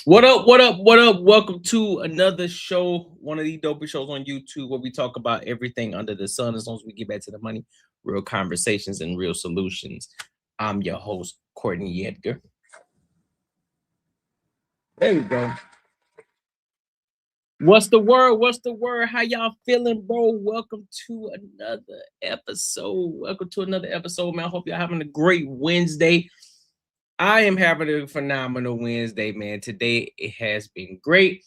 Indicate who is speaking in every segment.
Speaker 1: What up? What up? What up? Welcome to another show, one of the dopest shows on YouTube where we talk about everything under the sun as long as we get back to the money, real conversations, and real solutions. I'm your host, Courtney Edgar. There we go. What's the word? What's the word? How y'all feeling, bro? Welcome to another episode. Welcome to another episode, man. I hope y'all having a great Wednesday. I am having a phenomenal Wednesday, man. Today, it has been great.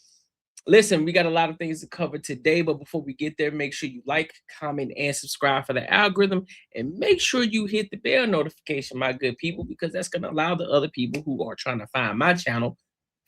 Speaker 1: Listen, we got a lot of things to cover today, but before we get there, make sure you like, comment, and subscribe for the algorithm, and make sure you hit the bell notification, my good people, because that's going to allow the other people who are trying to find my channel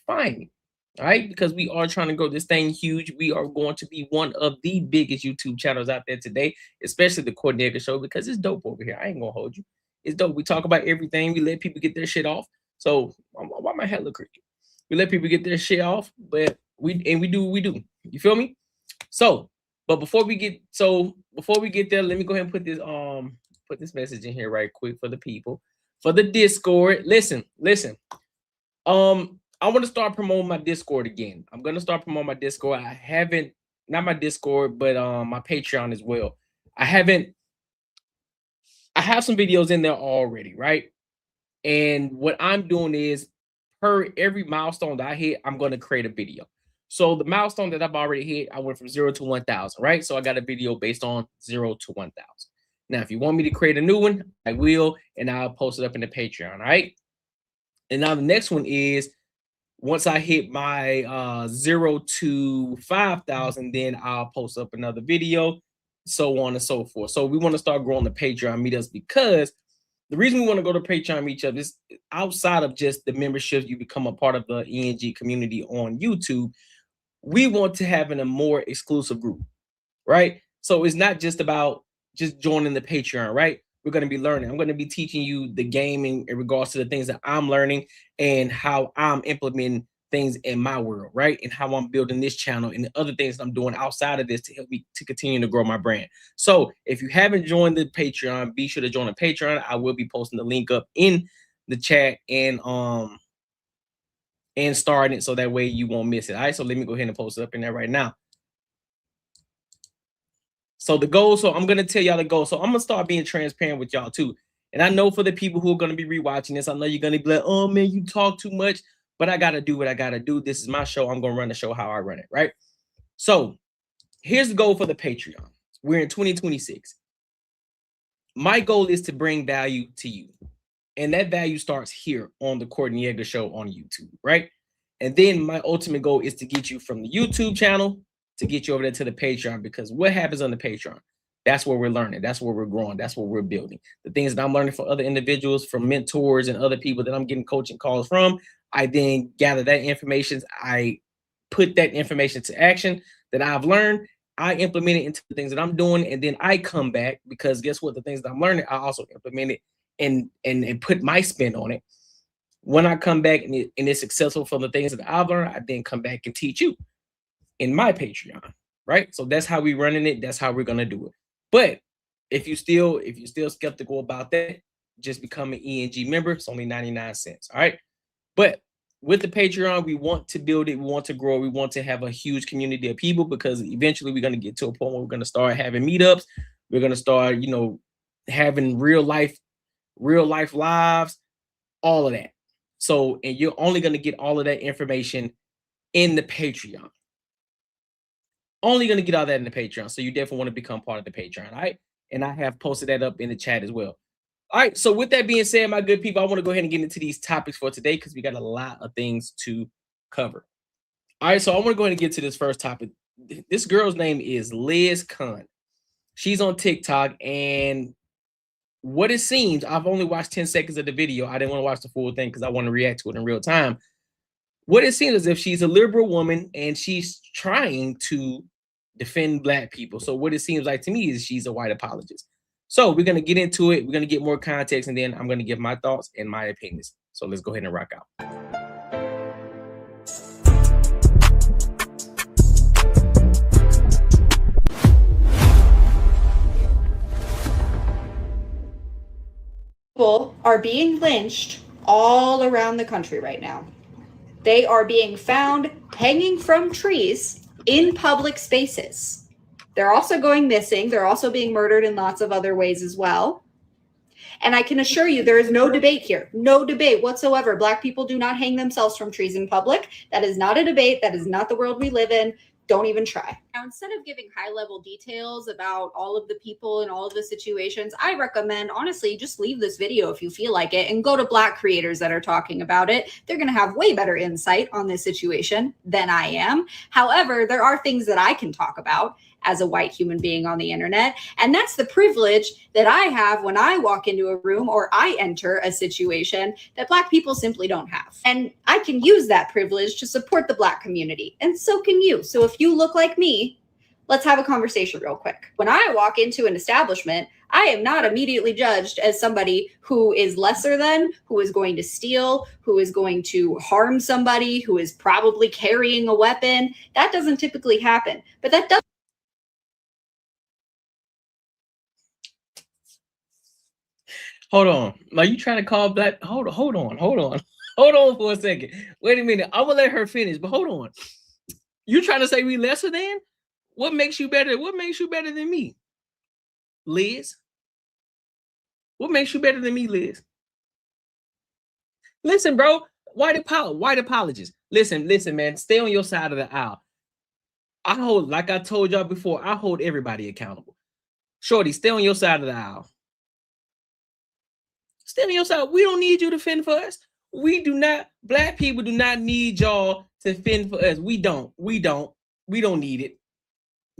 Speaker 1: find me, all right? Because we are trying to grow this thing huge. We are going to be one of the biggest YouTube channels out there today, especially the Courtney Edgar Show, because it's dope over here. I ain't going to hold you. It's dope. We talk about everything. We let people get their shit off. So why my head look crooked? We let people get their shit off, but we do what we do. You feel me? So, but before we get there, let me go ahead and put this message in here right quick for the people. For the Discord. Listen. I want to start promoting my Discord again. I'm gonna start promoting my Discord. I haven't, not my Discord, but my Patreon as well. I have some videos in there already, right? And what I'm doing is per every milestone that I hit, I'm going to create a video. So the milestone that I've already hit, I went from 0 to 1,000, right? So I got a video based on 0 to 1,000. Now, if you want me to create a new one, I will, and I'll post it up in the Patreon, all right? And now the next one is once I hit my 0 to 5,000, then I'll post up another video, so on and so forth. So we want to start growing the Patreon meetups, because the reason we want to go to Patreon meetup is outside of just the memberships, you become a part of the ENG community on YouTube. We want to have a more exclusive group, right? So it's not just about just joining the Patreon, right? We're going to be learning. I'm going to be teaching you the game in regards to the things that I'm learning and how I'm implementing things in my world, right? And how I'm building this channel and the other things that I'm doing outside of this to help me to continue to grow my brand. So if you haven't joined the Patreon, be sure to join the Patreon. I will be posting the link up in the chat and starting it so that way you won't miss it. All right, so let me go ahead and post it up in there right now. So the goal, so I'm going to tell y'all the goal. So I'm going to start being transparent with y'all too. And I know for the people who are going to be rewatching this, I know you're going to be like, oh man, you talk too much. But I got to do what I got to do. This is my show. I'm going to run the show how I run it, right? So here's the goal for the Patreon. We're in 2026. My goal is to bring value to you. And that value starts here on the Courtney Edgar Show on YouTube, right? And then my ultimate goal is to get you from the YouTube channel to get you over there to the Patreon, because what happens on the Patreon? That's where we're learning. That's where we're growing. That's what we're building. The things that I'm learning from other individuals, from mentors and other people that I'm getting coaching calls from, I then gather that information. I put that information to action that I've learned. I implement it into the things that I'm doing. And then I come back, because guess what? The things that I'm learning, I also implement it and put my spin on it. When I come back and it's successful for the things that I've learned, I then come back and teach you in my Patreon, right? So that's how we're running it. That's how we're going to do it. But if you're still skeptical about that, just become an ENG member. It's only 99 cents. All right. But with the Patreon, we want to build it. We want to grow. We want to have a huge community of people, because eventually we're going to get to a point where we're going to start having meetups. We're going to start, having real life lives, all of that. So, and you're only going to get all of that information in the Patreon. Only going to get all that in the Patreon. So you definitely want to become part of the Patreon. All right. And I have posted that up in the chat as well. All right. So with that being said, my good people, I want to go ahead and get into these topics for today, because we got a lot of things to cover. All right, so I want to go ahead and get to this first topic. This girl's name is Liz Khan. She's on TikTok, and what it seems, I've only watched 10 seconds of the video. I didn't want to watch the full thing because I want to react to it in real time. What it seems as if she's a liberal woman and she's trying to defend Black people. So what it seems like to me is she's a white apologist. So we're going to get into it. We're going to get more context, and then I'm going to give my thoughts and my opinions. So let's go ahead and rock out.
Speaker 2: People are being lynched all around the country right now. They are being found hanging from trees in public spaces. They're also going missing. They're also being murdered in lots of other ways as well. And I can assure you there is no debate here. No debate whatsoever. Black people do not hang themselves from trees in public. That is not a debate. That is not the world we live in. Don't even try. Now, instead of giving high-level details about all of the people and all of the situations, I recommend, honestly, just leave this video if you feel like it and go to Black creators that are talking about it. They're going to have way better insight on this situation than I am. However, there are things that I can talk about as a white human being on the internet. And that's the privilege that I have when I walk into a room or I enter a situation that Black people simply don't have. And I can use that privilege to support the Black community. And so can you. So if you look like me, let's have a conversation real quick. When I walk into an establishment, I am not immediately judged as somebody who is lesser than, who is going to steal, who is going to harm somebody, who is probably carrying a weapon. That doesn't typically happen. But that does.
Speaker 1: Hold on. Are you trying to call Black? Hold on for a second. Wait a minute. I'm gonna let her finish, but hold on. You trying to say we lesser than? What makes you better? What makes you better than me, Liz? What makes you better than me, Liz? Listen, bro. White apologists. Listen, man. Stay on your side of the aisle. I hold, like I told y'all before, I hold everybody accountable. Shorty, stay on your side of the aisle. Stay on your side. We don't need you to fend for us. We do not. Black people do not need y'all to fend for us. We don't need it.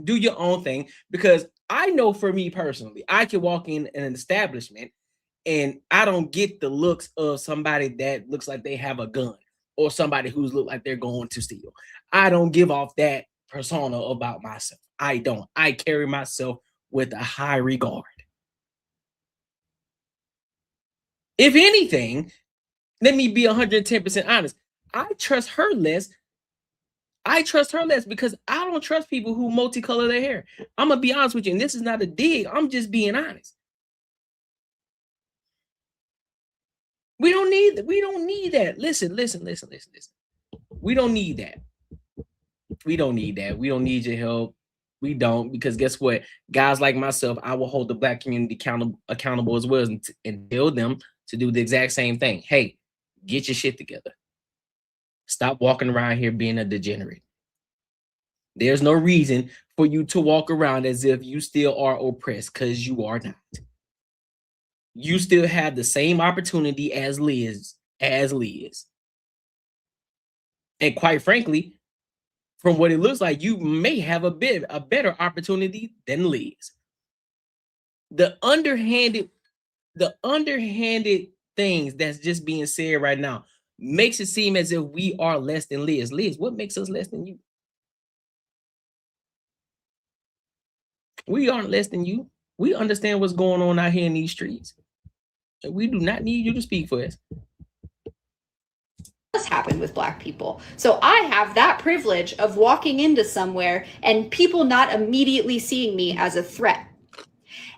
Speaker 1: Do your own thing, because I know for me personally, I can walk in an establishment and I don't get the looks of somebody that looks like they have a gun or somebody who's look like they're going to steal. I don't give off that persona about myself. I don't. I carry myself with a high regard. If anything, let me be 110% honest. I trust her less. Because I don't trust people who multicolor their hair. I'm gonna be honest with you, and this is not a dig. I'm just being honest. We don't need that. Listen. We don't need that. We don't need your help. We don't, because guess what? Guys like myself, I will hold the Black community accountable as well, and tell them to do the exact same thing. Hey, get your shit together. Stop walking around here being a degenerate. There's no reason for you to walk around as if you still are oppressed, because you are not. You still have the same opportunity as Liz. And quite frankly, from what it looks like, you may have a better opportunity than Liz. The underhanded things that's just being said right now makes it seem as if we are less than Liz. Liz, what makes us less than you? We aren't less than you. We understand what's going on out here in these streets. We do not need you to speak for us.
Speaker 2: Happen with Black people. So I have that privilege of walking into somewhere and people not immediately seeing me as a threat.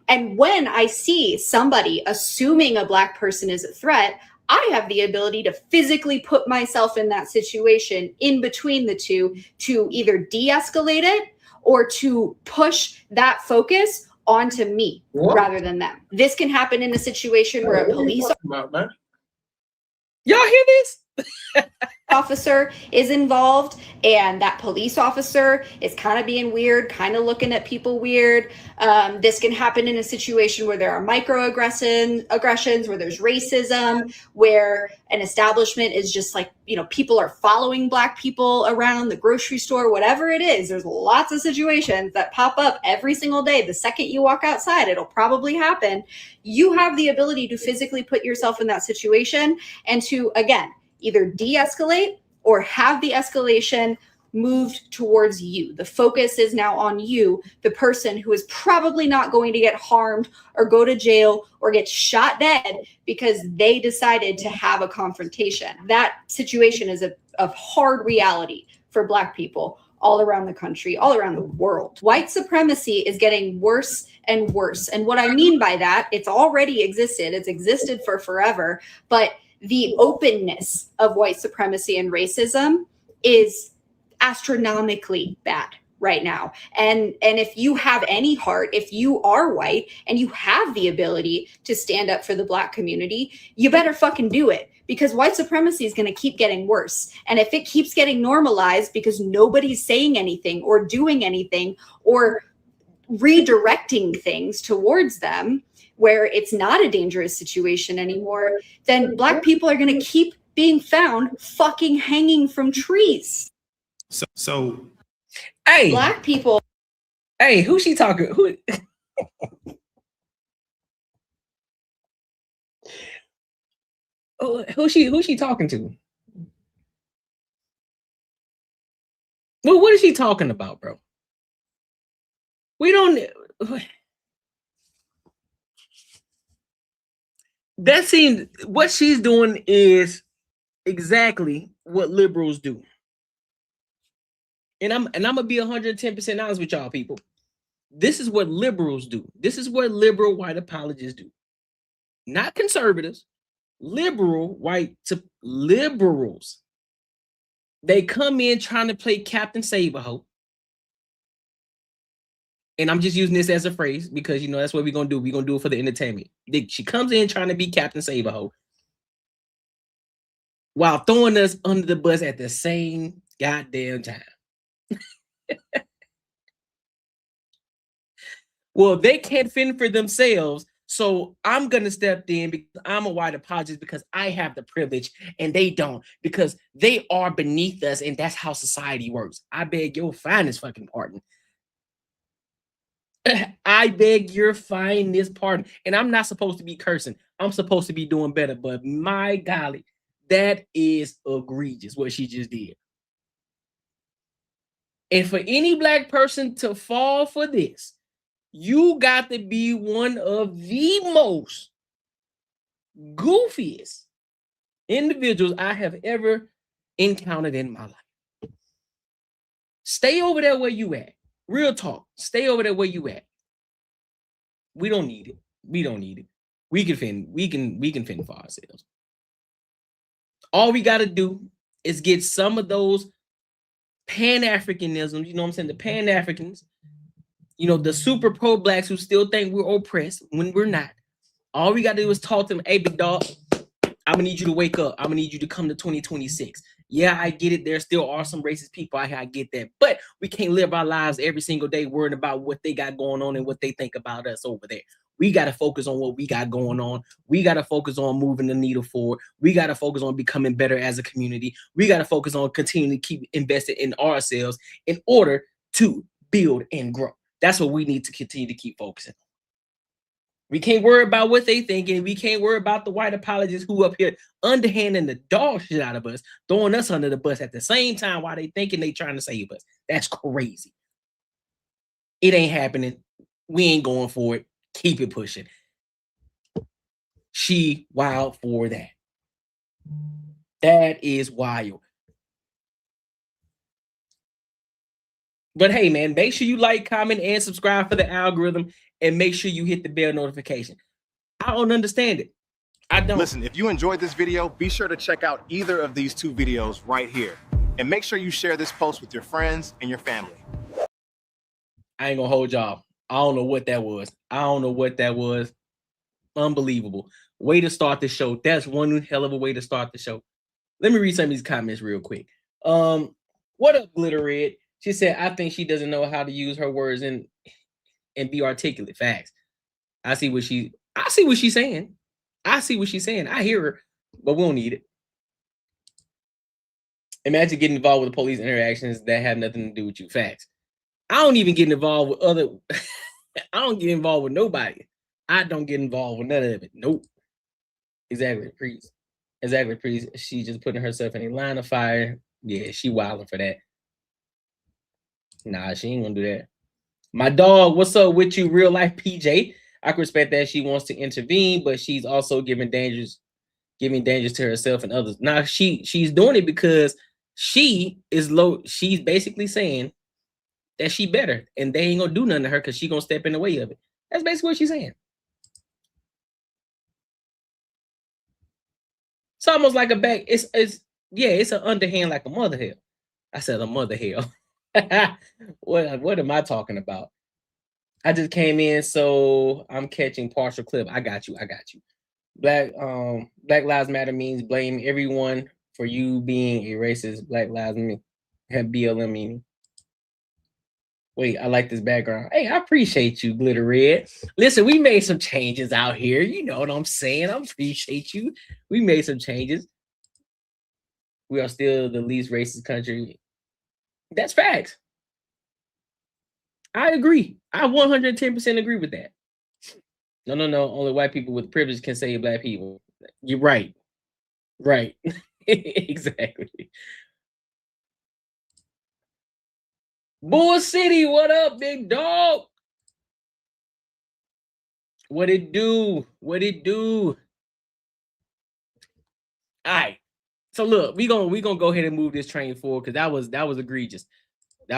Speaker 2: And when I see somebody assuming a Black person is a threat, I have the ability to physically put myself in that situation in between the two to either de-escalate it or to push that focus onto me rather than them. This can happen in a situation where a police
Speaker 1: Y'all hear this?
Speaker 2: officer is involved and that police officer is kind of being weird, kind of looking at people weird. This can happen in a situation where there are microaggressions, where there's racism, where an establishment is just like, you know, people are following Black people around the grocery store, whatever it is. There's lots of situations that pop up every single day. The second you walk outside, it'll probably happen. You have the ability to physically put yourself in that situation and to, again, either de-escalate or have the escalation moved towards you. The focus is now on you, the person who is probably not going to get harmed or go to jail or get shot dead because they decided to have a confrontation. That situation is a hard reality for Black people all around the country, all around the world. White supremacy is getting worse and worse. And what I mean by that, it's already existed. It's existed for forever, but the openness of white supremacy and racism is astronomically bad right now. And if you have any heart, if you are white and you have the ability to stand up for the Black community, you better fucking do it, because white supremacy is going to keep getting worse. And if it keeps getting normalized because nobody's saying anything or doing anything or redirecting things towards them, where it's not a dangerous situation anymore, then Black people are going to keep being found fucking hanging from trees.
Speaker 3: So
Speaker 1: hey,
Speaker 2: Black people.
Speaker 1: Hey, who's she talking? Who's she talking to? Well, what is she talking about, bro? We don't. That seems what she's doing is exactly what liberals do. And I'm gonna be 110% honest with y'all people. This is what liberals do. This is what liberal white apologists do. Not conservatives, liberals. They come in trying to play Captain Save-A-Ho. And I'm just using this as a phrase because, you know, that's what we're going to do. We're going to do it for the entertainment. She comes in trying to be Captain Save-A-Ho while throwing us under the bus at the same goddamn time. Well, they can't fend for themselves, so I'm going to step in because I'm a white apologist because I have the privilege and they don't, because they are beneath us and that's how society works. I beg your finest fucking pardon. I beg your finest pardon. And I'm not supposed to be cursing. I'm supposed to be doing better. But my golly, that is egregious what she just did. And for any Black person to fall for this, you got to be one of the most goofiest individuals I have ever encountered in my life. Stay over there where you at. Real talk. Stay over there where you at. We don't need it. We don't need it. We can fend for ourselves. All we got to do is get some of those Pan-Africanisms, you know what I'm saying? The Pan-Africans, you know, the super pro-Blacks who still think we're oppressed when we're not. All we got to do is talk to them. Hey, big dog, I'm going to need you to wake up. I'm going to need you to come to 2026. Yeah, I get it. There still are some racist people out here. I get that. But we can't live our lives every single day worrying about what they got going on and what they think about us over there. We got to focus on what we got going on. We got to focus on moving the needle forward. We got to focus on becoming better as a community. We got to focus on continuing to keep invested in ourselves in order to build and grow. That's what we need to continue to keep focusing on. We can't worry about what they thinking. We can't worry about the white apologists who up here underhanding the dog shit out of us, throwing us under the bus at the same time while they thinking they trying to save us. That's crazy. It ain't happening. We ain't going for it. Keep it pushing. She wild for that. That is wild. But hey, man, make sure you like, comment, and subscribe for the algorithm, and make sure you hit the bell notification. I don't understand it. I don't.
Speaker 3: Listen, if you enjoyed this video, be sure to check out either of these two videos right here. And make sure you share this post with your friends and your family.
Speaker 1: I ain't gonna hold y'all. I don't know what that was. I don't know what that was. Unbelievable. Way to start the show. That's one hell of a way to start the show. Let me read some of these comments real quick. What up, Glitter Red? She said, I think she doesn't know how to use her words and be articulate. Facts. I see what she's saying. I see what she's saying. I hear her, but we don't need it. Imagine getting involved with police interactions that have nothing to do with you. Facts. I don't even get involved with other. I don't get involved with nobody. I don't get involved with none of it. Nope. Exactly, priest. Exactly, priest. She just putting herself in a line of fire. Yeah, she wilding for that. Nah, she ain't gonna do that. My dog, what's up with you, real life PJ? I can respect that she wants to intervene, but she's also giving dangers to herself and others. Now she's doing it because she is low. She's basically saying that she better, and they ain't gonna do nothing to her because she gonna step in the way of it. That's basically what she's saying. It's almost like a back. It's an underhand like a mother hell. I said a mother hell. What am I talking about? I just came in, so I'm catching partial clip. I got you. Black Lives Matter means blame everyone for you being a racist. Black Lives Matter have BLM meaning. Wait, I like this background. Hey, I appreciate you, Glitter Red. Listen, we made some changes out here. You know what I'm saying? I appreciate you. We made some changes. We are still the least racist country. That's facts. I agree. I 110% agree with that. No. Only white people with privilege can say black people. You're right. Right. Exactly. Bull City, what up, big dog? What it do? All right. So look, we gonna go ahead and move this train forward because that was egregious. All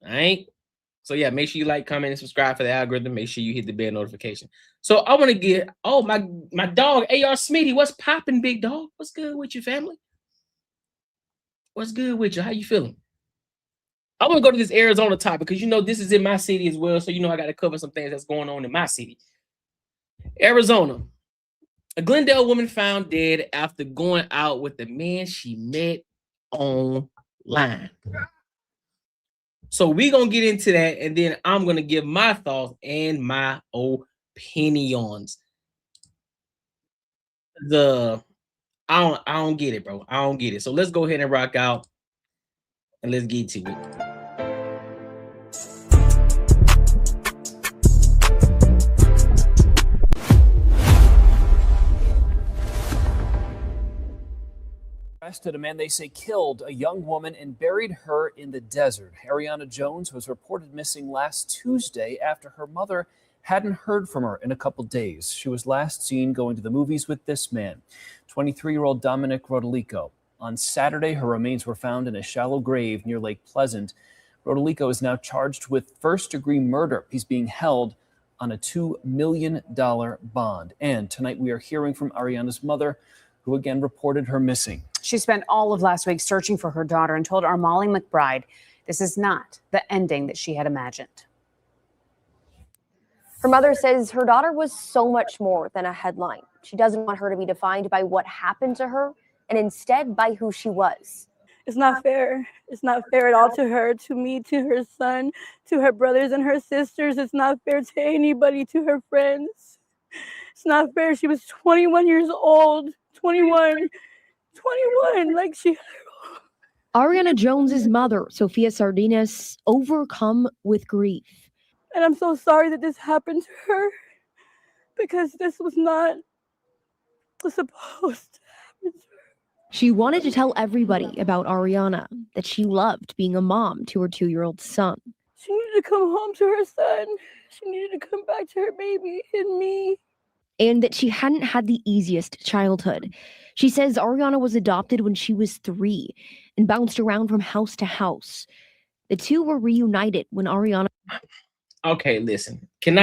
Speaker 1: right. So yeah, make sure you like, comment, and subscribe for the algorithm. Make sure you hit the bell notification. So I want to get my dog AR Smitty. What's popping, big dog? What's good with you, family? What's good with you? How you feeling? I want to go to this Arizona topic because you know this is in my city as well. So you know I got to cover some things that's going on in my city. Arizona. A Glendale woman found dead after going out with the man she met online. So we're going to get into that, and then I'm going to give my thoughts and my opinions. I don't get it, bro. I don't get it. So let's go ahead and rock out, and let's get to it.
Speaker 4: Arrested a man they say killed a young woman and buried her in the desert. Arianna Jones was reported missing last Tuesday after her mother hadn't heard from her in a couple days. She was last seen going to the movies with this man, 23-year-old Dominic Rodolico. On Saturday, her remains were found in a shallow grave near Lake Pleasant. Rodolico is now charged with first-degree murder. He's being held on a $2 million bond. And tonight we are hearing from Arianna's mother, who again reported her missing.
Speaker 5: She spent all of last week searching for her daughter and told our Molly McBride this is not the ending that she had imagined.
Speaker 6: Her mother says her daughter was so much more than a headline. She doesn't want her to be defined by what happened to her and instead by who she was.
Speaker 7: It's not fair. It's not fair at all to her, to me, to her son, to her brothers and her sisters. It's not fair to anybody, to her friends. It's not fair. She was 21 years old. 21, like she.
Speaker 6: Arianna Jones's mother, Sophia Sardinas, overcome with grief.
Speaker 7: And I'm so sorry that this happened to her because this was not supposed to happen to her.
Speaker 6: She wanted to tell everybody about Arianna, that she loved being a mom to her 2-year-old son.
Speaker 7: She needed to come home to her son. She needed to come back to her baby and me.
Speaker 6: And that she hadn't had the easiest childhood. She says Arianna was adopted when she was 3 and bounced around from house to house. The two were reunited when Arianna...
Speaker 1: Okay, listen. Can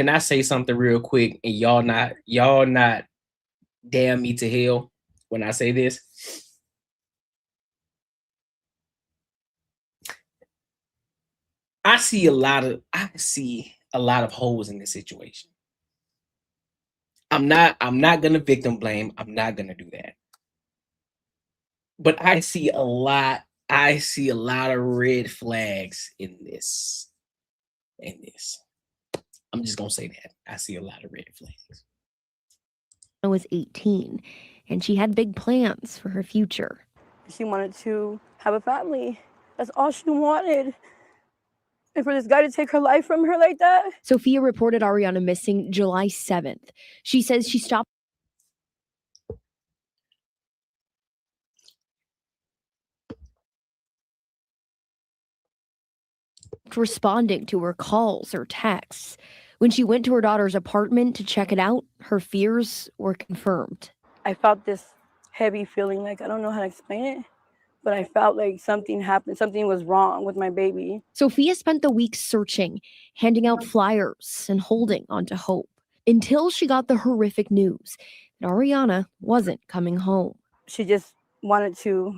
Speaker 1: I say something real quick and y'all not damn me to hell when I say this? I see a lot of holes in this situation. I'm not gonna victim blame. I'm not gonna do that. But I see a lot I see a lot of red flags in this. I'm just gonna say that. I see a lot of red flags.
Speaker 6: I was 18, and she had big plans for her future.
Speaker 7: She wanted to have a family. That's all she wanted. And for this guy to take her life from her like that?
Speaker 6: Sophia reported Arianna missing July 7th. She says she stopped responding to her calls or texts. When she went to her daughter's apartment to check it out, her fears were confirmed.
Speaker 7: I felt this heavy feeling, like I don't know how to explain it, but I felt like something happened. Something was wrong with my baby.
Speaker 6: Sophia spent the week searching, handing out flyers, and holding onto hope until she got the horrific news that Arianna wasn't coming home.
Speaker 7: She just wanted to,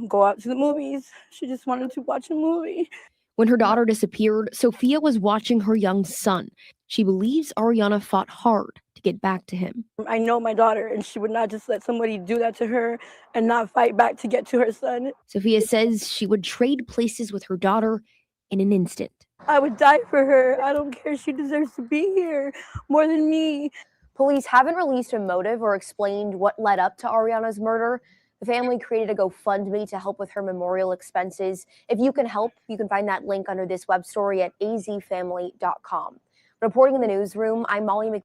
Speaker 7: go out to the movies. She just wanted to watch a movie.
Speaker 6: When her daughter disappeared, Sophia was watching her young son. She believes Arianna fought hard to get back to him.
Speaker 7: I know my daughter, and she would not just let somebody do that to her and not fight back to get to her son.
Speaker 6: Sophia says she would trade places with her daughter in an instant.
Speaker 7: I would die for her. I don't care. She deserves to be here more than me.
Speaker 8: Police haven't released a motive or explained what led up to Arianna's murder. The family created a GoFundMe to help with her memorial expenses. If you can help, you can find that link under this web story at azfamily.com. Reporting in the newsroom, I'm Molly Mc.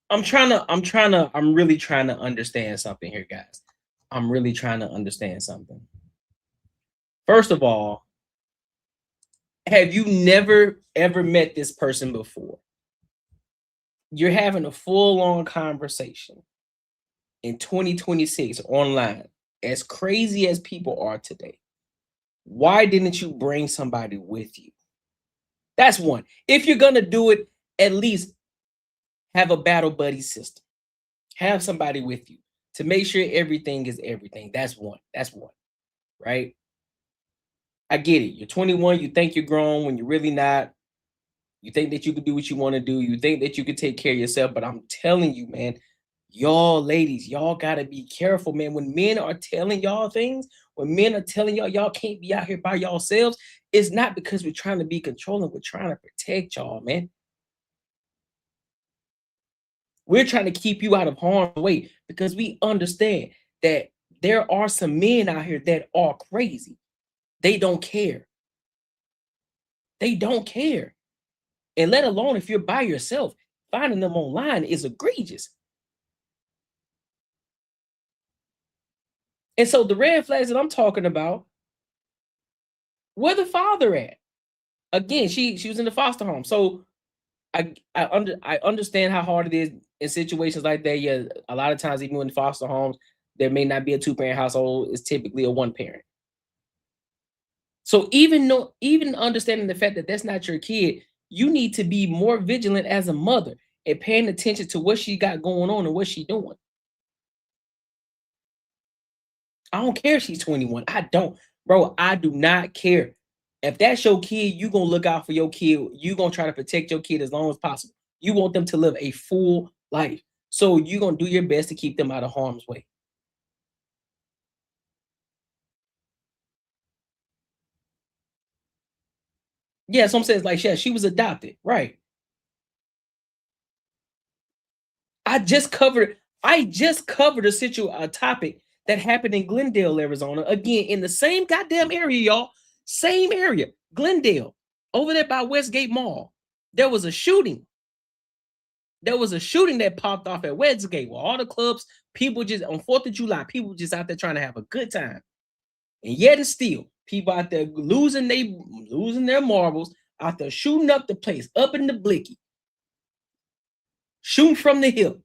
Speaker 1: I'm really trying to understand something here, guys. I'm really trying to understand something. First of all, have you never ever met this person before? You're having a full-on conversation in 2026 online, as crazy as people are today. Why didn't you bring somebody with you? That's one. If you're going to do it, at least have a battle buddy system. Have somebody with you to make sure everything is everything. That's one. Right? I get it. You're 21. You think you're grown when you're really not. You think that you can do what you want to do. You think that you can take care of yourself. But I'm telling you, man, y'all ladies, y'all got to be careful, man. When men are telling y'all things, when men are telling y'all can't be out here by yourselves, it's not because we're trying to be controlling. We're trying to protect y'all, man. We're trying to keep you out of harm's way because we understand that there are some men out here that are crazy. They don't care. They don't care. And let alone if you're by yourself, finding them online is egregious. And so the red flags that I'm talking about, where the father at? Again, she was in the foster home. So I understand how hard it is in situations like that. Yeah, a lot of times, even in foster homes, there may not be a two-parent household. It's typically a one-parent. So even understanding the fact that that's not your kid, you need to be more vigilant as a mother and paying attention to what she got going on and what she's doing. I don't care if she's 21. I don't. Bro, I do not care. If that's your kid, you're going to look out for your kid. You're going to try to protect your kid as long as possible. You want them to live a full life. So you're going to do your best to keep them out of harm's way. Yeah, some says like, yeah, she was adopted. Right. I just covered a topic that happened in Glendale, Arizona. Again, in the same goddamn area, y'all. Same area. Glendale. Over there by Westgate Mall. There was a shooting. There was a shooting that popped off at Westgate where all the clubs, people just, on 4th of July, people just out there trying to have a good time. And yet and still, people out there losing their marbles, out there shooting up the place, up in the blicky. Shooting from the hip.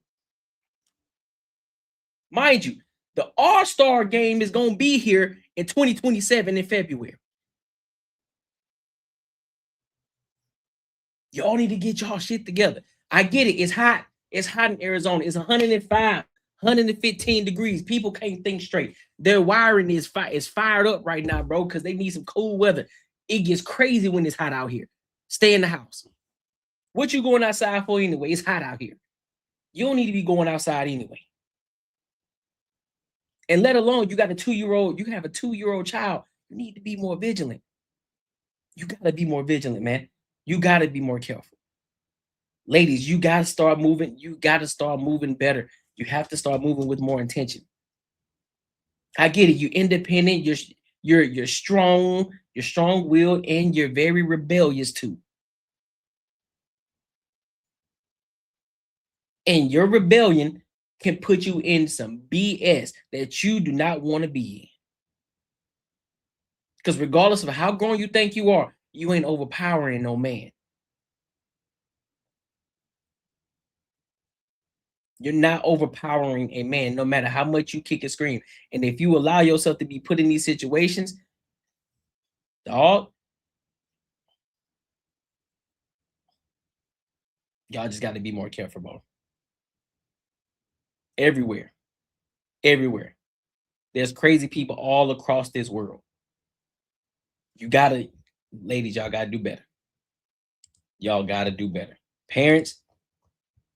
Speaker 1: Mind you, the All-Star game is going to be here in 2027 in February. Y'all need to get y'all shit together. I get it. It's hot. It's hot in Arizona. It's 105, 115 degrees. People can't think straight. Their wiring is fired up right now, bro, because they need some cool weather. It gets crazy when it's hot out here. Stay in the house. What you going outside for anyway? It's hot out here. You don't need to be going outside anyway. And let alone you got a 2-year-old, you can have a 2-year-old child You need to be more vigilant. You got to be more vigilant, man. You got to be more careful. Ladies, you got to start moving. You got to start moving better. You have to start moving with more intention. I get it. You're independent. You're strong. You're strong-willed, and you're very rebellious too. And your rebellion can put you in some BS that you do not want to be in. Because regardless of how grown you think you are, you ain't overpowering no man. You're not overpowering a man, no matter how much you kick and scream. And if you allow yourself to be put in these situations, dog, y'all just got to be more careful, bro. Everywhere. Everywhere. There's crazy people all across this world. You got to, ladies, y'all got to do better. Y'all got to do better. Parents,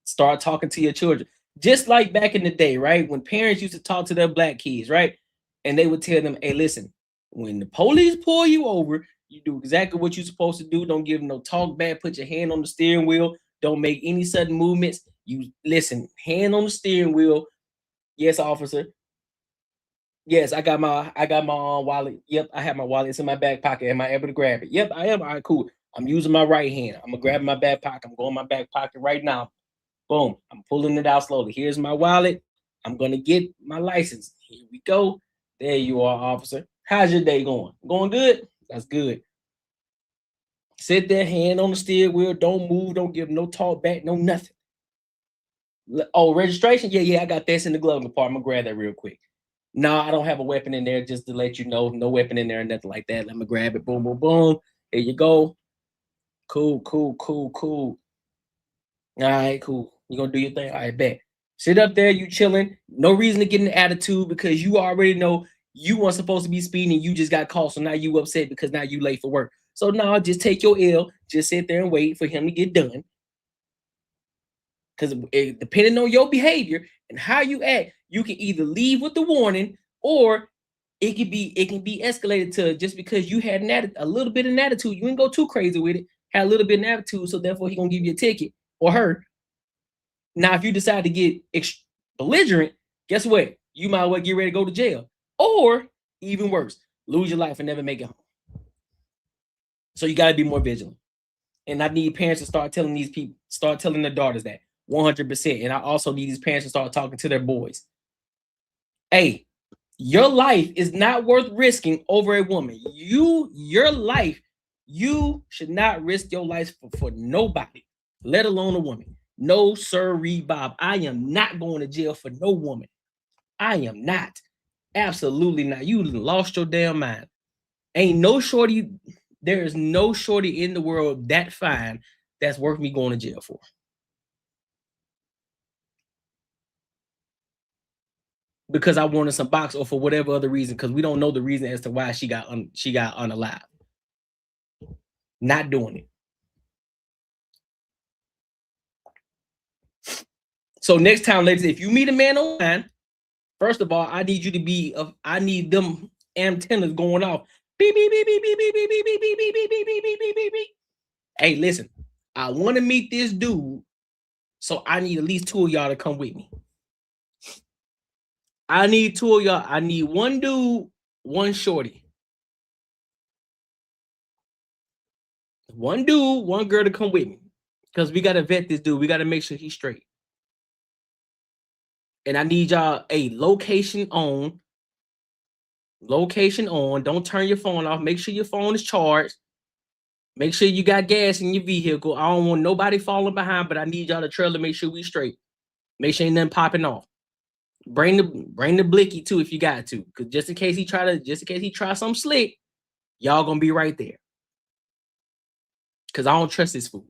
Speaker 1: start talking to your children. Just like back in the day, right? When parents used to talk to their black kids, right? And they would tell them, hey, listen, when the police pull you over, you do exactly what you're supposed to do. Don't give them no talk back. Put your hand on the steering wheel. Don't make any sudden movements. You listen, hand on the steering wheel. Yes, officer. Yes, I got my wallet. Yep, I have my wallet. It's in my back pocket. Am I able to grab it? Yep, I am. All right, cool. I'm using my right hand. I'm gonna grab my back pocket. I'm going in my back pocket right now. Boom. I'm pulling it out slowly. Here's my wallet. I'm gonna get my license. Here we go. There you are, officer. How's your day going? Going good? That's good. Sit there, hand on the steering wheel. Don't move. Don't give no talk back. No nothing. Oh, registration? Yeah, I got this in the glove compartment. I'm gonna grab that real quick. No, I don't have a weapon in there, just to let you know. No weapon in there, nothing like that. Let me grab it. Boom, boom, boom. There you go. Cool. All right, cool. You gonna do your thing? All right, bet. Sit up there, you chilling. No reason to get an attitude because you already know you weren't supposed to be speeding. You just got caught, so now you upset because now you late for work. So now just take your L. Just sit there and wait for him to get done. Because depending on your behavior and how you act, you can either leave with the warning or it can be escalated to just because you had a little bit of an attitude. You didn't go too crazy with it. Had a little bit of an attitude, so therefore he gonna give you a ticket or her. Now, if you decide to get belligerent, guess what? You might well get ready to go to jail, or even worse, lose your life and never make it home. So you got to be more vigilant. And I need parents to start telling these people, start telling their daughters that 100%. And I also need these parents to start talking to their boys. Hey, your life is not worth risking over a woman. Your life, you should not risk your life for nobody, let alone a woman. No, sir, Bob. I am not going to jail for no woman. I am not. Absolutely not. You lost your damn mind. Ain't no shorty. There is no shorty in the world that fine that's worth me going to jail for. Because I wanted some box or for whatever other reason, because we don't know the reason as to why she got unalive. Not doing it. So next time, ladies, if you meet a man online, first of all, I need you to be I need them antennas going off. Beep, beep, beep, beep, beep, beep, beep, beep, beep, beep, beep, beep, beep, beep, beep, beep, beep. Hey, listen, I want to meet this dude, so I need at least 2 of y'all to come with me. I need 2 of y'all. I need one dude, one shorty. One dude, one girl to come with me. Because we got to vet this dude. We got to make sure he's straight. And I need y'all a location on. Location on. Don't turn your phone off. Make sure your phone is charged. Make sure you got gas in your vehicle. I don't want nobody falling behind, but I need y'all to trail to make sure we straight. Make sure ain't nothing popping off. Bring the blicky too if you got to, because just in case he try something slick, y'all gonna be right there. Because I don't trust this fool.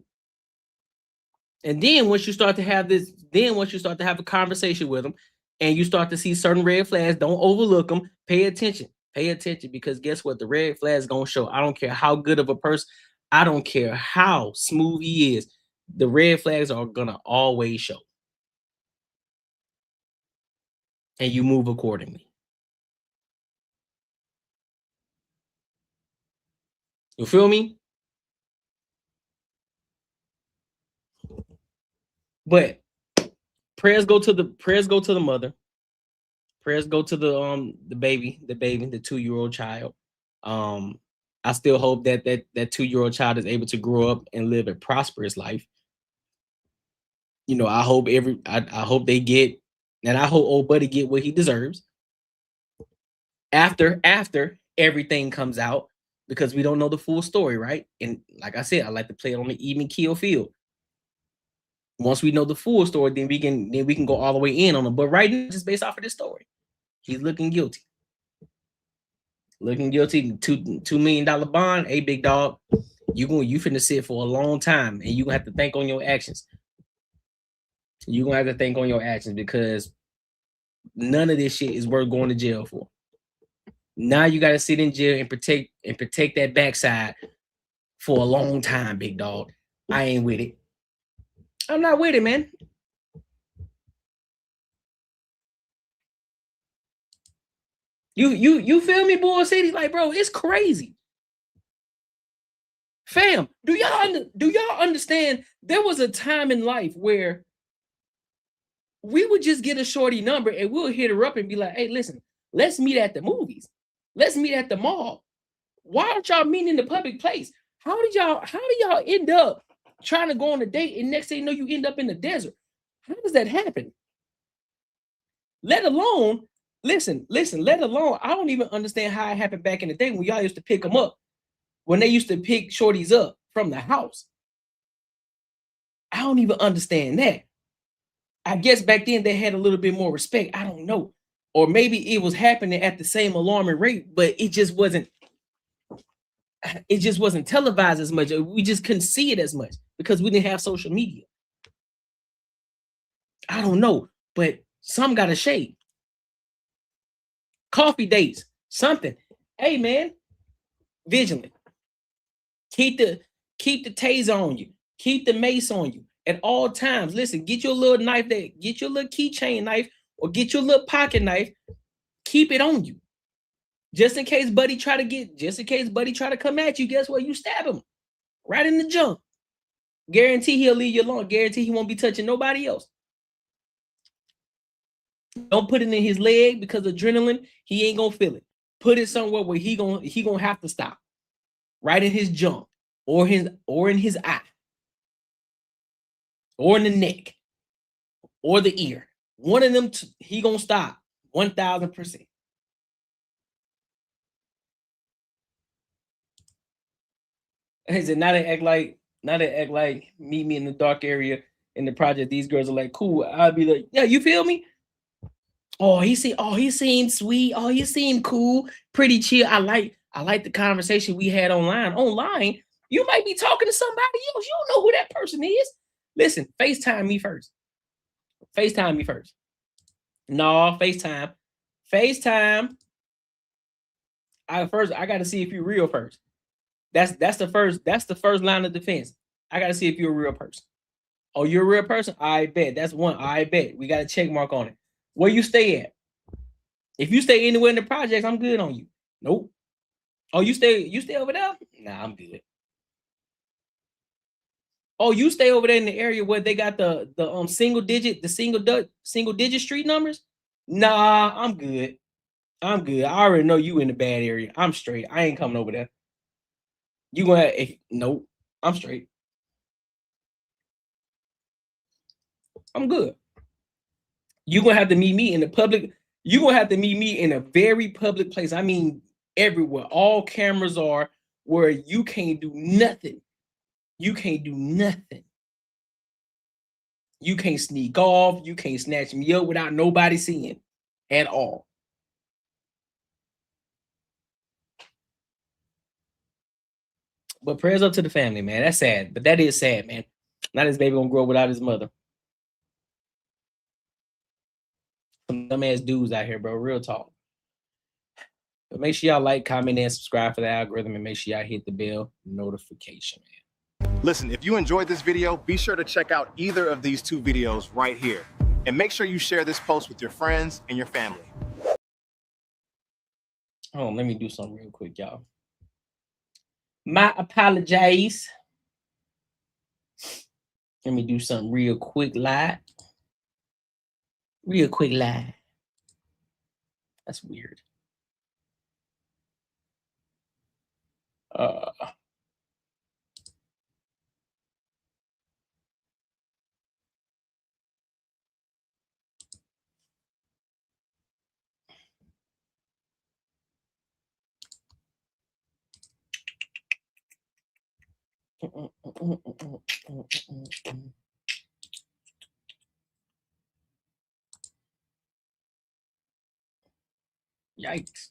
Speaker 1: And then once you start to have a conversation with him, and you start to see certain red flags, don't overlook them. Pay attention. Pay attention, because guess what? The red flag is gonna show. I don't care how good of a person. I don't care how smooth he is. The red flags are gonna always show. And you move accordingly. You feel me? But prayers go to the mother. Prayers go to the baby, the 2-year-old child. I still hope that 2-year-old child is able to grow up and live a prosperous life. You know, I hope I hope they get, and I hope old buddy get what he deserves after everything comes out, because we don't know the full story, right? And like I said, I like to play it on the even keel field. Once we know the full story, then we can go all the way in on him. But right now, just based off of this story, he's looking guilty. Looking guilty. $2 million bond. Hey, big dog, you finna sit for a long time, and you gonna have to think on your actions. You're gonna have to think on your actions, because none of this shit is worth going to jail for. Now you gotta sit in jail and protect that backside for a long time, big dog. I ain't with it. I'm not with it, man. You feel me, boy? City, like, bro, it's crazy. Fam, do y'all understand? There was a time in life where we would just get a shorty number and we'll hit her up and be like, hey, listen, let's meet at the movies. Let's meet at the mall. Why aren't y'all meeting in the public place? How do y'all end up trying to go on a date, and next thing you know, you end up in the desert? How does that happen? Let alone, listen, let alone, I don't even understand how it happened back in the day when y'all used to pick them up, when they used to pick shorties up from the house. I don't even understand that. I guess back then they had a little bit more respect. I don't know. Or maybe it was happening at the same alarming rate, but it just wasn't televised as much. We just couldn't see it as much because we didn't have social media. I don't know, but some got a shade. Coffee dates, something. Hey, man, vigilant. Keep the taser on you. Keep the mace on you at all times. Listen, get your little knife, get your little keychain knife, or get your little pocket knife. Keep it on you. Just in case buddy try to come at you, guess what? You stab him right in the junk. Guarantee he'll leave you alone. Guarantee he won't be touching nobody else. Don't put it in his leg, because adrenaline, he ain't gonna feel it. Put it somewhere where he gonna have to stop. Right in his junk, or in his eye, or in the neck, or the ear. One of them, he gonna stop 1000%. I said, now they act like meet me in the dark area in the project. These girls are like, cool. I'll be like, yeah, you feel me? He seemed sweet. Oh, he seemed cool, pretty chill. I like the conversation we had online. Online, you might be talking to somebody else. You don't know who that person is. Listen, FaceTime me first. No, FaceTime. I got to see if you're real first. That's the first line of defense. I got to see if you're a real person. Oh, you're a real person? I bet. That's one. I bet. We got a check mark on it. Where you stay at? If you stay anywhere in the projects, I'm good on you. Nope. Oh, you stay over there? Nah, I'm good. Oh, you stay over there in the area where they got the single digit street numbers? Nah, I'm good. I already know you in the bad area. I'm straight. I ain't coming over there. You gonna nope. I'm straight. I'm good. You're gonna have to meet me in the public. You're gonna have to meet me in a very public place. I mean, everywhere. All cameras are, where you can't do nothing. You can't do nothing. You can't sneak off. You can't snatch me up without nobody seeing at all. But prayers up to the family, man. That's sad. But that is sad, man. Now this baby gonna grow up without his mother. Some dumbass dudes out here, bro. Real talk. But make sure y'all like, comment, and subscribe for the algorithm, and make sure y'all hit the bell notification, man.
Speaker 3: Listen, if you enjoyed this video, be sure to check out either of these 2 videos right here. And make sure you share this post with your friends and your family.
Speaker 1: Oh, let me do something real quick, y'all. My apologies. Let me do something real quick live. Real quick live. That's weird. Yikes.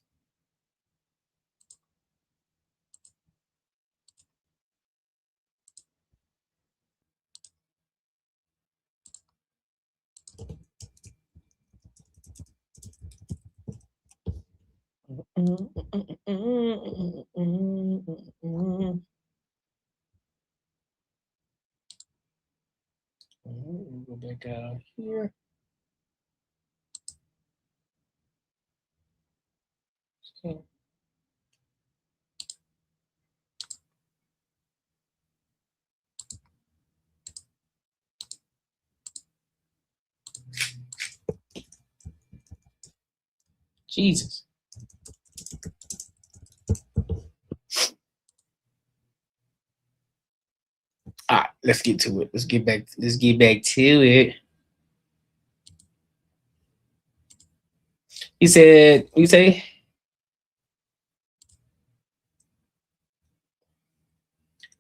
Speaker 1: Go back out here. Okay. Jesus. All right, let's get to it. Let's get back to it. He said, you say?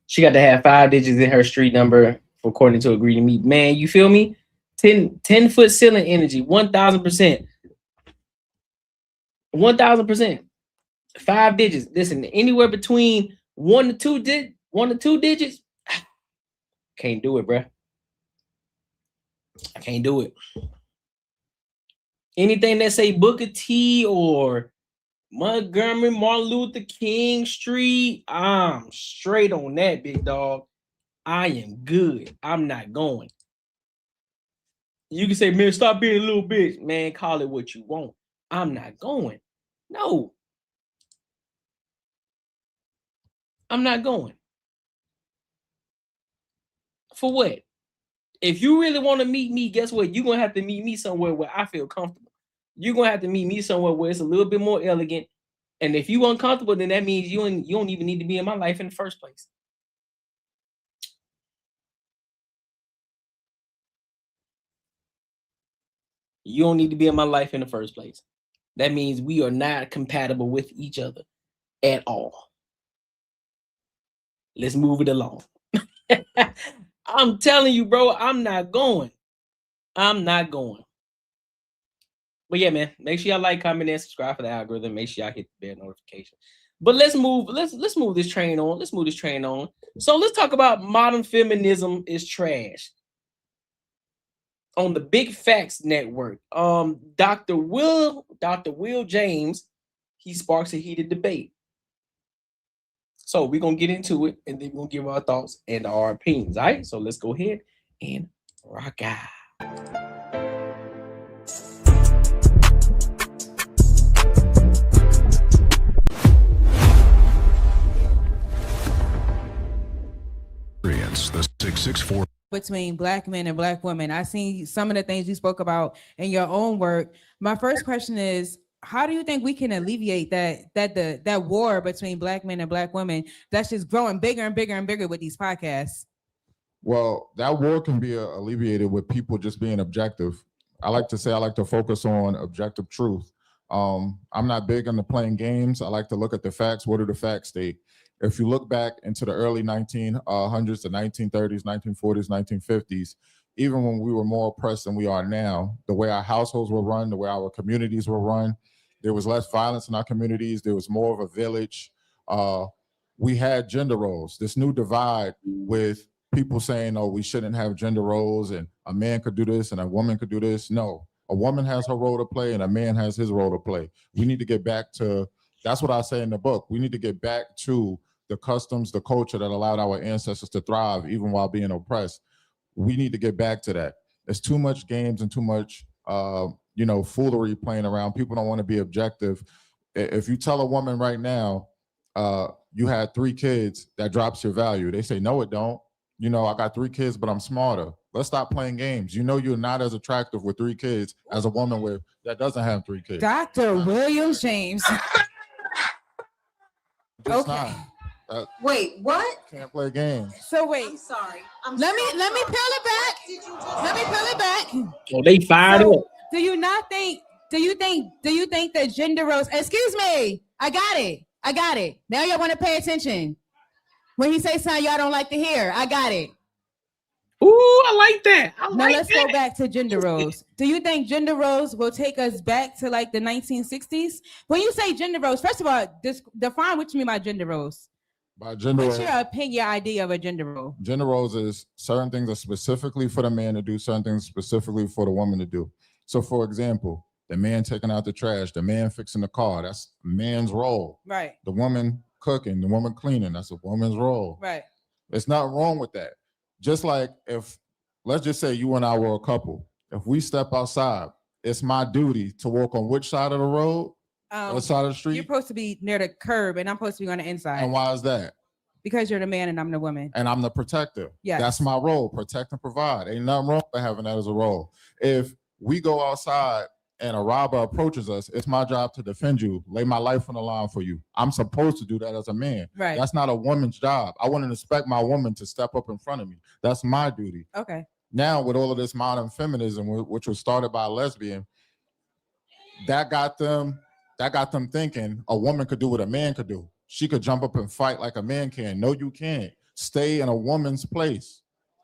Speaker 1: She got to have 5 digits in her street number according to agree to meet. Man, you feel me? 10-foot ceiling energy, 1,000%. 1,000%. 5 digits. Listen, anywhere between 1 to 2 digits. Can't do it, bruh. I can't do it. Anything that say Booker T or Montgomery, Martin Luther King Street, I'm straight on that, big dog. I am good. I'm not going. You can say, man, stop being a little bitch. Man, call it what you want. I'm not going. No. I'm not going. For what? If you really want to meet me, guess what? You're going to have to meet me somewhere where I feel comfortable. You're going to have to meet me somewhere where it's a little bit more elegant. And if you uncomfortable, then that means you don't even need to be in my life in the first place. You don't need to be in my life in the first place. That means we are not compatible with each other at all. Let's move it along. I'm telling you, bro, I'm not going. I'm not going. But yeah, man, make sure y'all like, comment, and subscribe for the algorithm. Make sure y'all hit the bell notification. But let's move this train on. Let's move this train on. So let's talk about modern feminism is trash. On the Big Facts Network, Dr. Will James, he sparks a heated debate. So we're gonna get into it, and then we're gonna give our thoughts and our opinions. All right, so let's go ahead and rock out.
Speaker 9: The 664
Speaker 10: between Black men and Black women. I see some of the things you spoke about in your own work. My first question is, how do you think we can alleviate that war between Black men and Black women that's just growing bigger and bigger and bigger with these podcasts?
Speaker 11: Well, that war can be alleviated with people just being objective. I like to focus on objective truth. I'm not big into playing games. I like to look at the facts. What do the facts state? If you look back into the early 1900s, the 1930s, 1940s, 1950s, even when we were more oppressed than we are now, the way our households were run, the way our communities were run, there was less violence in our communities. There was more of a village. We had gender roles. This new divide with people saying, oh, we shouldn't have gender roles and a man could do this and a woman could do this. No, a woman has her role to play and a man has his role to play. We need to get back to, that's what I say in the book. We need to get back to the customs, the culture that allowed our ancestors to thrive even while being oppressed. We need to get back to that. There's too much games and too much, foolery playing around. People don't want to be objective. If you tell a woman right now, you had 3 kids, that drops your value. They say, no, it don't. You know, I got 3 kids, but I'm smarter. Let's stop playing games. You know, you're not as attractive with 3 kids as a woman that doesn't have 3 kids.
Speaker 10: Dr. William James.
Speaker 11: Just
Speaker 10: Okay.
Speaker 11: not.
Speaker 9: Wait, what?
Speaker 11: Can't play games.
Speaker 10: So wait.
Speaker 9: I'm sorry.
Speaker 10: Let me peel it back. Let me peel it back.
Speaker 1: Oh, they fired up.
Speaker 10: Do you think that gender roles, excuse me, I got it. Now y'all want to pay attention. When he say something y'all don't like to hear, I got it.
Speaker 1: Ooh, I like that.
Speaker 10: Now let's go back to gender roles. Do you think gender roles will take us back to like the 1960s? When you say gender roles, first of all, define what you mean by gender roles.
Speaker 11: By gender
Speaker 10: What's
Speaker 11: roles,
Speaker 10: your opinion, your idea of a gender role?
Speaker 11: gender roles is certain things are specifically for the man to do, certain things specifically for the woman to do. So, for example, the man taking out the trash, the man fixing the car, that's a man's role.
Speaker 10: Right.
Speaker 11: The woman cooking, the woman cleaning, that's a woman's role.
Speaker 10: Right.
Speaker 11: It's not wrong with that. Just like if, let's just say you and I were a couple. If we step outside, it's my duty to walk on which side of the road, what side of the street?
Speaker 10: You're supposed to be near the curb and I'm supposed to be on the inside.
Speaker 11: And why is that?
Speaker 10: Because you're the man and I'm the woman.
Speaker 11: And I'm the protector.
Speaker 10: Yes.
Speaker 11: That's my role, protect and provide. Ain't nothing wrong with having that as a role. If we go outside and a robber approaches us, it's my job to defend you, lay my life on the line for you. I'm supposed to do that as a man.
Speaker 10: Right.
Speaker 11: That's not a woman's job. I wouldn't expect my woman to step up in front of me. That's my duty.
Speaker 10: Okay.
Speaker 11: Now, with all of this modern feminism, which was started by a lesbian, that got them thinking a woman could do what a man could do. She could jump up and fight like a man can. No, you can't. Stay in a woman's place.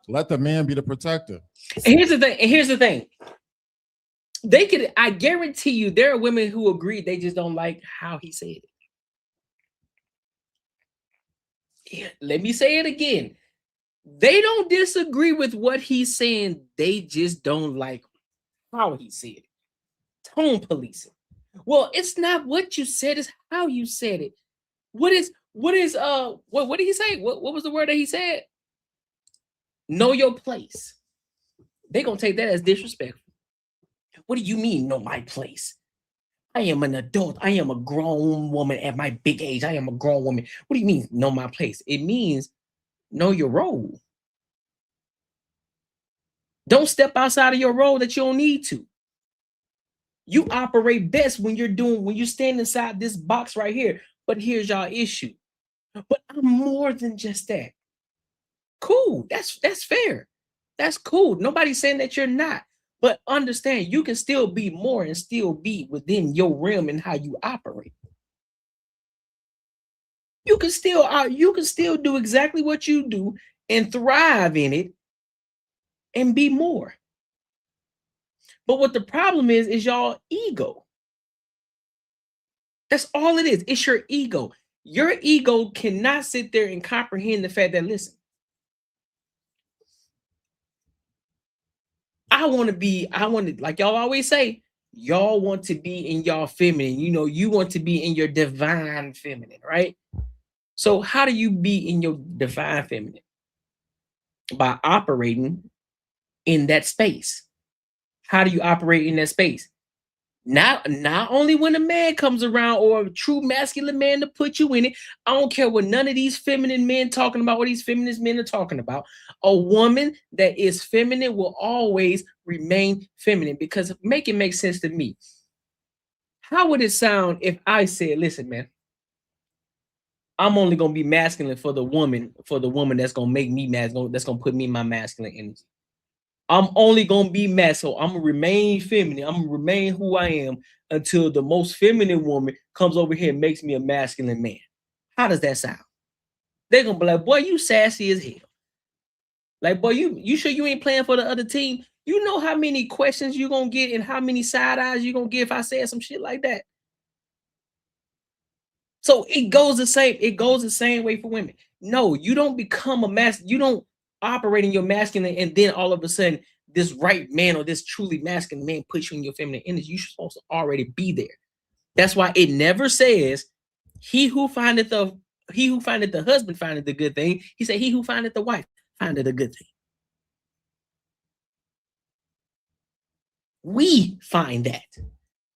Speaker 11: Let the man be the protector.
Speaker 1: And here's the thing. I guarantee you there are women who agree, they just don't like how he said it. Yeah, let me say it again. They don't disagree with what he's saying. They just don't like how he said it. Tone policing. Well, it's not what you said, it's how you said it. What did he say? What was the word that he said? Know your place. They're gonna take that as disrespectful. What do you mean, know my place? I am an adult. I am a grown woman at my big age. I am a grown woman. What do you mean, know my place? It means know your role. Don't step outside of your role that you don't need to. You operate best when you stand inside this box right here. But here's y'all issue. But I'm more than just that. Cool. That's fair. That's cool. Nobody's saying that you're not. But understand, you can still be more and still be within your realm and how you operate. You can still do exactly what you do and thrive in it and be more. But what the problem is y'all ego. That's all it is. It's your ego. Your ego cannot sit there and comprehend the fact that, listen, I want to, like y'all always say, y'all want to be in y'all feminine. You know, you want to be in your divine feminine, right? So how do you be in your divine feminine? By operating in that space. How do you operate in that space? Not only when a man comes around or a true masculine man to put you in it. I don't care what none of these feminine men talking about, what these feminist men are talking about. A woman that is feminine will always remain feminine, because make it make sense to me. How would it sound if I said, listen, man, I'm only gonna be masculine for the woman that's gonna make me masculine, that's gonna put me in my masculine energy. I'm only gonna be masculine. I'm gonna remain feminine. I'm gonna remain who I am until the most feminine woman comes over here and makes me a masculine man. How does that sound? They're gonna be like, boy, you sassy as hell. Like, boy, you sure you ain't playing for the other team? You know how many questions you're gonna get and how many side eyes you're gonna get if I said some shit like that. So it goes the same way for women. No, you don't become you don't operate in your masculine and then all of a sudden this right man or this truly masculine man puts you in your feminine energy. You're supposed to already be there. That's why it never says he who findeth the husband findeth the good thing. He said he who findeth the wife findeth a good thing. We find that.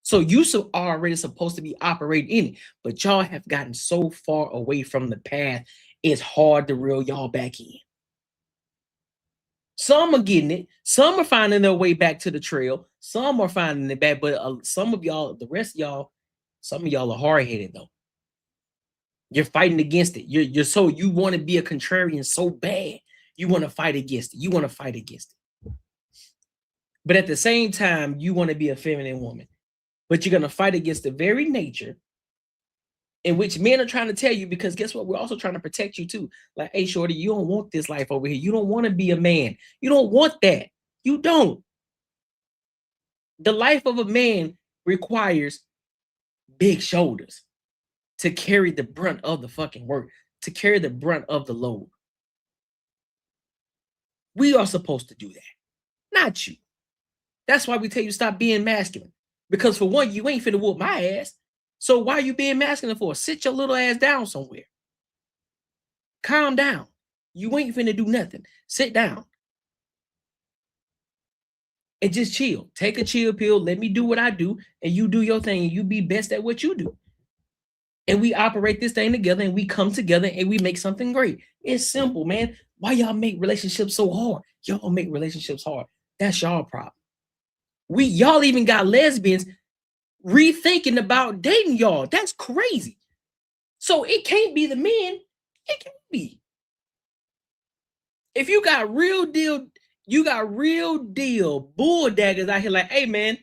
Speaker 1: So you already supposed to be operating in it, but y'all have gotten so far away from the path, it's hard to reel y'all back in. Some are getting it. Some are finding their way back to the trail. Some are finding it back, but some of y'all, the rest of y'all, some of y'all are hard-headed though. You're fighting against it. You want to be a contrarian so bad. You want to fight against it. You want to fight against it. But at the same time, you want to be a feminine woman. But you're going to fight against the very nature in which men are trying to tell you, because guess what? We're also trying to protect you too. Like, hey, shorty, you don't want this life over here. You don't want to be a man. You don't want that. You don't. The life of a man requires big shoulders to carry the brunt of the fucking work, to carry the brunt of the load. We are supposed to do that, not you. That's why we tell you stop being masculine. Because for one, you ain't finna whoop my ass. So why are you being masculine for? Sit your little ass down somewhere. Calm down. You ain't finna do nothing. Sit down. And just chill. Take a chill pill. Let me do what I do. And you do your thing. And you be best at what you do. And we operate this thing together. And we come together. And we make something great. It's simple, man. Why y'all make relationships so hard? Y'all make relationships hard. That's y'all problem. Y'all even got lesbians rethinking about dating y'all. That's crazy. So it can't be the men. It can't be. If you got real deal bull daggers out here like, hey man,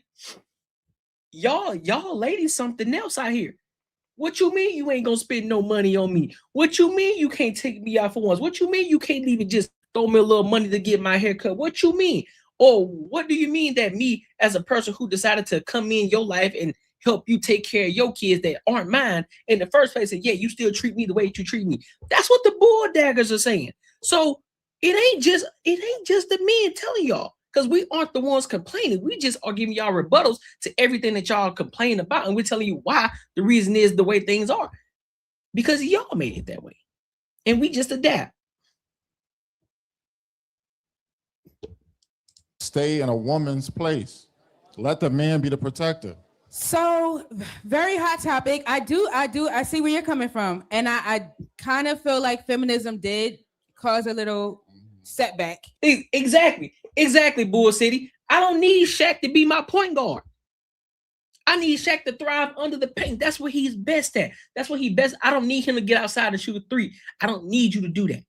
Speaker 1: y'all ladies something else out here. What you mean you ain't gonna spend no money on me? What you mean you can't take me out for once? What you mean you can't even just throw me a little money to get my hair cut? What you mean? Or what do you mean that me, as a person who decided to come in your life and help you take care of your kids that aren't mine in the first place, and yeah, you still treat me the way you treat me? That's what the bull daggers are saying. So it ain't just the men telling y'all, because we aren't the ones complaining. We just are giving y'all rebuttals to everything that y'all complain about, and we're telling you why the reason is the way things are, because y'all made it that way, and we just adapt.
Speaker 11: Stay in a woman's place. Let the man be the protector.
Speaker 10: So, very hot topic. I see where you're coming from. And I kind of feel like feminism did cause a little setback.
Speaker 1: Exactly, Bull City. I don't need Shaq to be my point guard. I need Shaq to thrive under the paint. That's what he's best at. That's what he's best. I don't need him to get outside and shoot a three. I don't need you to do that.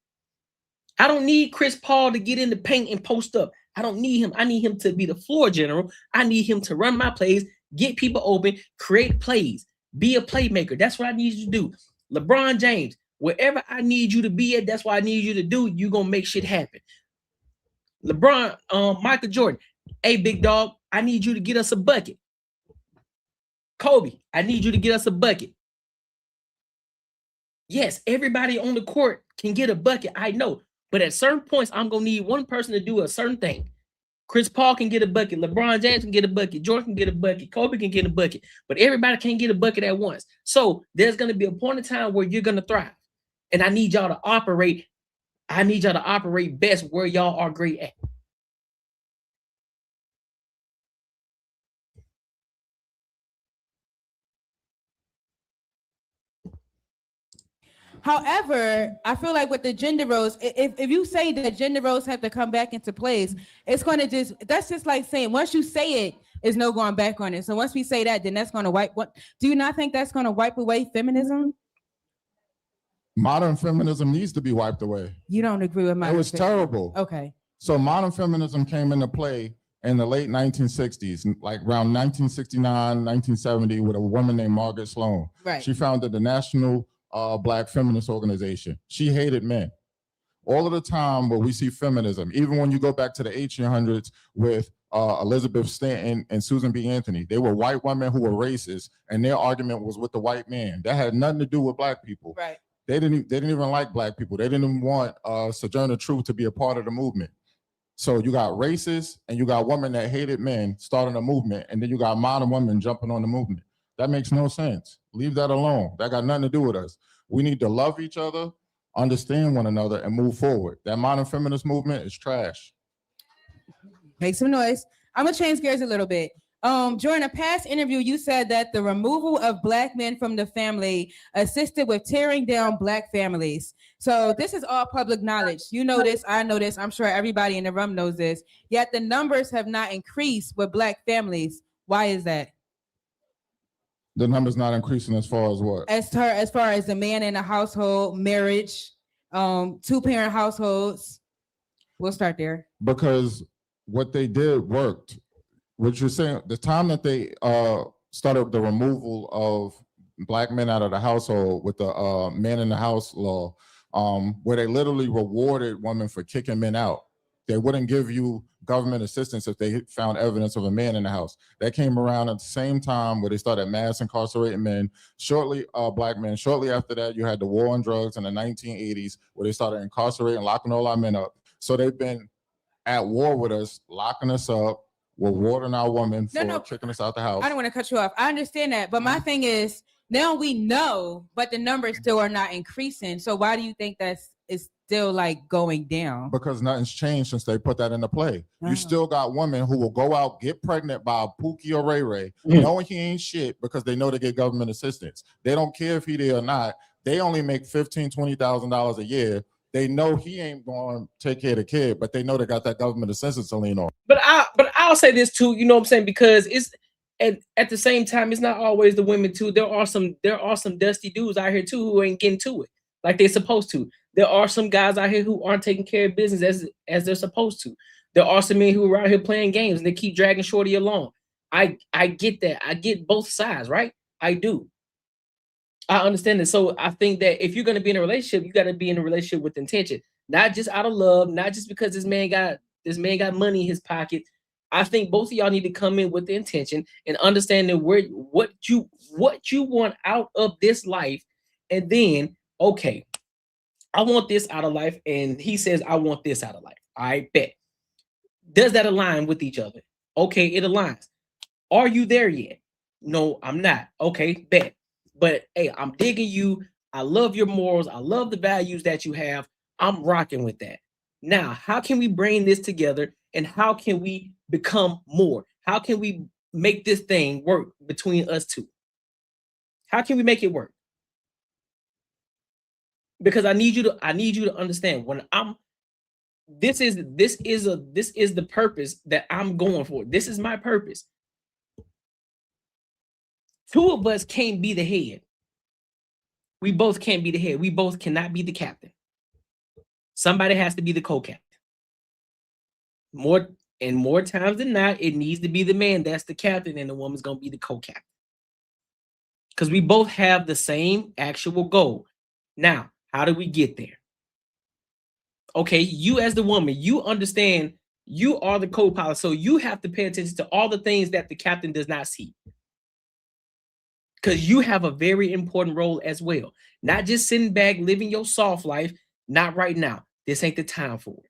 Speaker 1: I don't need Chris Paul to get in the paint and post up. I don't need him. I need him to be the floor general. I need him to run my plays, get people open, create plays, be a playmaker. That's what I need you to do. LeBron James, wherever I need you to be at, that's what I need you to do. You're going to make shit happen. Michael Jordan, hey, big dog, I need you to get us a bucket. Kobe, I need you to get us a bucket. Yes, everybody on the court can get a bucket, I know. But at certain points, I'm going to need one person to do a certain thing. Chris Paul can get a bucket. LeBron James can get a bucket. Jordan can get a bucket. Kobe can get a bucket. But everybody can't get a bucket at once. So there's going to be a point in time where you're going to thrive. And I need y'all to operate. I need y'all to operate best where y'all are great at.
Speaker 10: However, I feel like with the gender roles, if you say that gender roles have to come back into place, it's going to that's just like saying, once you say it, there's no going back on it. So once we say that, then that's going to wipe. Do you not think that's going to wipe away feminism?
Speaker 11: Modern feminism needs to be wiped away.
Speaker 10: You don't agree with my?
Speaker 11: It was terrible.
Speaker 10: Okay.
Speaker 11: So modern feminism came into play in the late 1960s, like around 1969, 1970, with a woman named Margaret Sloan.
Speaker 10: Right.
Speaker 11: She founded the National Black Feminist Organization. She hated men. All of the time where we see feminism, even when you go back to the 1800s with Elizabeth Stanton and Susan B. Anthony, they were white women who were racist, and their argument was with the white man. That had nothing to do with black people.
Speaker 10: Right.
Speaker 11: They didn't even like black people. They didn't even want Sojourner Truth to be a part of the movement. So you got racists and you got women that hated men starting a movement, and then you got modern women jumping on the movement. That makes no sense. Leave that alone. That got nothing to do with us. We need to love each other, understand one another, and move forward. That modern feminist movement is trash.
Speaker 10: Make some noise. I'm gonna change gears a little bit. During a past interview, you said that the removal of Black men from the family assisted with tearing down Black families. So this is all public knowledge. You know this, I know this, I'm sure everybody in the room knows this. Yet the numbers have not increased with Black families. Why is that?
Speaker 11: The number's not increasing as far as what?
Speaker 10: As far as the man in a household, marriage, two-parent households. We'll start there.
Speaker 11: Because what they did worked. What you're saying, the time that they started the removal of Black men out of the household with the man in the house law, where they literally rewarded women for kicking men out. They wouldn't give you government assistance if they found evidence of a man in the house. That came around at the same time where they started mass incarcerating men. Black men. Shortly after that, you had the war on drugs in the 1980s, where they started incarcerating, locking all our men up. So they've been at war with us, locking us up, rewarding our women for kicking us out the house.
Speaker 10: I don't want to cut you off. I understand that. But my thing is, now we know, but the numbers still are not increasing. So why do you think it's still like going down?
Speaker 11: Because nothing's changed since they put that into play. You still got women who will go out, get pregnant by a Pookie or Ray Ray, knowing he ain't shit because they know they get government assistance. They don't care if he there or not. They only make $15,000, $20,000 a year. They know he ain't going to take care of the kid, but they know they got that government assistance to lean on.
Speaker 1: But I'll say this too, you know what I'm saying? Because it's at the same time, it's not always the women too. There are some dusty dudes out here too who ain't getting to it like they're supposed to. There are some guys out here who aren't taking care of business as they're supposed to. There are some men who are out here playing games and they keep dragging shorty along. I get that. I get both sides, right? I do. I understand it. So I think that if you're going to be in a relationship, you got to be in a relationship with intention, not just out of love, not just because this man got money in his pocket. I think both of y'all need to come in with the intention and understanding what you want out of this life, and then okay, I want this out of life, and he says I want this out of life. I bet. Does that align with each other? Okay, it aligns. Are you there yet? No, I'm not. Okay, bet. But hey, I'm digging you. I love your morals. I love the values that you have. I'm rocking with that. Now, how can we bring this together and how can we become more? How can we make this thing work between us two? How can we make it work? Because I need you to understand when this is the purpose that I'm going for. This is my purpose. Two of us can't be the head. We both can't be the head. We both cannot be the captain. Somebody has to be the co-captain. More times than not, it needs to be the man that's the captain and the woman's going to be the co-captain. Because we both have the same actual goal. Now, how do we get there? Okay, you as the woman, you understand you are the co-pilot, so you have to pay attention to all the things that the captain does not see. Because you have a very important role as well. Not just sitting back, living your soft life. Not right now. This ain't the time for it.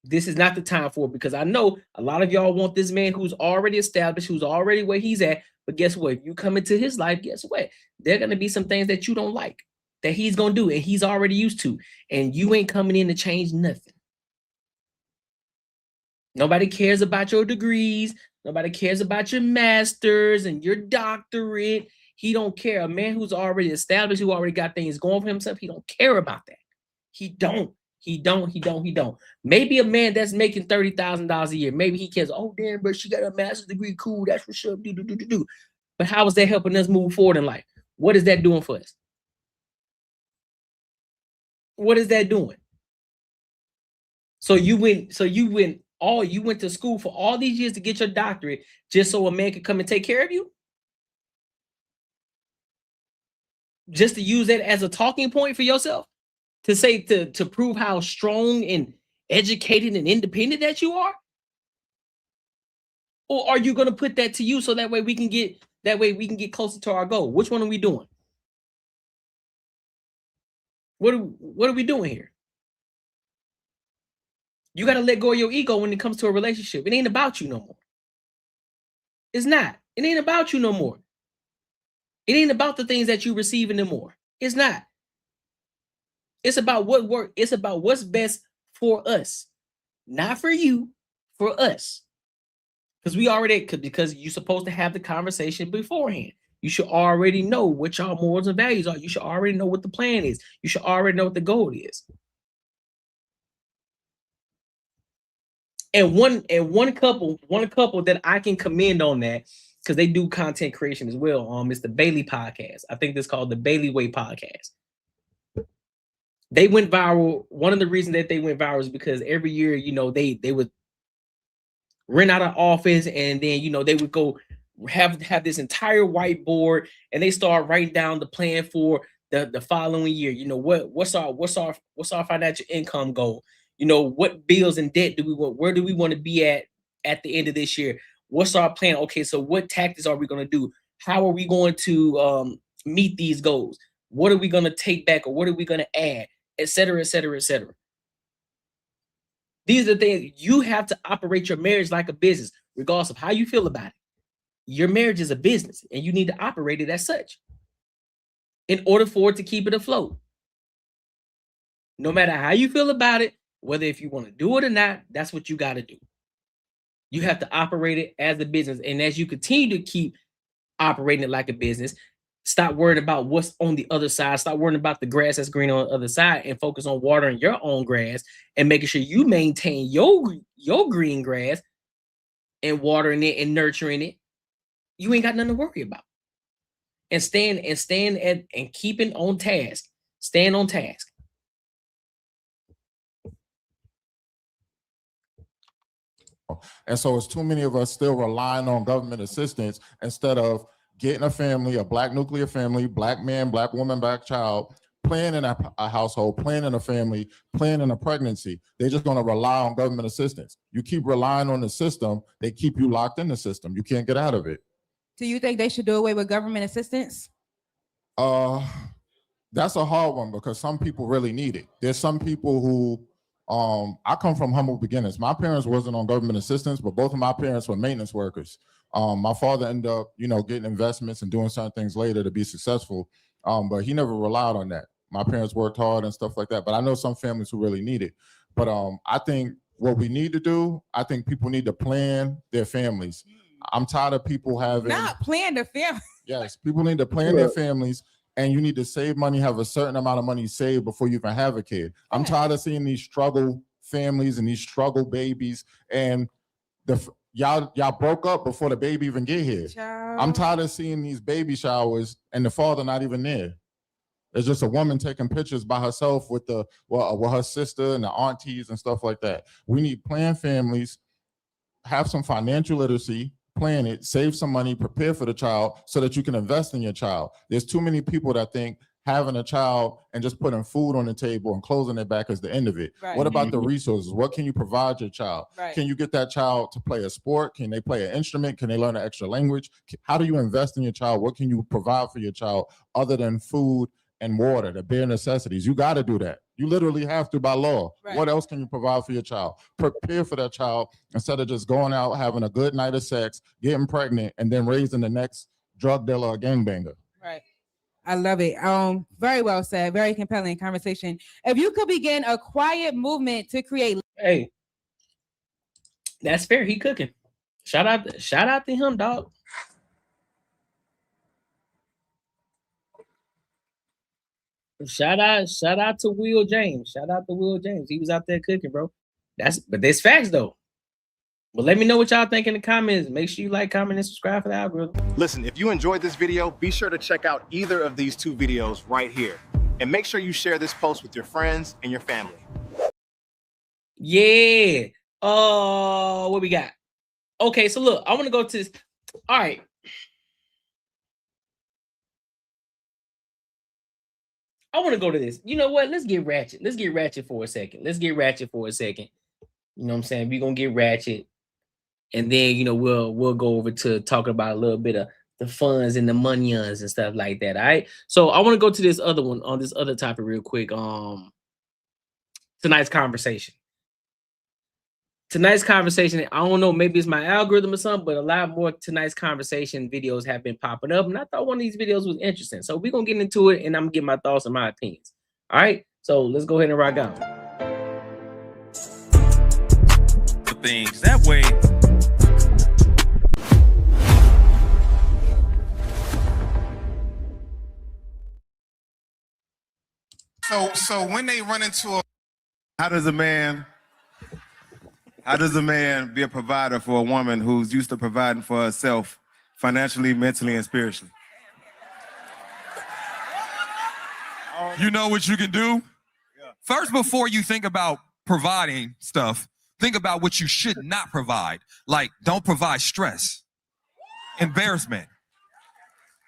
Speaker 1: This is not the time for it, because I know a lot of y'all want this man who's already established, who's already where he's at. But guess what? If you come into his life, guess what? There are going to be some things that you don't like, that he's going to do, and he's already used to. And you ain't coming in to change nothing. Nobody cares about your degrees. Nobody cares about your master's and your doctorate. He don't care. A man who's already established, who already got things going for himself, he don't care about that. He don't. Maybe a man that's making $30,000 a year, maybe he cares. Oh, damn, but she got a master's degree. Cool. That's for sure. Do. But how is that helping us move forward in life? What is that doing for us? What is that doing? So you went to school for all these years to get your doctorate just so a man could come and take care of you? Just to use that as a talking point for yourself? To say to prove how strong and educated and independent that you are? Or are you going to put that to use so that way we can get closer to our goal? Which one are we doing? What are we doing here? You got to let go of your ego when it comes to a relationship. It ain't about you no more. It's not. It ain't about you no more. It ain't about the things that you receive anymore. It's not. It's about what works. It's about what's best for us. Not for you, for us. Because you're supposed to have the conversation beforehand. You should already know what y'all morals and values are. You should already know what the plan is. You should already know what the goal is. And one couple that I can commend on that, because they do content creation as well. It's the Bailey podcast. I think it's called the Bailey Way podcast. They went viral. One of the reasons that they went viral is because every year, they would rent out an office, and then they would go have this entire whiteboard, and they start writing down the plan for the following year. What's our financial income goal? What bills and debt do we want? Where do we want to be at the end of this year? What's our plan? Okay, so what tactics are we going to do? How are we going to meet these goals? What are we going to take back, or what are we going to add, et cetera, et cetera, et cetera. These are the things. You have to operate your marriage like a business, regardless of how you feel about it. Your marriage is a business, and you need to operate it as such in order for it to keep it afloat. No matter how you feel about it, whether if you want to do it or not, that's what you got to do. You have to operate it as a business. And as you continue to keep operating it like a business, stop worrying about what's on the other side. Stop worrying about the grass that's green on the other side, and focus on watering your own grass and making sure you maintain your green grass and watering it and nurturing it. You ain't got nothing to worry about. And keeping on task. Staying on task.
Speaker 11: And so it's too many of us still relying on government assistance instead of getting a family, a Black nuclear family, Black man, Black woman, Black child, planning a household, planning a family, planning a pregnancy. They're just going to rely on government assistance. You keep relying on the system, they keep you locked in the system. You can't get out of it.
Speaker 10: Do you think they should do away with government assistance?
Speaker 11: That's a hard one, because some people really need it. There's some people who, I come from humble beginnings. My parents wasn't on government assistance, but both of my parents were maintenance workers. My father ended up, getting investments and doing certain things later to be successful, but he never relied on that. My parents worked hard and stuff like that, but I know some families who really need it. But I think what we need to do, I think people need to plan their families. I'm tired of people having—
Speaker 10: Not plan the family.
Speaker 11: Yes, people need to plan their families, and you need to save money, have a certain amount of money saved before you even have a kid. I'm tired of seeing these struggle families and these struggle babies, and y'all broke up before the baby even get here.
Speaker 10: Child.
Speaker 11: I'm tired of seeing these baby showers and the father not even there. It's just a woman taking pictures by herself with her sister and the aunties and stuff like that. We need planned families, have some financial literacy, plan it, save some money, prepare for the child so that you can invest in your child. There's too many people that think having a child and just putting food on the table and closing their back is the end of it.
Speaker 10: Right.
Speaker 11: What about the resources? What can you provide your child?
Speaker 10: Right.
Speaker 11: Can you get that child to play a sport? Can they play an instrument? Can they learn an extra language? How do you invest in your child? What can you provide for your child other than food and water, the bare necessities? You got to do that. You literally have to by law.
Speaker 10: Right.
Speaker 11: What else can you provide for your child? Prepare for that child instead of just going out, having a good night of sex, getting pregnant, and then raising the next drug dealer or gangbanger.
Speaker 10: Right. I love it. Very well said. Very compelling conversation. If you could begin a quiet movement to create—
Speaker 1: Hey, that's fair. He cooking. Shout out to him, dog. Shout out to Will James. Shout out to Will James. He was out there cooking, bro. But there's facts though. But let me know what y'all think in the comments. Make sure you like, comment, and subscribe for the algorithm.
Speaker 3: Listen, if you enjoyed this video, be sure to check out either of these two videos right here. And make sure you share this post with your friends and your family.
Speaker 1: Yeah. What we got? Okay, so look, I want to go to this. All right. I want to go to this. You know what? Let's get ratchet. Let's get ratchet for a second. You know what I'm saying? We're going to get ratchet. And then, we'll go over to talking about a little bit of the funds and the monions and stuff like that. All right. So I want to go to this other one on this other topic real quick. Tonight's conversation. I don't know, maybe it's my algorithm or something, but a lot more tonight's conversation videos have been popping up. And I thought one of these videos was interesting. So we're going to get into it, and I'm going to give my thoughts and my opinions. All right. So let's go ahead and rock out.
Speaker 9: Things that way. So when they run into a, how does a man be a provider for a woman who's used to providing for herself financially, mentally, and spiritually?
Speaker 12: You know what you can do? First, before you think about providing stuff, think about what you should not provide. Like, don't provide stress, embarrassment.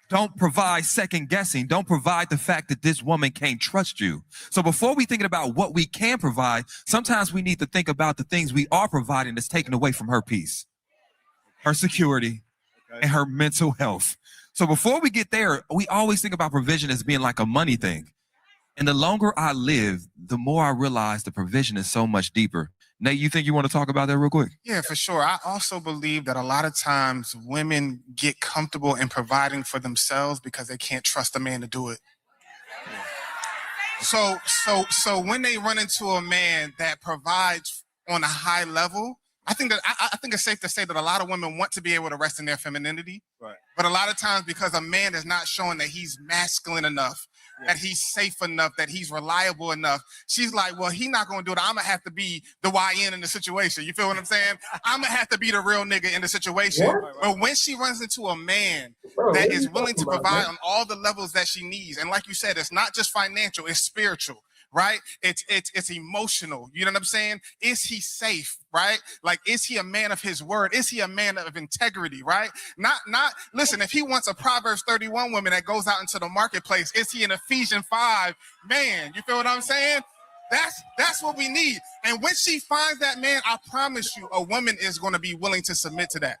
Speaker 12: Don't provide second guessing. Don't provide the fact that this woman can't trust you. So before we thinking about what we can provide, sometimes we need to think about the things we are providing that's taken away from her peace, her security, and her mental health. So before we get there, we always think about provision as being like a money thing. And the longer I live, the more I realize the provision is so much deeper. Nate, you think you want to talk about that real quick?
Speaker 9: Yeah, for sure. I also believe that a lot of times women get comfortable in providing for themselves because they can't trust a man to do it. So when they run into a man that provides on a high level, I think it's safe to say that a lot of women want to be able to rest in their femininity. Right. But a lot of times because a man is not showing that he's masculine enough, that he's safe enough, that he's reliable enough, she's like, well, he's not going to do it. I'm going to have to be the YN in the situation. You feel what I'm saying? I'm going to have to be the real nigga in the situation. Right. But when she runs into a man that is willing to provide on all the levels that she needs, and like you said, it's not just financial, it's spiritual. Right? It's emotional. You know what I'm saying? Is he safe? Right? Like, is he a man of his word? Is he a man of integrity? Right? Not listen, if he wants a Proverbs 31 woman that goes out into the marketplace, is he an Ephesians 5 man? You feel what I'm saying? That's what we need. And when she finds that man, I promise you, a woman is going to be willing to submit to that.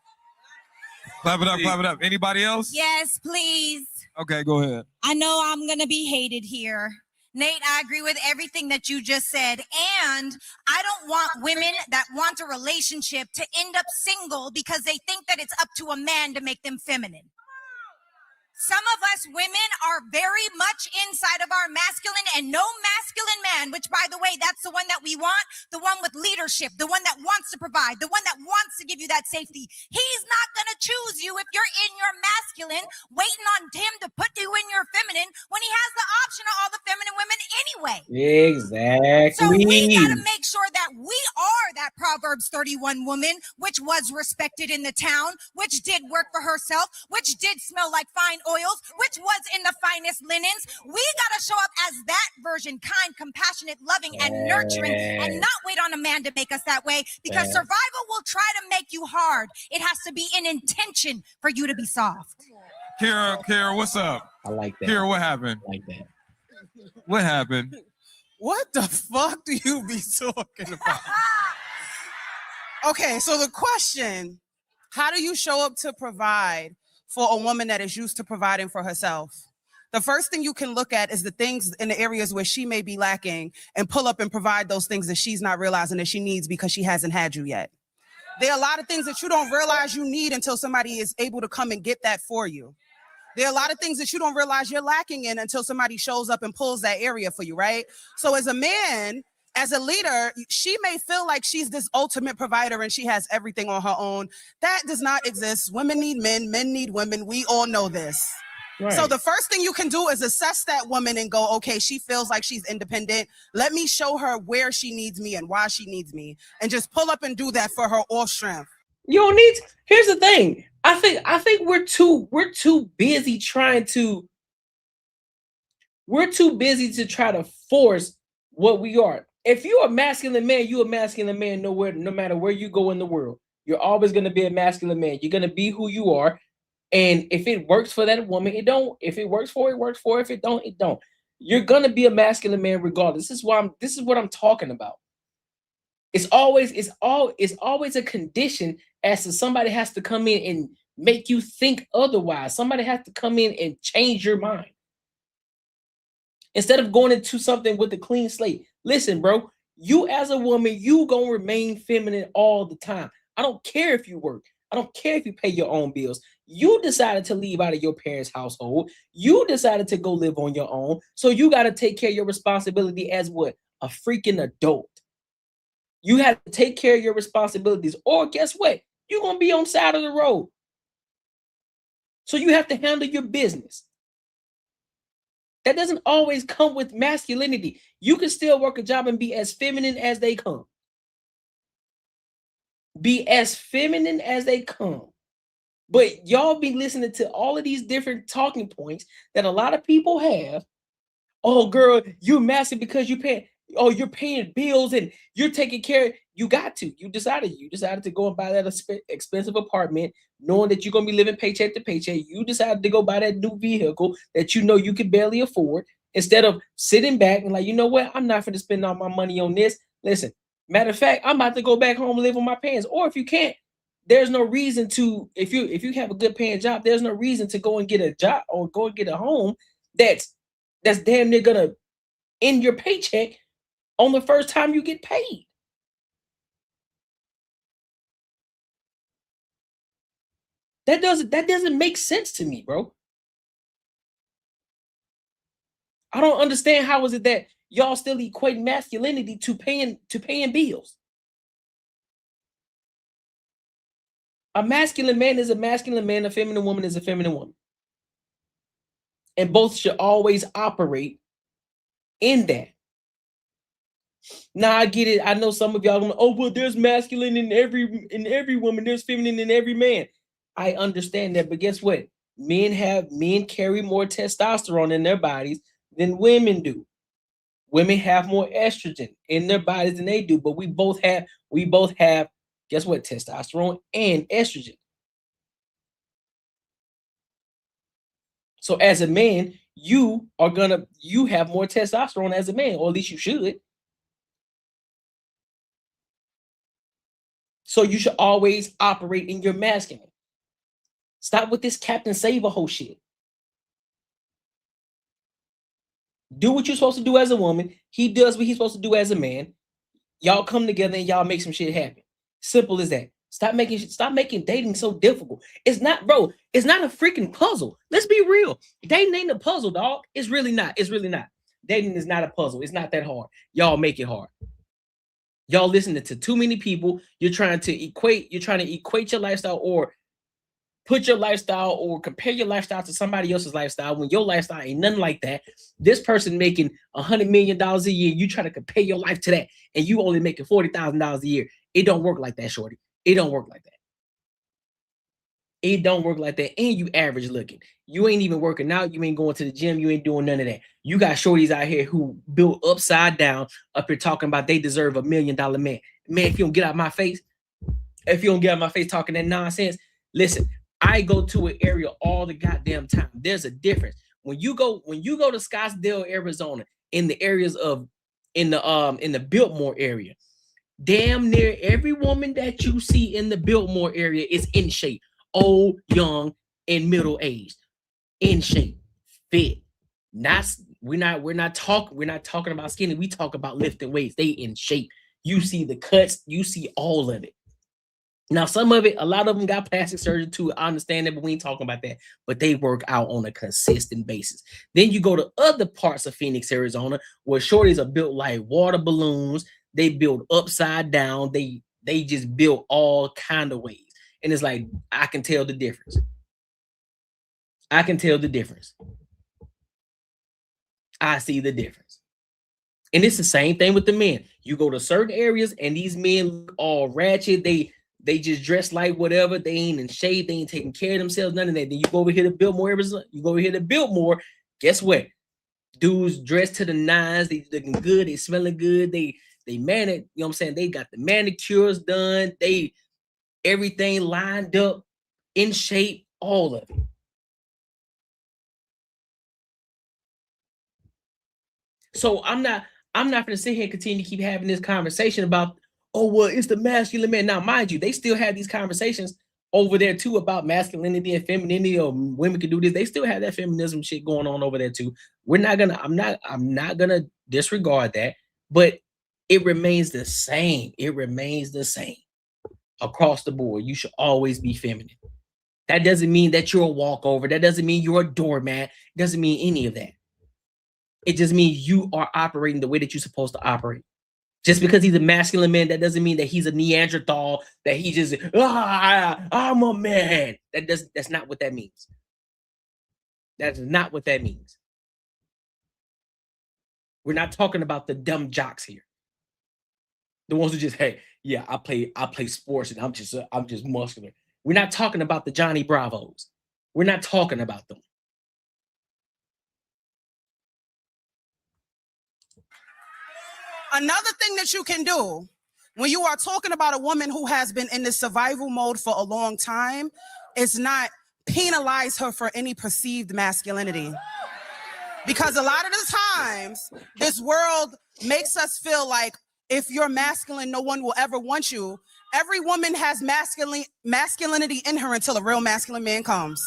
Speaker 12: Clap it up, clap it up. Anybody else?
Speaker 13: Yes, please.
Speaker 12: Okay, go ahead.
Speaker 13: I know I'm going to be hated here. Nate, I agree with everything that you just said. And I don't want women that want a relationship to end up single because they think that it's up to a man to make them feminine. Some of us women are very much inside of our masculine, and no masculine man, which, by the way, that's the one that we want, the one with leadership, the one that wants to provide, the one that wants to give you that safety. He's not going to choose you if you're in your masculine, waiting on him to put you in your feminine when he has the option of all the feminine women anyway.
Speaker 1: Exactly.
Speaker 13: So we got to make sure that we are that Proverbs 31 woman, which was respected in the town, which did work for herself, which did smell like fine oils, which was in the finest linens. We got to show up as that version, kind, compassionate, loving, and nurturing, and not wait on a man to make us that way, because survival will try to make you hard. It has to be an intention for you to be soft.
Speaker 12: Kara, what's up?
Speaker 1: I like that.
Speaker 12: Kara, what happened?
Speaker 1: I like that.
Speaker 12: What happened?
Speaker 14: What the fuck do you be talking about? Okay, so the question, how do you show up to provide for a woman that is used to providing for herself? The first thing you can look at is the things in the areas where she may be lacking and pull up and provide those things that she's not realizing that she needs because she hasn't had you yet. There are a lot of things that you don't realize you need until somebody is able to come and get that for you. There are a lot of things that you don't realize you're lacking in until somebody shows up and pulls that area for you, right? So as a man, as a leader, she may feel like she's this ultimate provider and she has everything on her own. That does not exist. Women need men need women. We all know this. Right. So the first thing you can do is assess that woman and go, okay, she feels like she's independent. Let me show her where she needs me and why she needs me, and just pull up and do that for her off strength.
Speaker 1: You don't need to. Here's the thing. I think we're too busy to try to force what we are. If you're a masculine man, you're a masculine man no matter where you go in the world. You're always going to be a masculine man. You're going to be who you are. And if it works for that woman, it don't. If it works for her, it works for her. If it don't, it don't. You're going to be a masculine man regardless. This is what I'm talking about. It's always a condition as to somebody has to come in and make you think otherwise. Somebody has to come in and change your mind. Instead of going into something with a clean slate. Listen, bro, you as a woman, you gonna remain feminine all the time. I don't care if you work. I don't care if you pay your own bills. You decided to leave out of your parents' household. You decided to go live on your own. So you got to take care of your responsibility as what? A freaking adult. You have to take care of your responsibilities, or guess what? You're going to be on the side of the road. So you have to handle your business. That doesn't always come with masculinity. You can still work a job and be as feminine as they come. Be as feminine as they come. But y'all be listening to all of these different talking points that a lot of people have. Oh, girl, you're massive because you're paying bills and you're taking care. You decided to go and buy that expensive apartment, knowing that you're going to be living paycheck to paycheck. You decided to go buy that new vehicle that you know you could barely afford, instead of sitting back and like, you know what? I'm not going to spend all my money on this. Listen, matter of fact, I'm about to go back home and live with my parents. Or if you can't, there's no reason to, if you have a good paying job, there's no reason to go and get a job or go and get a home that's damn near gonna end your paycheck on the first time you get paid. That doesn't make sense to me, bro. I don't understand how is it that y'all still equate masculinity to paying bills. A masculine man is a masculine man, a feminine woman is a feminine woman. And both should always operate in that. Now I get it. I know some of y'all going, oh, well, there's masculine in every woman, there's feminine in every man. I understand that, but guess what? Men carry more testosterone in their bodies than women do. Women have more estrogen in their bodies than they do, but we both have, guess what? Testosterone and estrogen. So as a man, you have more testosterone as a man, or at least you should. So you should always operate in your masculine. Stop with this Captain Save-A-Ho shit. Do what you're supposed to do as a woman. He does what he's supposed to do as a man. Y'all come together and y'all make some shit happen. Simple as that. Stop making dating so difficult. It's not, bro. It's not a freaking puzzle. Let's be real. Dating ain't a puzzle, dog. It's really not. It's really not. Dating is not a puzzle. It's not that hard. Y'all make it hard. Y'all listening to too many people. You're trying to equate your lifestyle, or put your lifestyle or compare your lifestyle to somebody else's lifestyle when your lifestyle ain't nothing like that. This person making $100 million a year, you try to compare your life to that, and you only making $40,000 a year. It don't work like that, shorty. It don't work like that. It don't work like that. And you average looking. You ain't even working out. You ain't going to the gym. You ain't doing none of that. You got shorties out here who built upside down up here talking about they deserve $1 million man. Man, if you don't get out of my face, talking that nonsense, listen, I go to an area all the goddamn time. There's a difference. When you go to Scottsdale, Arizona, in the areas of in the Biltmore area, damn near every woman that you see in the Biltmore area is in shape. Old, young, and middle aged. In shape. Fit. We're not talking about skinny. We talk about lifting weights. They in shape. You see the cuts, you see all of it. Now, some of it, a lot of them got plastic surgery too. I understand that, but we ain't talking about that. But they work out on a consistent basis. Then you go to other parts of Phoenix, Arizona, where shorties are built like water balloons. They build upside down. They just build all kind of ways. And it's like, I can tell the difference. I can tell the difference. I see the difference. And it's the same thing with the men. You go to certain areas and these men look all ratchet. They just dress like whatever. They ain't in shape. They ain't taking care of themselves. None of that. Then you go over here to Biltmore, Arizona. You go over here to Biltmore. Guess what? Dudes dressed to the nines. They looking good. They smelling good. They man it. You know what I'm saying? They got the manicures done. They everything lined up, in shape, all of it. So I'm not gonna sit here and continue to keep having this conversation about, oh, well, it's the masculine man. Now, mind you, they still have these conversations over there too about masculinity and femininity, or women can do this. They still have that feminism shit going on over there too. I'm not gonna disregard that, but it remains the same. It remains the same across the board. You should always be feminine. That doesn't mean that you're a walkover. That doesn't mean you're a doormat. It doesn't mean any of that. It just means you are operating the way that you're supposed to operate. Just because he's a masculine man, that doesn't mean that he's a Neanderthal, that he just, I'm a man. That's not what that means. That's not what that means. We're not talking about the dumb jocks here. The ones who just, hey, yeah, I play sports and I'm just muscular. We're not talking about the Johnny Bravos. We're not talking about them.
Speaker 14: Another thing that you can do when you are talking about a woman who has been in this survival mode for a long time is not penalize her for any perceived masculinity. Because a lot of the times, this world makes us feel like if you're masculine, no one will ever want you. Every woman has masculinity in her until a real masculine man comes.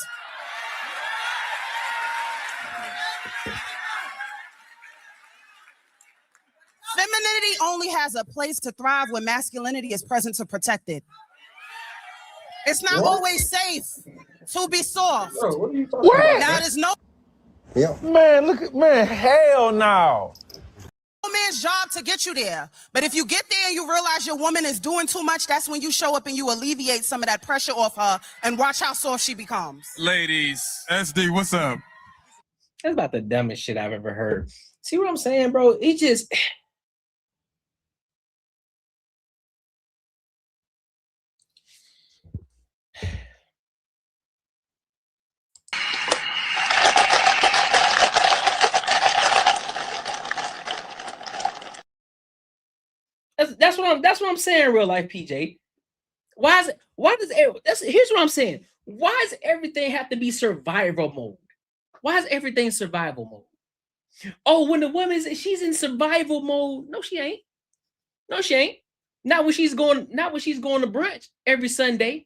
Speaker 14: Femininity only has a place to thrive when masculinity is present to protect it. It's not always safe to be soft.
Speaker 1: Bro, what are you talking about?
Speaker 14: Now, there's no
Speaker 15: Man, look at man, hell no.
Speaker 14: man's job to get you there. But if you get there and you realize your woman is doing too much, that's when you show up and you alleviate some of that pressure off her and watch how soft she becomes.
Speaker 12: Ladies, SD, what's up?
Speaker 1: That's about the dumbest shit I've ever heard. See what I'm saying, bro? It just... That's what I'm saying, real life, PJ. Here's what I'm saying. Why does everything have to be survival mode? Why is everything survival mode? Oh, when the woman she's in survival mode. No, she ain't. No, she ain't. Not when she's going to brunch every Sunday,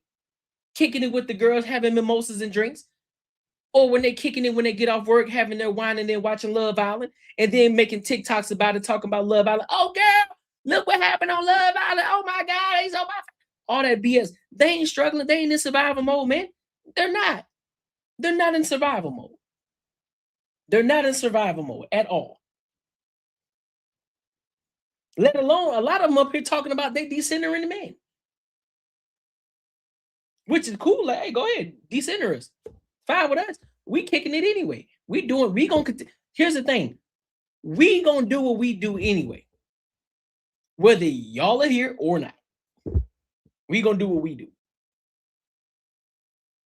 Speaker 1: kicking it with the girls, having mimosas and drinks. Or when they kicking it when they get off work, having their wine and then watching Love Island, and then making TikToks about it, talking about Love Island. Oh, girl, look what happened on Love Island. Oh my God, he's on my all that BS. They ain't struggling. They ain't in survival mode, man. They're not. They're not in survival mode. They're not in survival mode at all. Let alone a lot of them up here talking about they decentering the men. Which is cool. Like, hey, go ahead, decenter us. Fine with us. We kicking it anyway. Here's the thing. We gonna do what we do anyway. Whether y'all are here or not. We gonna do what we do.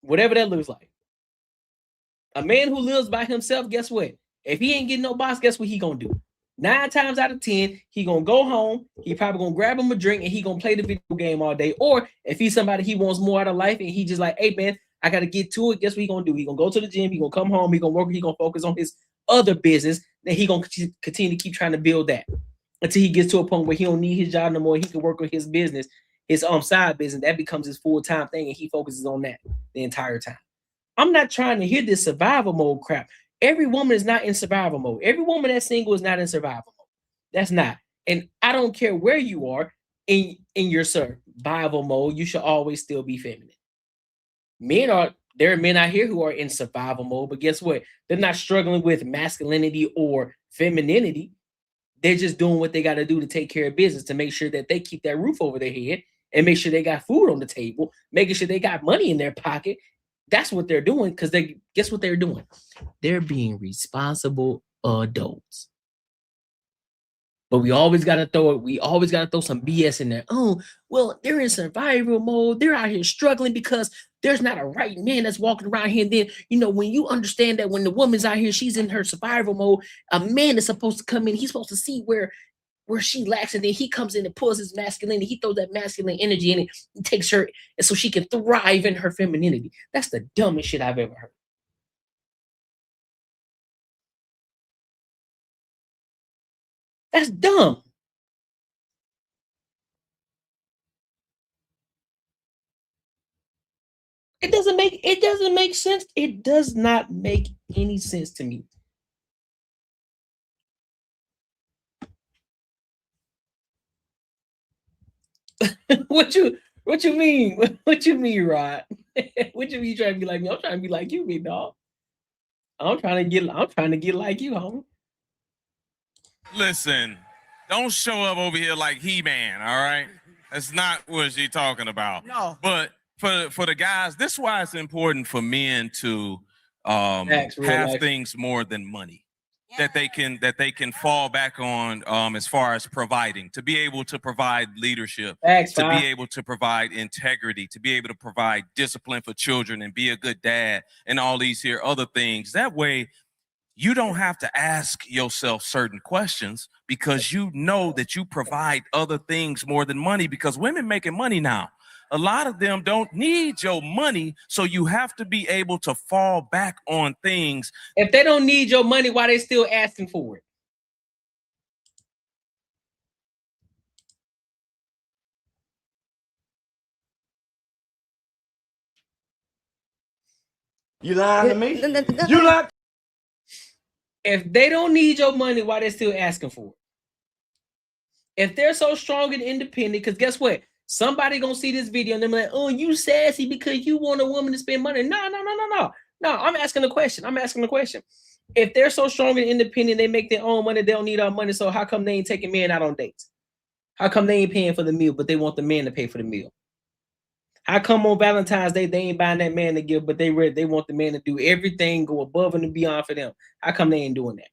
Speaker 1: Whatever that looks like. A man who lives by himself, guess what? If he ain't getting no boss, guess what he gonna do? 9 times out of 10, he gonna go home. He probably gonna grab him a drink and he gonna play the video game all day. Or if he's somebody he wants more out of life and he just like, hey man, I gotta get to it. Guess what he gonna do? He gonna go to the gym. He gonna come home. He gonna work. He gonna focus on his other business. Then he gonna continue to keep trying to build that until he gets to a point where he don't need his job no more. He can work on his business, his side business. That becomes his full-time thing, and he focuses on that the entire time. I'm not trying to hear this survival mode crap. Every woman is not in survival mode. Every woman that's single is not in survival mode. That's not. And I don't care where you are in your survival mode. You should always still be feminine. There are men out here who are in survival mode, but guess what? They're not struggling with masculinity or femininity. They're just doing what they got to do to take care of business, to make sure that they keep that roof over their head and make sure they got food on the table, making sure they got money in their pocket. That's what they're doing, because guess what they're doing? They're being responsible adults. But we always gotta throw some BS in there. Oh, well, they're in survival mode. They're out here struggling because there's not a right man that's walking around here. And then, when you understand that when the woman's out here, she's in her survival mode, a man is supposed to come in. He's supposed to see where she lacks, and then he comes in and pulls his masculinity. He throws that masculine energy in it and takes her, and so she can thrive in her femininity. That's the dumbest shit I've ever heard. That's dumb. It doesn't make sense. It does not make any sense to me. What you mean? What you mean, Rod? What you mean trying to be like me? I'm trying to be like you, big dog. I'm trying to get like you, homie.
Speaker 16: Listen, don't show up over here like He-Man, all right? That's not what she's talking about.
Speaker 14: No.
Speaker 16: But for the guys, this is why it's important for men to
Speaker 1: Facts,
Speaker 16: have
Speaker 1: life.
Speaker 16: things more than money. that they can fall back on as far as providing, to be able to provide leadership, to be able to provide integrity, to be able to provide discipline for children and be a good dad and all these here other things. That way you don't have to ask yourself certain questions because you know that you provide other things more than money, because women making money now, a lot of them don't need your money. So you have to be able to fall back on things.
Speaker 1: If they don't need your money, why they still asking for it?
Speaker 15: You lying to me? You lying?
Speaker 1: If they don't need your money, why they still asking for it? If they're so strong and independent, because guess what? Somebody gonna see this video and they're like, oh, you sassy because you want a woman to spend money. No. I'm asking a question. If they're so strong and independent, they make their own money, they don't need our money. So how come they ain't taking men out on dates? How come they ain't paying for the meal, but they want the man to pay for the meal? How come on Valentine's Day they ain't buying that man the gift, but they want the man to do everything, go above and beyond for them? How come they ain't doing that?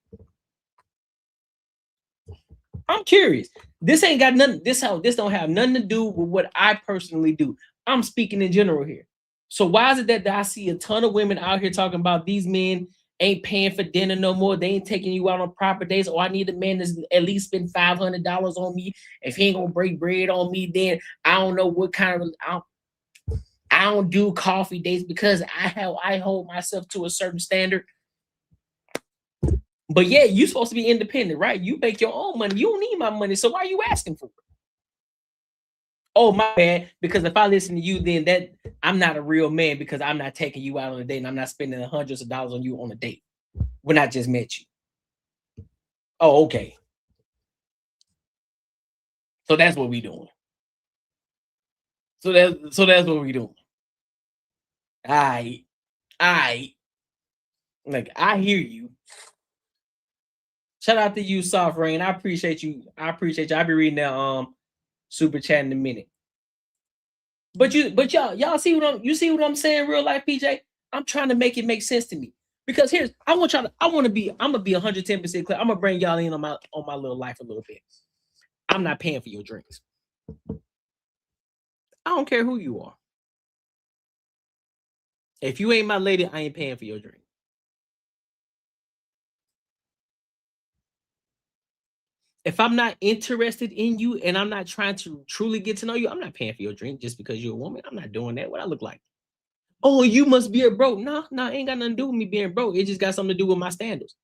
Speaker 1: I'm curious. This ain't got nothing. This don't have nothing to do with what I personally do. I'm speaking in general here. So why is it that I see a ton of women out here talking about these men ain't paying for dinner no more? They ain't taking you out on proper days. Or I need a man that's at least spend $500 on me. If he ain't gonna break bread on me, then I don't know what kind of. I don't do coffee dates because I hold myself to a certain standard. But yeah, you're supposed to be independent, right? You make your own money. You don't need my money. So why are you asking for it? Oh, my bad. Because if I listen to you, then that I'm not a real man because I'm not taking you out on a date and I'm not spending hundreds of dollars on you on a date when I just met you. Oh, okay. So that's what we doing. So that's what we doing. Like, I hear you. Shout out to you, Soft Rain. I appreciate you. I'll be reading that super chat in a minute. But y'all see what I'm saying, real life, PJ? I'm trying to make it make sense to me. Because I'm gonna be 110% clear. I'm gonna bring y'all in on my little life a little bit. I'm not paying for your drinks. I don't care who you are. If you ain't my lady, I ain't paying for your drink. If I'm not interested in you and I'm not trying to truly get to know you, I'm not paying for your drink just because you're a woman. I'm not doing that. What I look like? Oh, you must be a broke. No, ain't got nothing to do with me being broke. It just got something to do with my standards.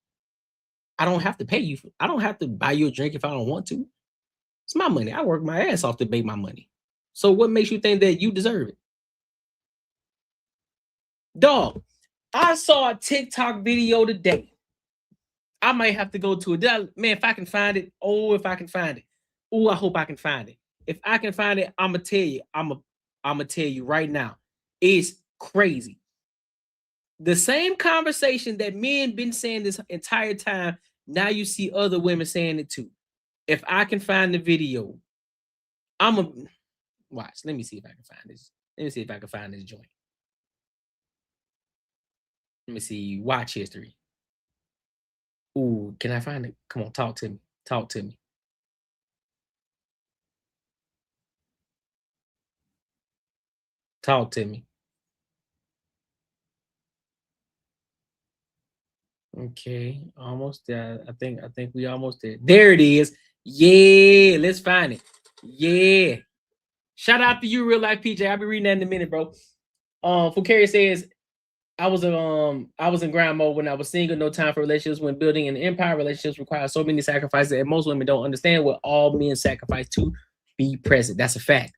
Speaker 1: I don't have to pay you. I don't have to buy you a drink if I don't want to. It's my money. I work my ass off to make my money. So what makes you think that you deserve it? Dog, I saw a TikTok video today. I might have to go to it. Man, if I can find it. Oh, if I can find it. Oh, I hope I can find it. If I can find it, I'm going to tell you. I'm going to tell you right now. It's crazy. The same conversation that men been saying this entire time, now you see other women saying it too. If I can find the video, I'm a watch. Let me see if I can find this. Let me see if I can find this joint. Let me see. Watch history. Ooh, can I find it? Come on, talk to me. Talk to me. Talk to me. Okay, almost there. I think we almost there. There it is. Yeah, let's find it. Yeah. Shout out to you, real life PJ. I'll be reading that in a minute, bro. Fukari says, I was in grind mode when I was single, no time for relationships. When building an empire, relationships require so many sacrifices that most women don't understand what all men sacrifice to be present. That's a fact.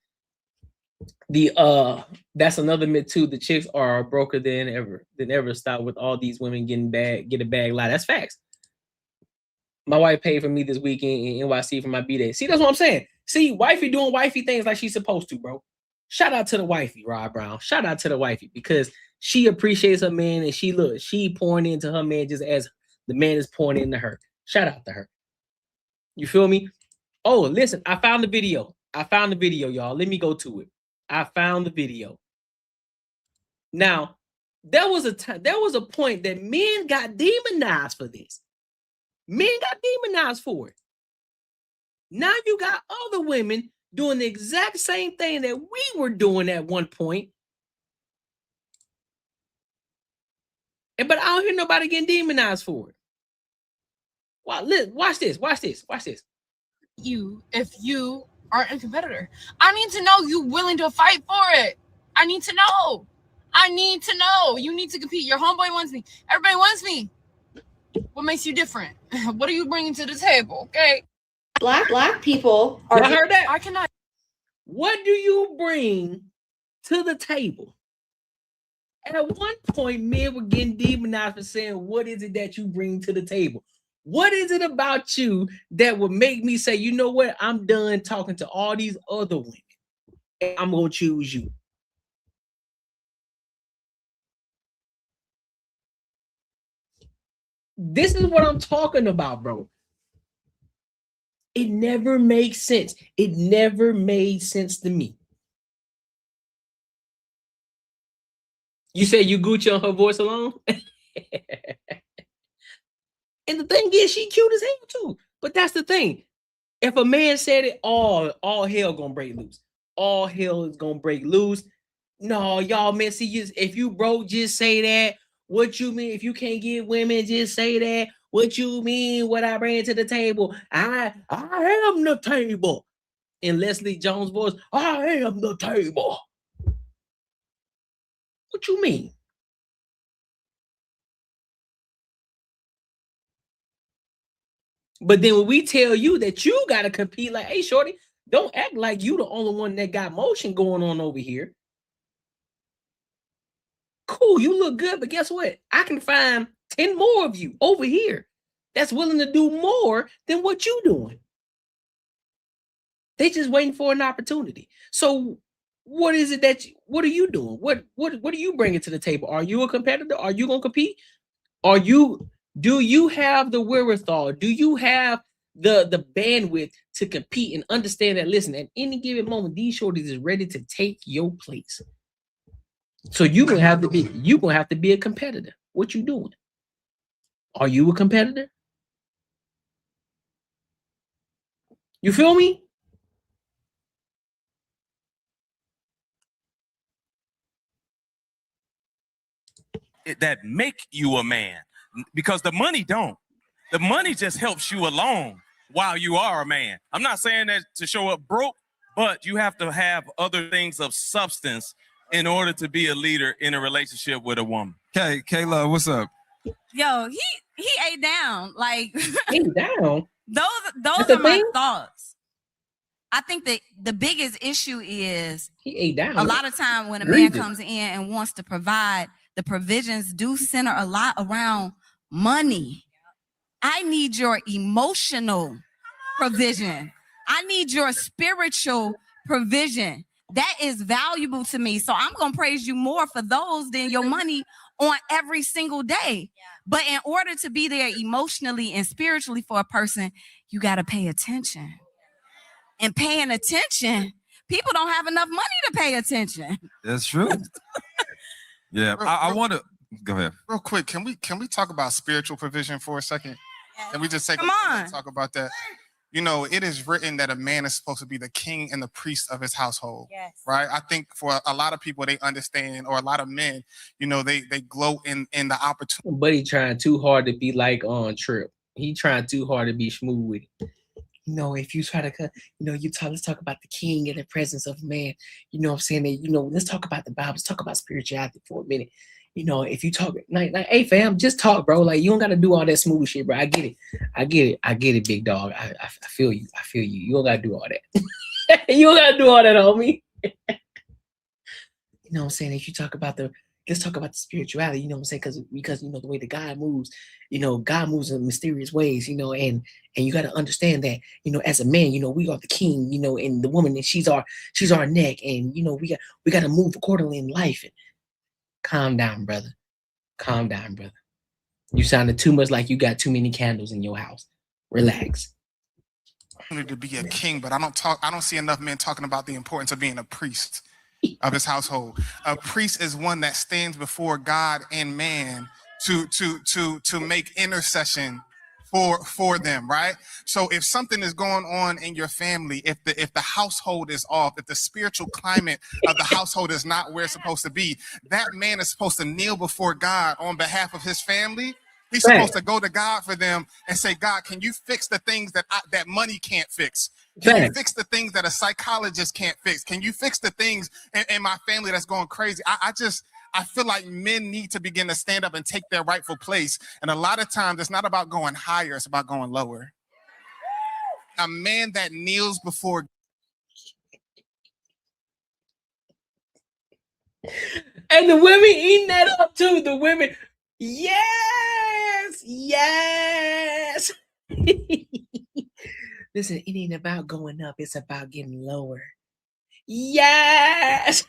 Speaker 1: That's another myth too. The chicks are broker than ever. Stop with all these women get a bag lie. That's facts. My wife paid for me this weekend in NYC for my B-Day. See, that's what I'm saying. See, wifey doing wifey things like she's supposed to, bro. Shout out to the wifey, Rob Brown. Shout out to the wifey because she appreciates her man and she pouring into her man just as the man is pouring into her. Shout out to her. You feel me? Oh, listen, I found the video. Y'all. Let me go to it. I found the video. Now, there was a point that men got demonized for this. Men got demonized for it. Now you got other women doing the exact same thing that we were doing at one point. But I don't hear nobody getting demonized for it. Wow, watch this.
Speaker 17: You, if you are a competitor, I need to know you willing to fight for it. I need to know. You need to compete. Your homeboy wants me. Everybody wants me. What makes you different? What are you bringing to the table? Okay.
Speaker 2: Black people are.
Speaker 1: Y'all heard that?
Speaker 17: I cannot.
Speaker 1: What do you bring to the table? At one point, men were getting demonized for saying, what is it that you bring to the table? What is it about you that would make me say, you know what? I'm done talking to all these other women, and I'm going to choose you. This is what I'm talking about, bro. It never makes sense. It never made sense to me. You say you Gucci on her voice alone? And the thing is, she cute as hell too. But that's the thing. If a man said it, all hell gonna break loose. All hell is gonna break loose. No, y'all, man, see, if you broke, just say that. What you mean? If you can't get women, just say that. What you mean? What I bring to the table? I am the table. In Leslie Jones' voice, I am the table. What you mean? But then when we tell you that you got to compete, like, hey, shorty, don't act like you the only one that got motion going on over here. Cool, you look good, but guess what? I can find 10 more of you over here that's willing to do more than what you doing. They just waiting for an opportunity. So what is it what are you doing? What are you bringing to the table? Are you a competitor? Are you going to compete? Do you have the wherewithal? Do you have the bandwidth to compete and understand that, listen, at any given moment, these shorties is ready to take your place. So you're gonna have to be a competitor. What you doing? Are you a competitor? You feel me?
Speaker 16: That make you a man, because the money don't. The money just helps you along while you are a man. I'm not saying that to show up broke, but you have to have other things of substance in order to be a leader in a relationship with a woman.
Speaker 12: Okay, Kayla, what's up?
Speaker 13: Yo, he ate down. Like
Speaker 1: ate down.
Speaker 13: Those are my thoughts. I think that the biggest issue is
Speaker 1: he ate down.
Speaker 13: A lot of time when a man comes in and wants to provide, the provisions do center a lot around money. I need your emotional provision. I need your spiritual provision. That is valuable to me. So I'm going to praise you more for those than your money on every single day. But in order to be there emotionally and spiritually for a person, you got to pay attention. And paying attention, people don't have enough money to pay attention.
Speaker 12: That's true. Yeah, I want to go ahead.
Speaker 9: Real quick, can we talk about spiritual provision for a second? Can we just take
Speaker 13: Come
Speaker 9: a
Speaker 13: on.
Speaker 9: talk about that? You know, it is written that a man is supposed to be the king and the priest of his household. Yes. Right? I think for a lot of people, they understand, or a lot of men, you know, they gloat in the opportunity.
Speaker 1: But he trying too hard to be like on Trip. He trying too hard to be smooth with it. You know, if you try to, you know, let's talk about the king and the presence of man. You know what I'm saying? That, you know, let's talk about the Bible. Let's talk about spirituality for a minute. You know, if you talk like, hey fam, just talk, bro. Like, you don't gotta do all that smooth shit, bro. I get it, big dog. I feel you. You don't gotta do all that. You don't gotta do all that, homie. You know what I'm saying? If you talk about let's talk about the spirituality, you know what I'm saying? Because you know the way that God moves, you know, God moves in mysterious ways, you know, and you got to understand that, you know, as a man, you know, we are the king, you know, and the woman, and she's our neck, and you know, we got to move accordingly in life. And calm down, brother. Calm down, brother. You sounded too much like you got too many candles in your house. Relax.
Speaker 9: To be a king, but I don't see enough men talking about the importance of being a priest of his household. A priest is one that stands before God and man to make intercession for them, right? So if something is going on in your family, if the household is off, if the spiritual climate of the household is not where it's supposed to be, that man is supposed to kneel before God on behalf of his family. He's supposed to go to God for them and say, God, can you fix the things that that money can't fix? Can you fix the things that a psychologist can't fix? Can you fix the things in my family that's going crazy? I feel like men need to begin to stand up and take their rightful place. And a lot of times it's not about going higher, it's about going lower. A man that kneels before.
Speaker 1: And the women eating that up too. The women, yes, yes. Listen, it ain't about going up, it's about getting lower. Yes.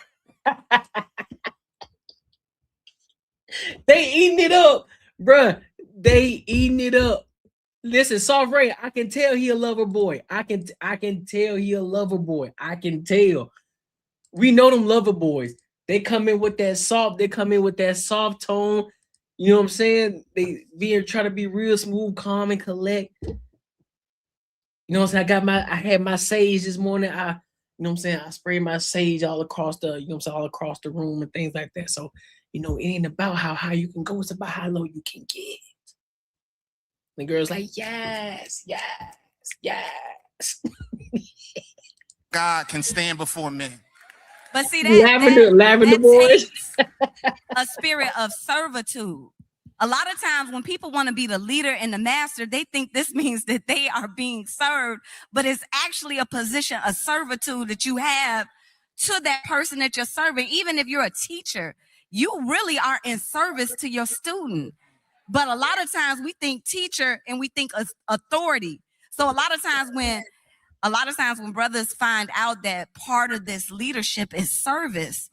Speaker 1: They eating it up, bruh. They eating it up. Listen, Soft Ray, I can tell he a lover boy. I can tell he a lover boy. I can tell. We know them lover boys. They come in with that soft. They come in with that soft tone. You know what I'm saying? They try to be real smooth, calm, and collect. You know what I'm saying? I had my sage this morning. You know what I'm saying? I sprayed my sage all across the, you know what I'm saying, all across the room and things like that. So, you know, it ain't about how high you can go. It's about how low you can get. The girl's like, yes, yes, yes.
Speaker 9: God can stand before men.
Speaker 13: But see, that
Speaker 1: boys.
Speaker 13: takes a spirit of servitude. A lot of times when people want to be the leader and the master, they think this means that they are being served, but it's actually a position of servitude that you have to that person that you're serving. Even if you're a teacher, you really are in service to your student. But a lot of times we think teacher and we think authority. So a lot of times when brothers find out that part of this leadership is service,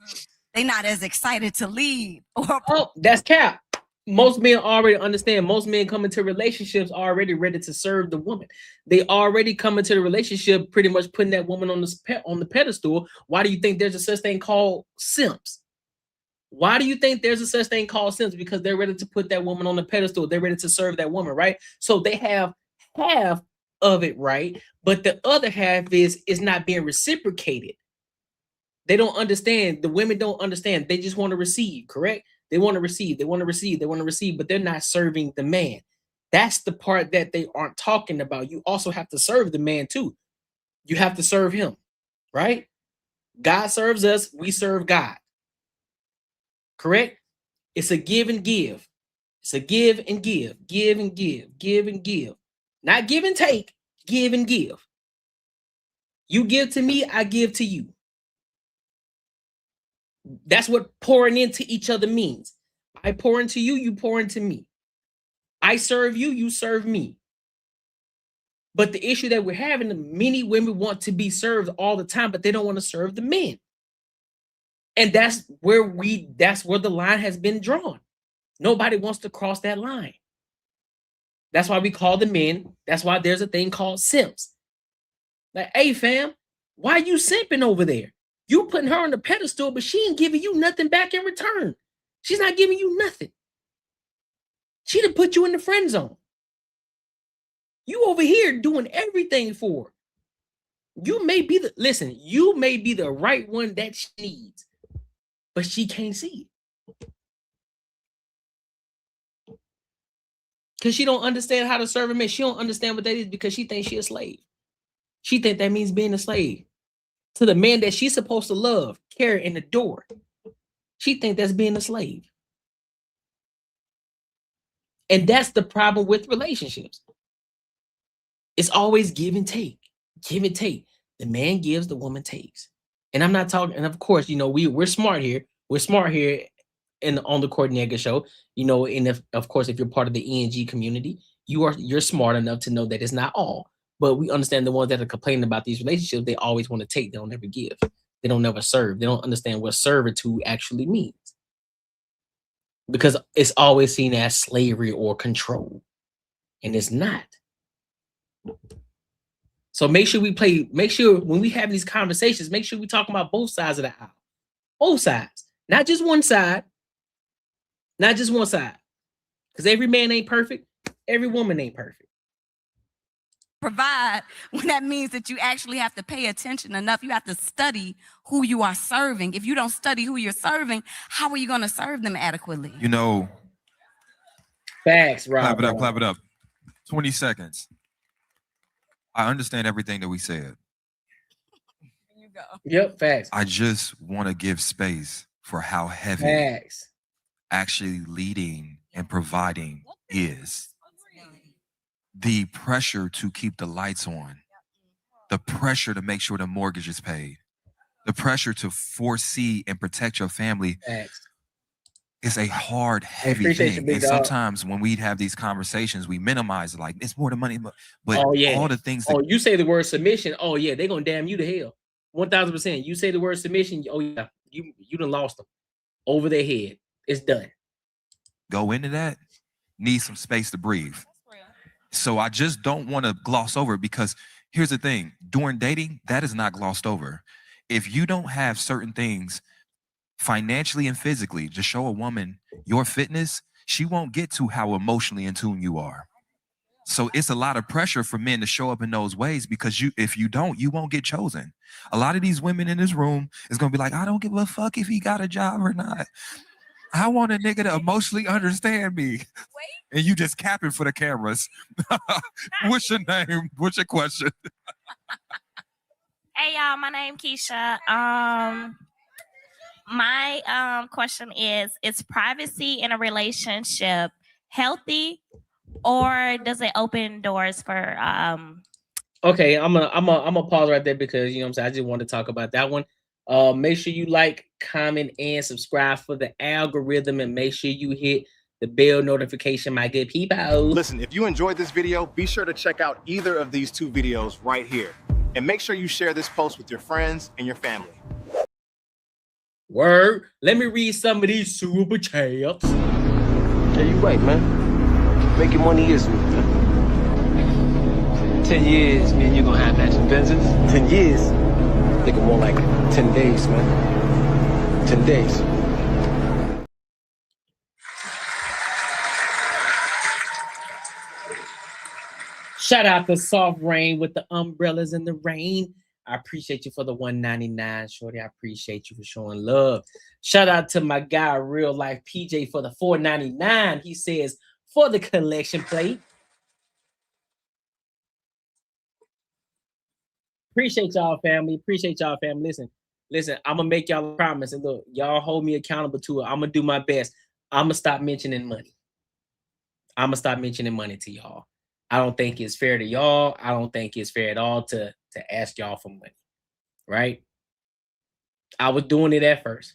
Speaker 13: they're not as excited to lead.
Speaker 1: Oh, that's cap. Most men already understand. Most men come into relationships already ready to serve the woman. They already come into the relationship pretty much putting that woman on the pedestal. Why do you think there's a such thing called simps? Why do you think there's a such thing called simps? Because they're ready to put that woman on the pedestal. They're ready to serve that woman, right? So they have half of it, right? But the other half is not being reciprocated. They don't understand. The women don't understand. They just want to receive, correct? They want to receive, they want to receive, they want to receive, but they're not serving the man. That's the part that they aren't talking about. You also have to serve the man too. You have to serve him, right? God serves us, we serve God. Correct? It's a give and give. It's a give and give, give and give, give and give. Not give and take, give and give. You give to me, I give to you. That's what pouring into each other means. I pour into you, you pour into me. I serve you, you serve me. But the issue that we're having, many women want to be served all the time, but they don't want to serve the men. And that's where the line has been drawn. Nobody wants to cross that line. That's why we call the men. That's why there's a thing called simps. Like, hey fam, why you simping over there? You putting her on the pedestal, but she ain't giving you nothing back in return. She's not giving you nothing. She done put you in the friend zone. You over here doing everything for her. You may be the right one that she needs, but she can't see it. Because she don't understand how to serve a man. She don't understand what that is because she thinks she a slave. She think that means being a slave to the man that she's supposed to love, care, and adore. She think that's being a slave. And that's the problem with relationships. It's always give and take. Give and take. The man gives, the woman takes. And I'm not talking, and of course, you know, we're smart here. We're smart here on the Courtney Show. You know, and of course, if you're part of the ENG community, you're smart enough to know that it's not all. But we understand the ones that are complaining about these relationships, they always want to take, they don't ever give. They don't never serve. They don't understand what servitude actually means. Because it's always seen as slavery or control. And it's not. So make sure when we have these conversations, make sure we talk about both sides of the aisle. Both sides. Not just one side. Not just one side. Because every man ain't perfect. Every woman ain't perfect.
Speaker 18: provide when that means that you actually have to pay attention enough. You have to study who you are serving. If you don't study who you're serving, how are you going to serve them adequately?
Speaker 12: You know,
Speaker 1: facts, Rob.
Speaker 12: Clap it up. 20 seconds. I understand everything that we said.
Speaker 18: There you go.
Speaker 1: Yep, facts.
Speaker 12: I just want to give space for how heavy
Speaker 1: facts.
Speaker 12: actually leading and providing is. The pressure to keep the lights on, the pressure to make sure the mortgage is paid, the pressure to foresee and protect your family.
Speaker 1: Facts.
Speaker 12: It's a hard, heavy thing. And sometimes when we have these conversations, we minimize it, like it's more the money, but all the things that
Speaker 1: you say the word submission, oh yeah, they're gonna damn you to hell. 1000%. You say the word submission, oh yeah, you done lost them over their head. It's done.
Speaker 12: Go into that, need some space to breathe. So I just don't want to gloss over it, because here's the thing. During dating, that is not glossed over. If you don't have certain things financially and physically to show a woman your fitness, she won't get to how emotionally in tune you are. So it's a lot of pressure for men to show up in those ways, because if you don't, you won't get chosen. A lot of these women in this room is going to be like, I don't give a fuck if he got a job or not. I want a nigga to emotionally understand me. And you just capping for the cameras. What's your name? What's your question?
Speaker 19: Hey y'all, my name Keisha. My question is privacy in a relationship healthy, or does it open doors for
Speaker 1: Okay, I'm a pause right there, because you know what I'm saying, I just want to talk about that one. Make sure you like, comment, and subscribe for the algorithm, and make sure you hit the bell notification, my good people.
Speaker 3: Listen, if you enjoyed this video, be sure to check out either of these two videos right here. And make sure you share this post with your friends and your family.
Speaker 1: Word. Let me read some of these super chats.
Speaker 20: Yeah, you right, man. Making money is me, man. 10 years, man, you're gonna have matching Benzes. 10 years? I think more like 10 days, man. 10 days.
Speaker 1: Shout out to Soft Rain with the umbrellas in the rain. I appreciate you for the $1.99, shorty. I appreciate you for showing love. Shout out to my guy, Real Life PJ, for the $4.99. He says, for the collection plate. Appreciate y'all, family. Appreciate y'all, family. Listen, I'm gonna make y'all a promise, and look, y'all hold me accountable to it. I'm gonna do my best. I'm gonna stop mentioning money. I'm gonna stop mentioning money to y'all. I don't think it's fair to y'all. I don't think it's fair at all to ask y'all for money, right? I was doing it at first.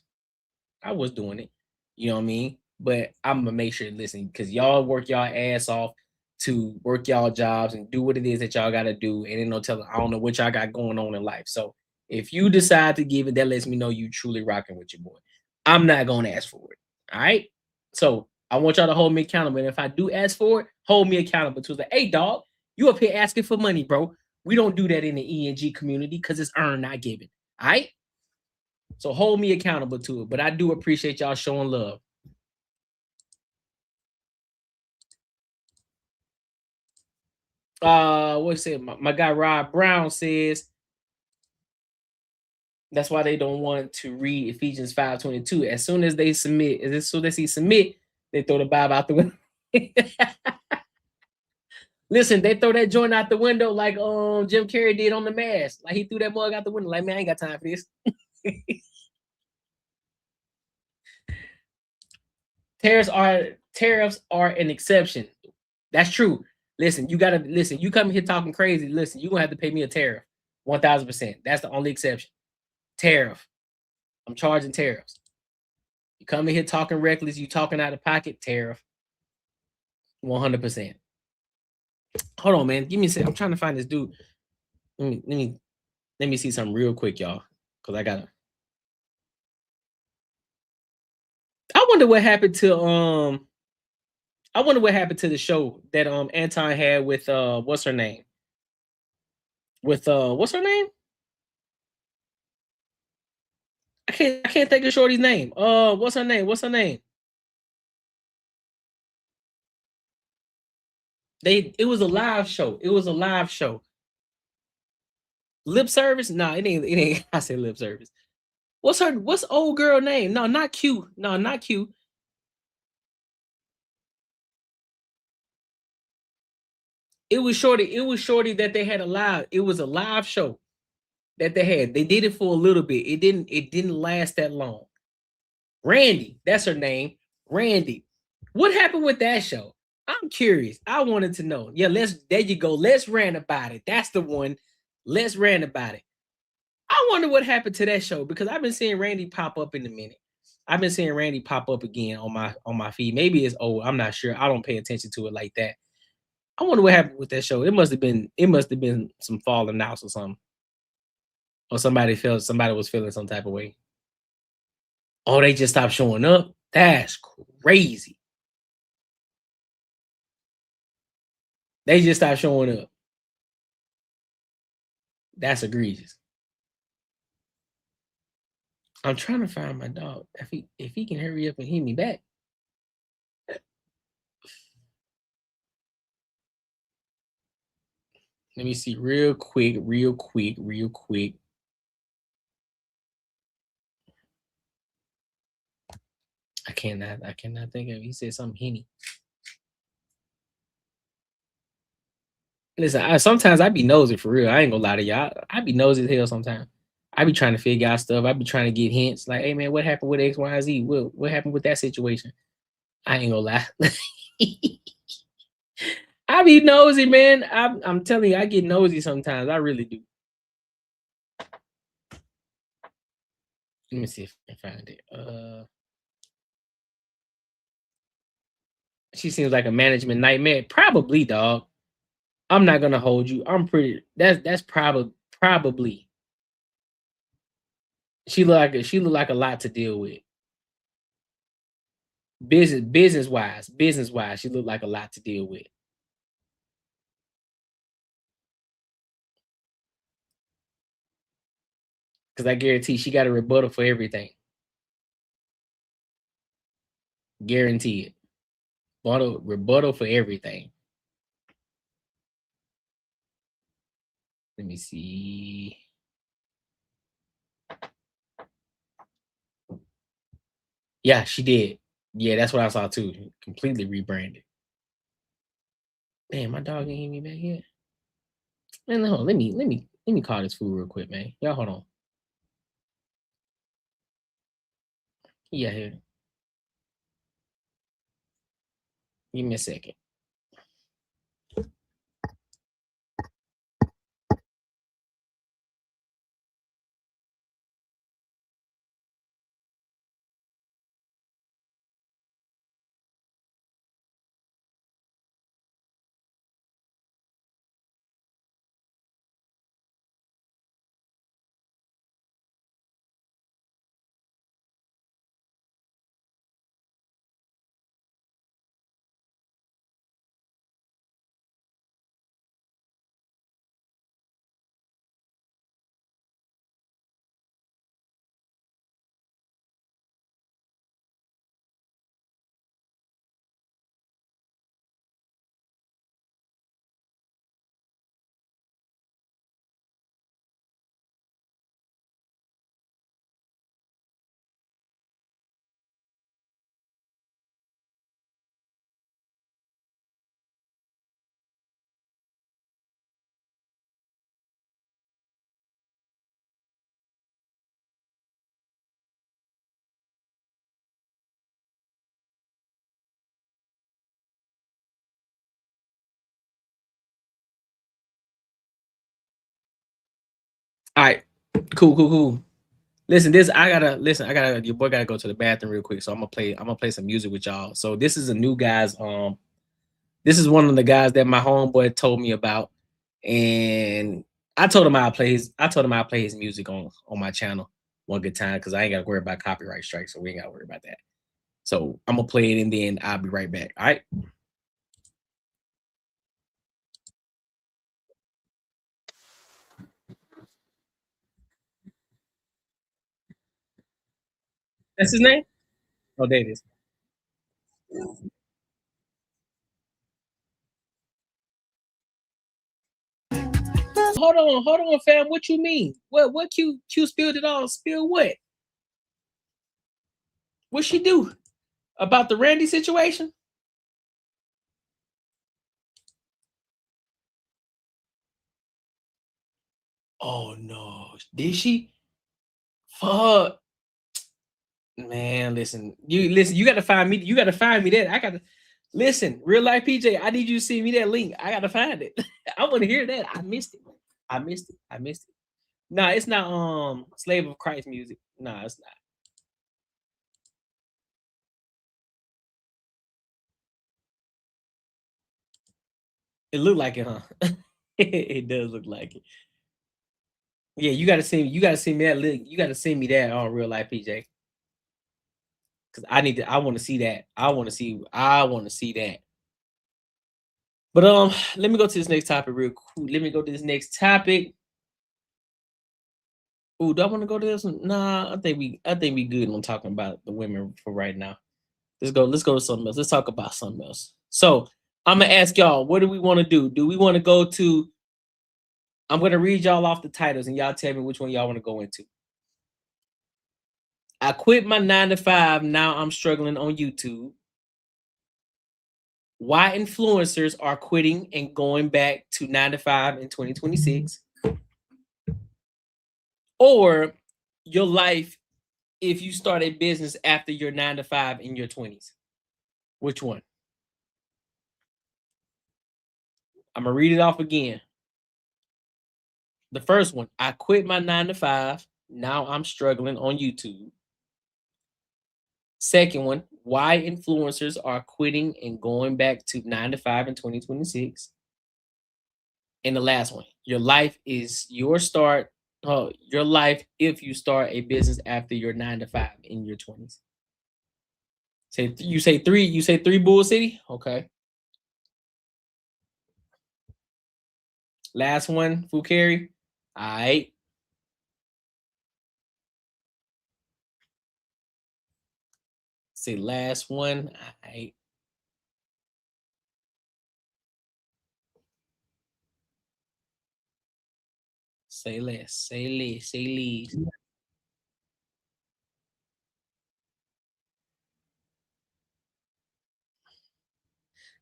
Speaker 1: I was doing it, you know what I mean? But I'm gonna make sure to listen, because y'all work y'all ass off to work y'all jobs and do what it is that y'all gotta do. And ain't no telling, I don't know what y'all got going on in life. So if you decide to give it, that lets me know you truly rocking with your boy. I'm not gonna ask for it. All right. So I want y'all to hold me accountable. And if I do ask for it, hold me accountable to the, hey dog, you up here asking for money, bro. We don't do that in the ENG community, because it's earned, not given. All right. So hold me accountable to it. But I do appreciate y'all showing love. What's it? My guy Rob Brown says that's why they don't want to read Ephesians 5:22. As soon as they submit, as soon as he submit, they throw the Bible out the window. Listen, they throw that joint out the window like Jim Carrey did on The Mask. Like he threw that mug out the window. Like, man, I ain't got time for this. Tariffs are an exception. That's true. Listen, you gotta listen. You come here talking crazy. Listen, you're gonna have to pay me a tariff. 1000%. That's the only exception. Tariff. I'm charging tariffs. You come in here talking reckless, you talking out of pocket, tariff. 100%. Hold on, man. Give me a second. I'm trying to find this dude. Let me see something real quick, y'all. Cause I gotta. I wonder what happened to the show that Anton had with what's her name? With what's her name? I can't think of shorty's name. What's her name? It was a live show. It was a live show. Lip service? No, it ain't. I say lip service. What's old girl name? No, not Q. No, not Q. It was Shorty that they had a live. It was a live show that they had. They did it for a little bit. It didn't last that long. Randy, that's her name. Randy. What happened with that show? I'm curious. I wanted to know. Yeah, there you go. Let's rant about it. That's the one. Let's rant about it. I wonder what happened to that show because I've been seeing Randy pop up in a minute. I've been seeing Randy pop up again on my feed. Maybe it's old. I'm not sure. I don't pay attention to it like that. I wonder what happened with that show. It must have been some falling outs or something. Or somebody was feeling some type of way. Oh, they just stopped showing up. That's crazy. They just stopped showing up. That's egregious. I'm trying to find my dog. If he can hurry up and hit me back. Let me see real quick. I cannot think of it. He said something Henny. Listen, sometimes I be nosy for real. I ain't gonna lie to y'all. I be nosy as hell sometimes. I be trying to figure out stuff. I be trying to get hints. Like, hey man, what happened with X, Y, Z? What happened with that situation? I ain't gonna lie. I be nosy, man. I'm telling you, I get nosy sometimes. I really do. Let me see if I can find it. She seems like a management nightmare. Probably, dog. I'm not gonna hold you. That's probably. She look like a lot to deal with. Business wise, she looked like a lot to deal with. Because I guarantee she got a rebuttal for everything. Guarantee it. Rebuttal for everything. Let me see. Yeah, she did. Yeah, that's what I saw too. Completely rebranded. Man, my dog ain't hit me back yet. Man, hold on. Let me call this fool real quick, man. Y'all hold on. Yeah, here. Give me a second. All right, cool. Listen, your boy gotta go to the bathroom real quick. So I'm gonna play some music with y'all. So this is a new guy's this is one of the guys that my homeboy told me about. And I told him I'll play his music on my channel one good time because I ain't gotta worry about copyright strikes, so we ain't gotta worry about that. So I'm gonna play it and then I'll be right back. All right. That's his name? Oh, there it is. hold on, fam. What you mean? What Q spilled it all? Spill what? What she do about the Randy situation? Oh no, did she? Fuck, man. Listen, you gotta find me. You gotta find me that. I gotta listen. Real life PJ. I need you to send me that link. I gotta find it. I want to hear that. I missed it. I missed it. Nah, it's not Slave of Christ music. Nah, it's not. It looked like it, huh? It does look like it. Yeah, you gotta send me that link. You gotta send me that on Real Life PJ. Cause I want to see that. I want to see that. But let me go to this next topic real quick. Let me go to this next topic. Oh, do I want to go to this one? Nah, I think we good on talking about the women for right now. Let's go to something else. Let's talk about something else. So I'm gonna ask y'all, what do we want to do? Do we want to go to? I'm gonna read y'all off the titles and y'all tell me which one y'all want to go into. I quit my 9-to-5. Now I'm struggling on YouTube. Why influencers are quitting and going back to 9-to-5 in 2026. Or your life if you start a business after your 9-to-5 in your 20s. Which one? I'm gonna read it off again. The first one, I quit my 9-to-5. Now I'm struggling on YouTube. Second one, why influencers are quitting and going back to 9-to-5 in 2026. And the last one, your life is your start. Your life if you start a business after your 9-to-5 in your 20s. You say three, Bull City? Okay. Last one, Fukari. All right. Say last one. All right. Say less. Say less. Say lead.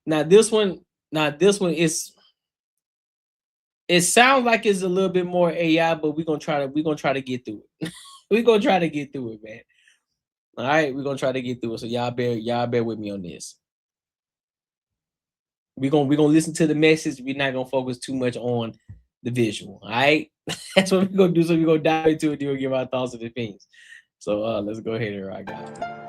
Speaker 1: Now this one is. It sounds like it's a little bit more AI, but we're gonna try to get through it. We're gonna try to get through it, man. All right, we're gonna try to get through it. So y'all bear with me on this. We're gonna listen to the message. We're not gonna focus too much on the visual. All right, that's what we're gonna do. So we're gonna dive into it. We'll give our thoughts and opinions. So let's go ahead and rock out.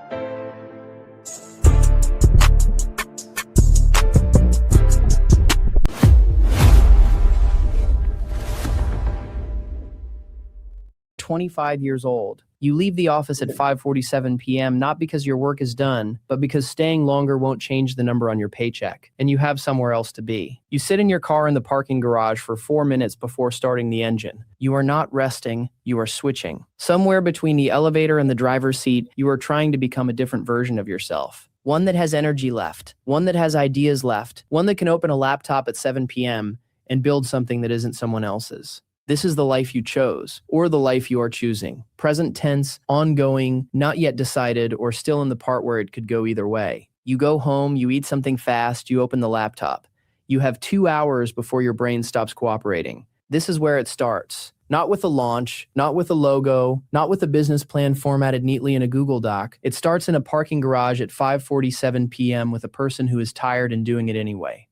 Speaker 21: 25 years old. You leave the office at 5:47 p.m. not because your work is done, but because staying longer won't change the number on your paycheck, and you have somewhere else to be. You sit in your car in the parking garage for 4 minutes before starting the engine. You are not resting, you are switching. Somewhere between the elevator and the driver's seat, you are trying to become a different version of yourself. One that has energy left, one that has ideas left, one that can open a laptop at 7 p.m. and build something that isn't someone else's. This is the life you chose, or the life you are choosing. Present tense, ongoing, not yet decided, or still in the part where it could go either way. You go home, you eat something fast, you open the laptop. You have 2 hours before your brain stops cooperating. This is where it starts. Not with a launch, not with a logo, not with a business plan formatted neatly in a Google Doc. It starts in a parking garage at 5:47 p.m. with a person who is tired and doing it anyway.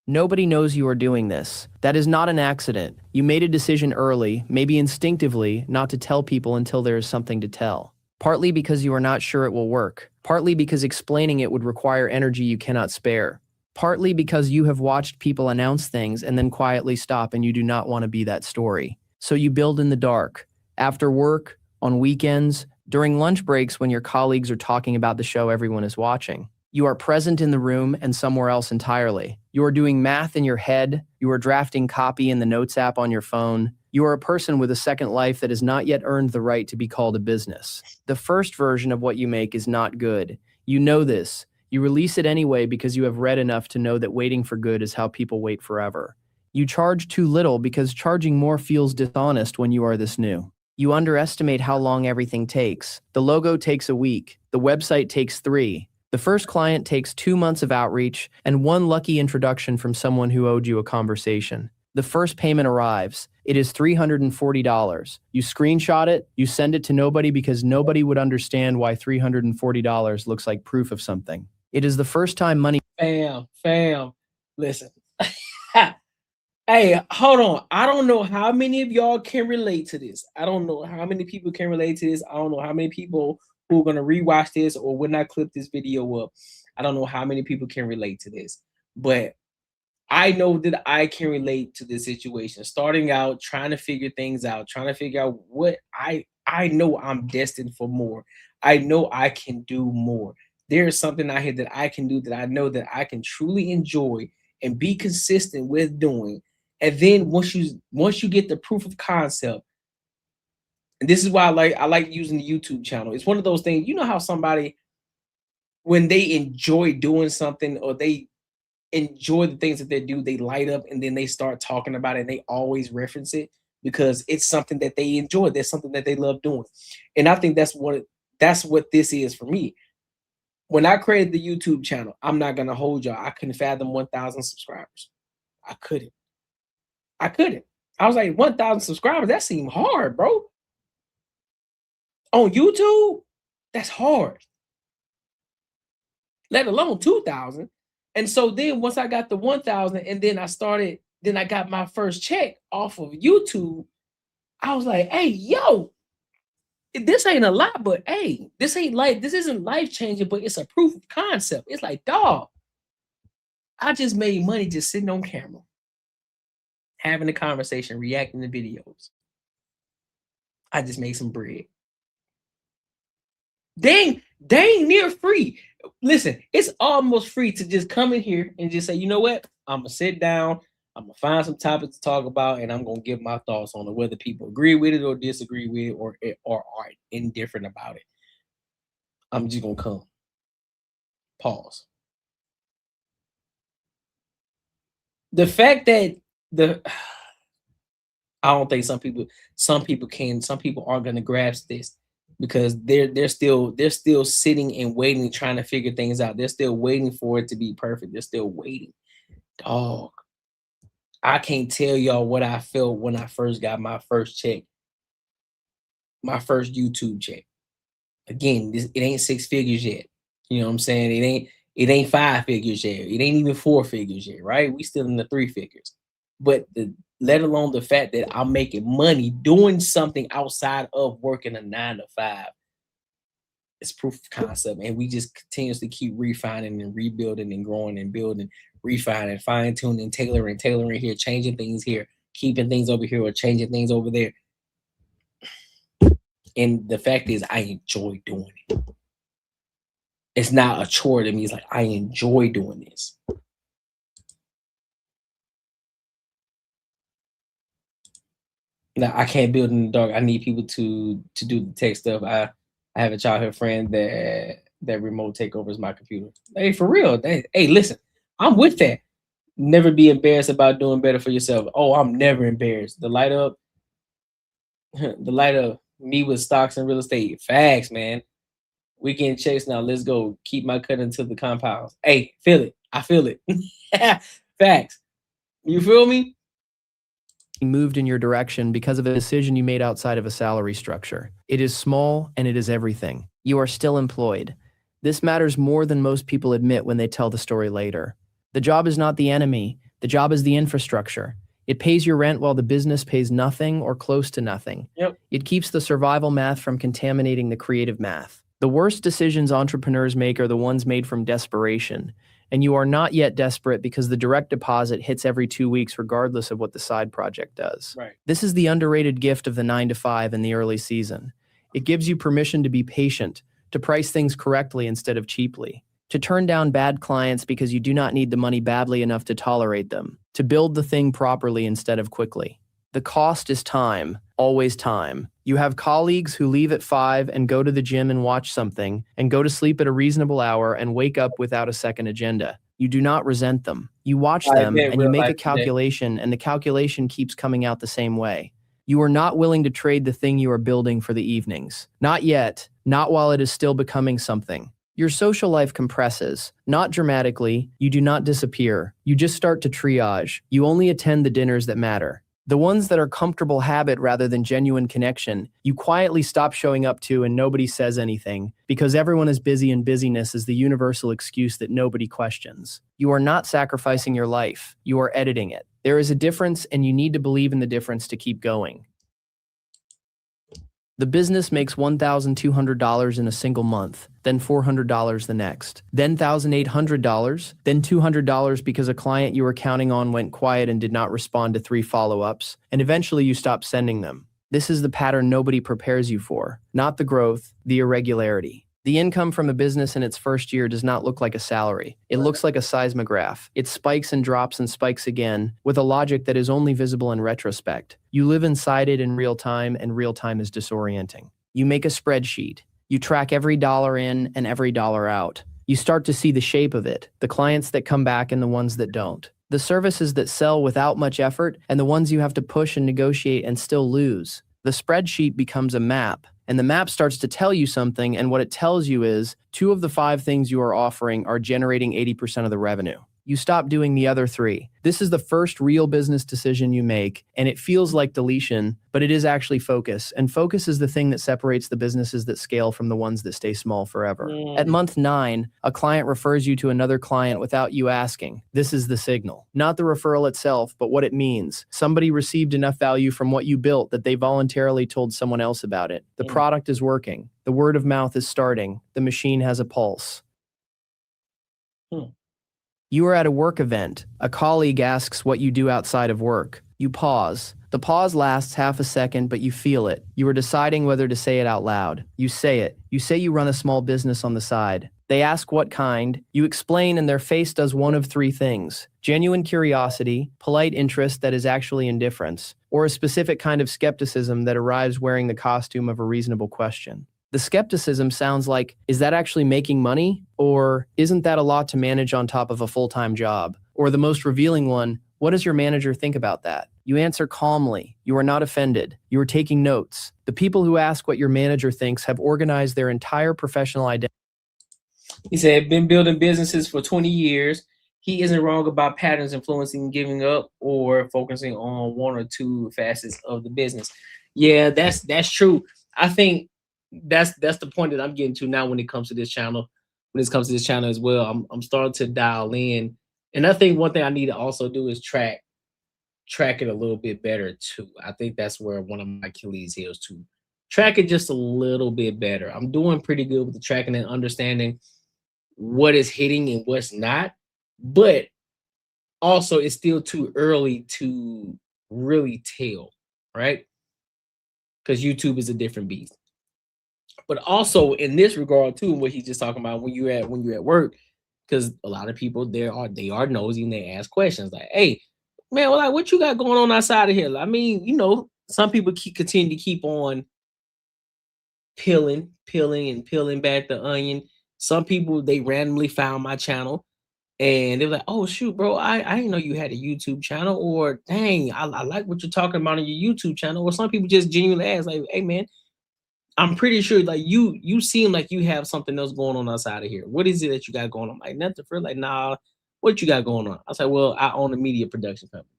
Speaker 21: Nobody knows you are doing this. That is not an accident. You made a decision early, maybe instinctively, not to tell people until there is something to tell. Partly because you are not sure it will work. Partly because explaining it would require energy you cannot spare. Partly because you have watched people announce things and then quietly stop and you do not want to be that story. So you build in the dark. After work, on weekends, during lunch breaks when your colleagues are talking about the show everyone is watching. You are present in the room and somewhere else entirely. You are doing math in your head. You are drafting copy in the Notes app on your phone. You are a person with a second life that has not yet earned the right to be called a business. The first version of what you make is not good. You know this. You release it anyway because you have read enough to know that waiting for good is how people wait forever. You charge too little because charging more feels dishonest when you are this new. You underestimate how long everything takes. The logo takes a week. The website takes 3. The first client takes 2 months of outreach and 1 lucky introduction from someone who owed you a conversation. The first payment arrives. It is $340. You screenshot it, you send it to nobody because nobody would understand why $340 looks like proof of something. It is the first time money.
Speaker 1: Fam, listen. Hey, hold on. I don't know how many of y'all can relate to this. I don't know how many people can relate to this. I don't know how many people who are going to rewatch this or when I clip this video up. I don't know how many people can relate to this. But I know that I can relate to this situation. Starting out, trying to figure things out, trying to figure out what I know I'm destined for more. I know I can do more. There is something out here that I can do that I know that I can truly enjoy and be consistent with doing. And then once you get the proof of concept, and this is why I like using the YouTube channel. It's one of those things, you know how somebody, when they enjoy doing something or they enjoy the things that they do, they light up and then they start talking about it and they always reference it because it's something that they enjoy. That's something that they love doing. And I think that's what this is for me. When I created the YouTube channel, I'm not gonna hold y'all. I couldn't fathom 1,000 subscribers. I couldn't. I was like, 1,000 subscribers, that seemed hard, bro. On YouTube, that's hard. Let alone 2,000. And so then once I got the 1,000 and then I got my first check off of YouTube, I was like, hey, yo, this ain't a lot, but hey, this isn't life-changing, but it's a proof of concept. It's like, dog, I just made money just sitting on camera, having a conversation, reacting to videos. I just made some bread. Dang near free. Listen, it's almost free to just come in here and just say, you know what? I'm going to sit down. I'm going to find some topics to talk about, and I'm going to give my thoughts on it, whether people agree with it or disagree with it or are indifferent about it. I'm just going to come. Pause. The fact that I don't think some people are going to grasp this because they're still sitting and waiting, trying to figure things out. They're still waiting for it to be perfect. They're still waiting. Dog, I can't tell y'all what I felt when I first got my first check, my first YouTube check. Again, it ain't 6 figures yet. You know what I'm saying? It ain't 5 figures yet. It ain't even 4 figures yet, right? We still in the 3 figures. But let alone the fact that I'm making money doing something outside of working a 9 to 5. It's proof of concept. And we just continuously keep refining and rebuilding and growing and building, refining, fine-tuning, tailoring here, changing things here, keeping things over here or changing things over there. And the fact is, I enjoy doing it. It's not a chore to me. It's like, I enjoy doing this. Now, I can't build in the dark. I need people to do the tech stuff. I have a childhood friend that remote takeovers my computer. Hey, for real. Hey, listen, I'm with that. Never be embarrassed about doing better for yourself. Oh, I'm never embarrassed. The light up me with stocks and real estate. Facts, man. Weekend checks now. Let's go. Keep my cut into the compounds. Hey, feel it. I feel it. Facts. You feel me?
Speaker 21: Moved in your direction because of a decision you made outside of a salary structure. It is small and it is everything. You are still employed. This matters more than most people admit when they tell the story later. The job is not the enemy. The job is the infrastructure. It pays your rent while the business pays nothing or close to nothing.
Speaker 1: Yep.
Speaker 21: It keeps the survival math from contaminating the creative math. The worst decisions entrepreneurs make are the ones made from desperation. And you are not yet desperate because the direct deposit hits every 2 weeks regardless of what the side project does.
Speaker 1: Right.
Speaker 21: This is the underrated gift of the 9 to 5 in the early season. It gives you permission to be patient, to price things correctly instead of cheaply, to turn down bad clients because you do not need the money badly enough to tolerate them, to build the thing properly instead of quickly. The cost is time, always time. You have colleagues who leave at 5 and go to the gym and watch something, and go to sleep at a reasonable hour and wake up without a second agenda. You do not resent them. You watch
Speaker 1: All right,
Speaker 21: them
Speaker 1: bet,
Speaker 21: and you
Speaker 1: real
Speaker 21: make a
Speaker 1: life today.
Speaker 21: calculation, and the calculation keeps coming out the same way. You are not willing to trade the thing you are building for the evenings. Not yet, not while it is still becoming something. Your social life compresses, not dramatically. You do not disappear. You just start to triage. You only attend the dinners that matter. The ones that are comfortable habit rather than genuine connection, you quietly stop showing up to and nobody says anything, because everyone is busy and busyness is the universal excuse that nobody questions. You are not sacrificing your life. You are editing it. There is a difference, and you need to believe in the difference to keep going. The business makes $1,200 in a single month, then $400 the next, then $1,800, then $200 because a client you were counting on went quiet and did not respond to 3 follow-ups, and eventually you stopped sending them. This is the pattern nobody prepares you for, not the growth, the irregularity. The income from a business in its first year does not look like a salary. It looks like a seismograph. It spikes and drops and spikes again, with a logic that is only visible in retrospect. You live inside it in real time, and real time is disorienting. You make a spreadsheet. You track every dollar in and every dollar out. You start to see the shape of it, the clients that come back and the ones that don't. The services that sell without much effort and the ones you have to push and negotiate and still lose. The spreadsheet becomes a map. And the map starts to tell you something, and what it tells you is 2 of the 5 things you are offering are generating 80% of the revenue. You stop doing the other 3. This is the first real business decision you make, and it feels like deletion, but it is actually focus. And focus is the thing that separates the businesses that scale from the ones that stay small forever. At month 9, a client refers you to another client without you asking. This is the signal. Not the referral itself, but what it means. Somebody received enough value from what you built that they voluntarily told someone else about it. The product is working. The word of mouth is starting. The machine has a pulse. You are at a work event. A colleague asks what you do outside of work. You pause. The pause lasts half a second, but you feel it. You are deciding whether to say it out loud. You say it. You say you run a small business on the side. They ask what kind. You explain, and their face does one of 3 things: genuine curiosity, polite interest that is actually indifference, or a specific kind of skepticism that arrives wearing the costume of a reasonable question. The skepticism sounds like, is that actually making money? Or isn't that a lot to manage on top of a full-time job? Or the most revealing one, what does your manager think about that? You answer calmly. You are not offended. You are taking notes. The people who ask what your manager thinks have organized their entire professional identity.
Speaker 1: He said, been building businesses for 20 years. He isn't wrong about patterns influencing giving up or focusing on 1 or 2 facets of the business. Yeah, that's true. I think that's the point that I'm getting to now when it comes to this channel. When it comes to this channel as well, I'm starting to dial in. And I think one thing I need to also do is track it a little bit better too. I think that's where one of my Achilles heels to track it just a little bit better. I'm doing pretty good with the tracking and understanding what is hitting and what's not, but also it's still too early to really tell, right? Because YouTube is a different beast. But also in this regard too, what he's just talking about when you're at work, because a lot of people they are nosy and they ask questions like, "Hey, man, well, like, what you got going on outside of here?" I mean, some people continue to keep on peeling back the onion. Some people, they randomly found my channel and they're like, "Oh shoot, bro, I didn't know you had a YouTube channel," or "Dang, I like what you're talking about on your YouTube channel." Or some people just genuinely ask like, "Hey man, I'm pretty sure like you seem like you have something else going on outside of here. What is it that you got going on?" Like, nothing for like, "Nah, what you got going on?" I was like, "Well, I own a media production company."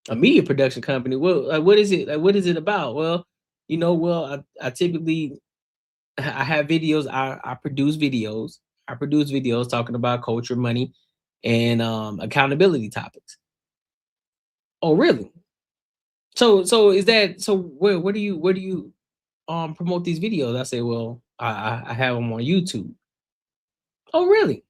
Speaker 1: A media production company? Well, like, what is it? Like, what is it about? Well, I typically I have videos. I produce videos. I produce videos talking about culture, money, and accountability topics. Oh, really? So is that so? Where do you promote these videos? I say, well, I have them on YouTube. Oh, really?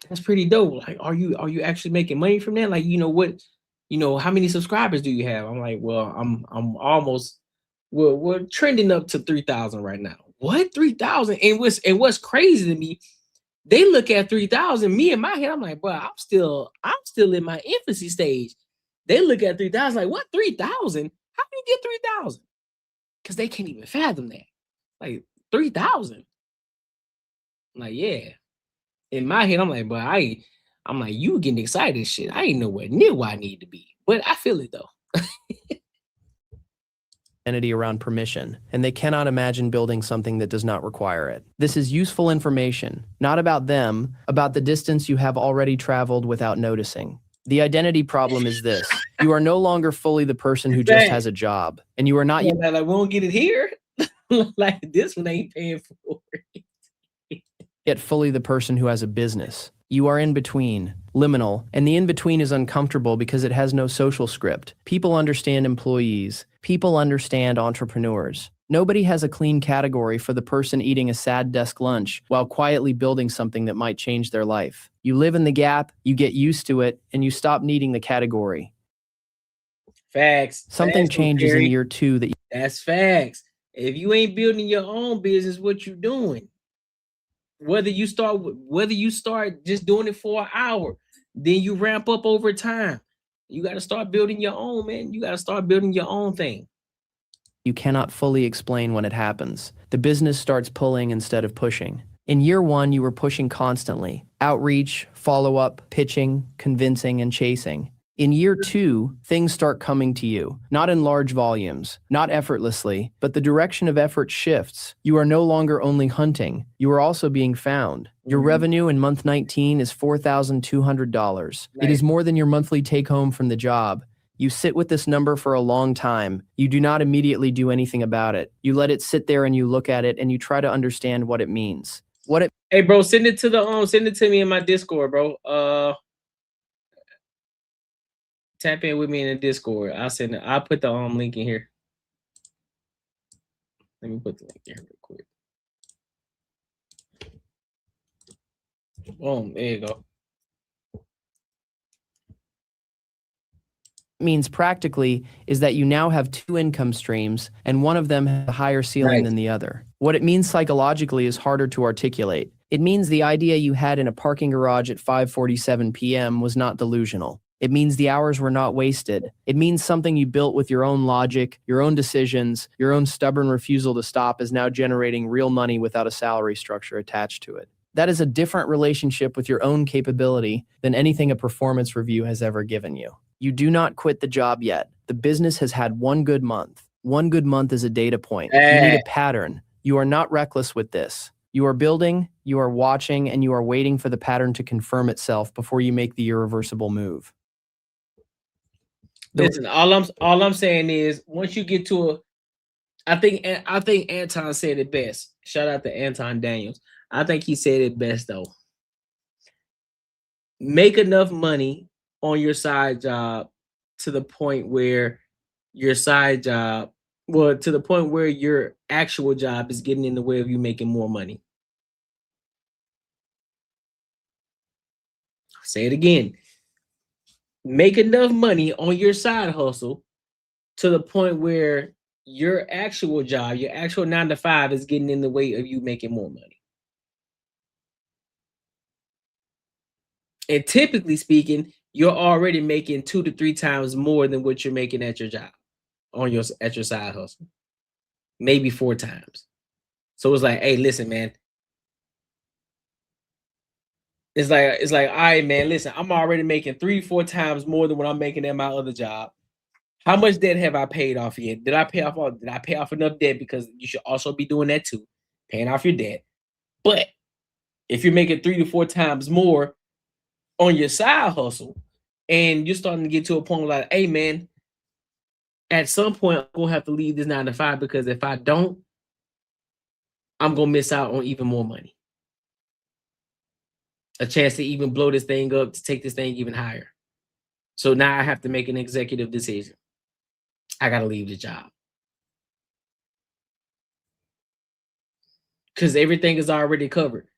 Speaker 1: That's pretty dope. Like, are you actually making money from that? Like, how many subscribers do you have? I'm like, well, I'm almost we're trending up to 3,000 right now. What? 3,000? And what's crazy to me, they look at 3,000. Me in my head, I'm like, bro, I'm still in my infancy stage. They look at 3,000 like, what? 3,000? How do you get 3,000? Because they can't even fathom that. Like 3,000. Like, yeah. in my head, I'm like, but I'm like, you getting excited and shit. I ain't nowhere near where I need to be. But I feel it though.
Speaker 21: Identity around permission, and they cannot imagine building something that does not require it. This is useful information, not about them, about the distance you have already traveled without noticing. The identity problem is this. You are no longer fully the person who just has a job, and you are not
Speaker 1: yet. Like, we won't get it here. Like, this one ain't paying for it.
Speaker 21: Yet fully the person who has a business. You are in between, liminal, and the in-between is uncomfortable because it has no social script. People understand employees. People understand entrepreneurs. Nobody has a clean category for the person eating a sad desk lunch while quietly building something that might change their life. You live in the gap, you get used to it, and you stop needing the category.
Speaker 1: Facts.
Speaker 21: Something
Speaker 1: Facts,
Speaker 21: changes in year 2 that
Speaker 1: That's facts. If you ain't building your own business, what you doing? Whether you start just doing it for an hour, then you ramp up over time. You got to start building your own, man. You got to start building your own thing.
Speaker 21: You cannot fully explain when it happens. The business starts pulling instead of pushing. In year 1, you were pushing constantly. Outreach, follow-up, pitching, convincing, and chasing. In year 2, things start coming to you, not in large volumes, not effortlessly, but the direction of effort shifts. You are no longer only hunting, you are also being found. Your revenue in month 19 is $4,200. It is more than your monthly take-home from the job. You sit with this number for a long time. You do not immediately do anything about it. You let it sit there and you look at it and you try to understand what it means.
Speaker 1: Hey, bro, send it to me in my Discord, bro. Tap in with me in the Discord. I'll put the link in here. Let me put the link in here real quick. Boom, there you go.
Speaker 21: Means practically is that you now have 2 income streams and one of them has a higher ceiling than the other. What it means psychologically is harder to articulate. It means the idea you had in a parking garage at 5:47 p.m. was not delusional. It means the hours were not wasted. It means something you built with your own logic, your own decisions, your own stubborn refusal to stop is now generating real money without a salary structure attached to it. That is a different relationship with your own capability than anything a performance review has ever given you. You do not quit the job yet. The business has had 1 good month. 1 good month is a data point. You need a pattern. You are not reckless with this. You are building, you are watching, and you are waiting for the pattern to confirm itself before you make the irreversible move.
Speaker 1: Listen, all I'm saying is once you get to I think Anton said it best. Shout out to Anton Daniels. I think he said it best though. Make enough money on your side job to the point where your side job, to the point where your actual job is getting in the way of you making more money. Say it again. Make enough money on your side hustle to the point where your actual job, your actual 9 to 5 is getting in the way of you making more money. And typically speaking, you're already making 2 to 3 times more than what you're making at your job at your side hustle. Maybe 4 times. So it's like, hey, listen, man. It's like, all right, man, listen, I'm already making 3-4 times more than what I'm making at my other job. How much debt have I paid off yet? Did I pay off enough debt? Because you should also be doing that too, paying off your debt. But if you're making 3 to 4 times more on your side hustle, and you're starting to get to a point like, hey, man, at some point I'm gonna have to leave this 9 to 5 because if I don't, I'm gonna miss out on even more money. A chance to even blow this thing up, to take this thing even higher. So now I have to make an executive decision. I got to leave the job. Because everything is already covered.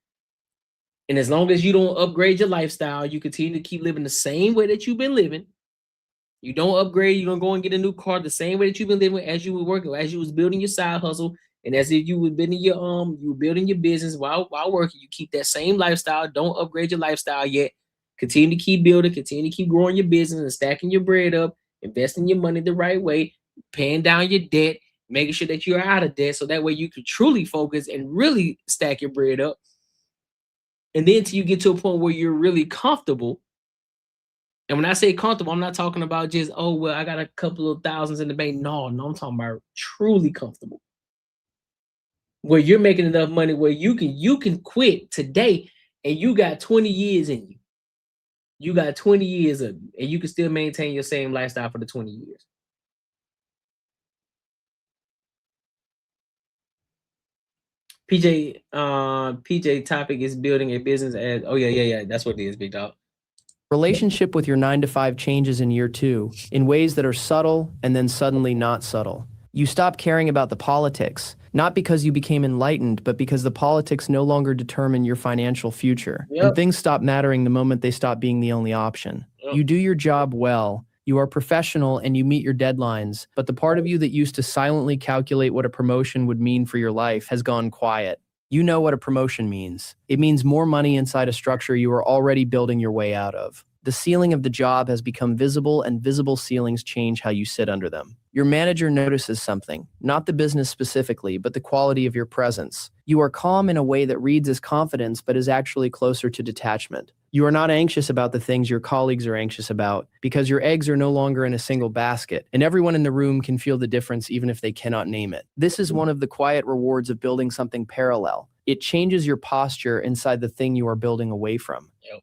Speaker 1: And as long as you don't upgrade your lifestyle, you continue to keep living the same way that you've been living. You don't upgrade, you don't go and get a new car the same way that you've been living as you were working, as you was building your side hustle, and as if you were building your you were building your business while working. You keep that same lifestyle. Don't upgrade your lifestyle yet. Continue to keep building, continue to keep growing your business and stacking your bread up, investing your money the right way, paying down your debt, making sure that you're out of debt so that way you can truly focus and really stack your bread up. And then till you get to a point where you're really comfortable. And when I say comfortable, I'm not talking about just, oh, well, I got a couple of thousands in the bank. No, I'm talking about truly comfortable. Where you're making enough money where you can quit today and you got 20 years in you. You got 20 years of, and you can still maintain your same lifestyle for the 20 years. PJ topic is building a business as, oh yeah. That's what it is, big dog.
Speaker 21: Relationship with your 9 to 5 changes in year 2 in ways that are subtle and then suddenly not subtle. You stop caring about the politics, not because you became enlightened, but because the politics no longer determine your financial future.
Speaker 1: Yep.
Speaker 21: And things stop mattering the moment they stop being the only option.
Speaker 1: Yep.
Speaker 21: You do your job well, you are professional, and you meet your deadlines, but the part of you that used to silently calculate what a promotion would mean for your life has gone quiet. You know what a promotion means. It means more money inside a structure you are already building your way out of. The ceiling of the job has become visible, and visible ceilings change how you sit under them. Your manager notices something, not the business specifically, but the quality of your presence. You are calm in a way that reads as confidence, but is actually closer to detachment. You are not anxious about the things your colleagues are anxious about, because your eggs are no longer in a single basket, and everyone in the room can feel the difference even if they cannot name it. This is one of the quiet rewards of building something parallel. It changes your posture inside the thing you are building away from.
Speaker 1: Yep.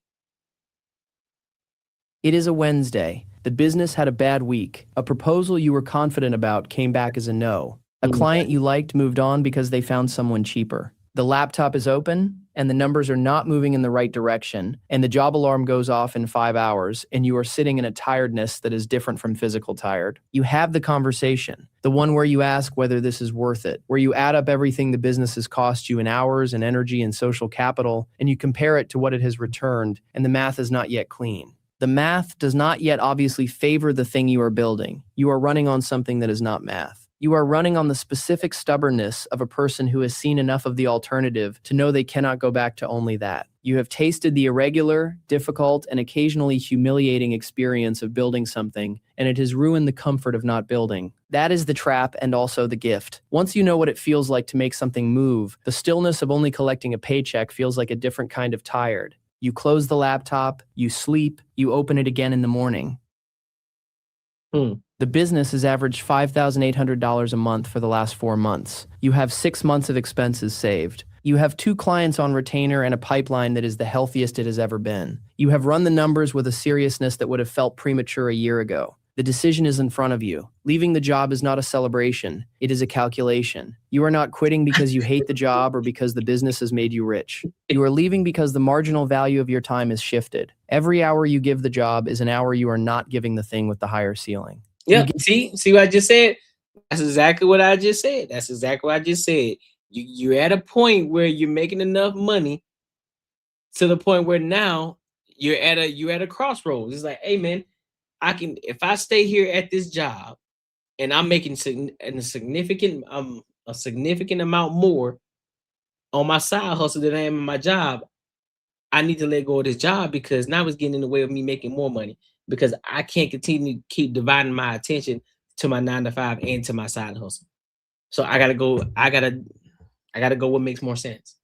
Speaker 21: It is a Wednesday. The business had a bad week. A proposal you were confident about came back as a no. A client you liked moved on because they found someone cheaper. The laptop is open, and the numbers are not moving in the right direction, and the job alarm goes off in 5 hours, and you are sitting in a tiredness that is different from physical tired. You have the conversation, the one where you ask whether this is worth it, where you add up everything the business has cost you in hours and energy and social capital, and you compare it to what it has returned, and the math is not yet clean. The math does not yet obviously favor the thing you are building. You are running on something that is not math. You are running on the specific stubbornness of a person who has seen enough of the alternative to know they cannot go back to only that. You have tasted the irregular, difficult, and occasionally humiliating experience of building something, and it has ruined the comfort of not building. That is the trap and also the gift. Once you know what it feels like to make something move, the stillness of only collecting a paycheck feels like a different kind of tired. You close the laptop, you sleep, you open it again in the morning. The business has averaged $5,800 a month for the last 4 months. You have 6 months of expenses saved. You have 2 clients on retainer and a pipeline that is the healthiest it has ever been. You have run the numbers with a seriousness that would have felt premature a year ago. The decision is in front of you. Leaving the job is not a celebration. It is a calculation. You are not quitting because you hate the job or because the business has made you rich. You are leaving because the marginal value of your time is shifted. Every hour you give the job is an hour you are not giving the thing with the higher ceiling.
Speaker 1: Yeah, see what I just said? That's exactly what I just said. That's exactly what I just said. You're at a point where you're making enough money to the point where now you're at a crossroads. It's like, hey man, if I stay here at this job and I'm making a significant amount more on my side hustle than I am in my job, I need to let go of this job because now it's getting in the way of me making more money because I can't continue to keep dividing my attention to my 9 to 5 and to my side hustle. So I gotta go what makes more sense.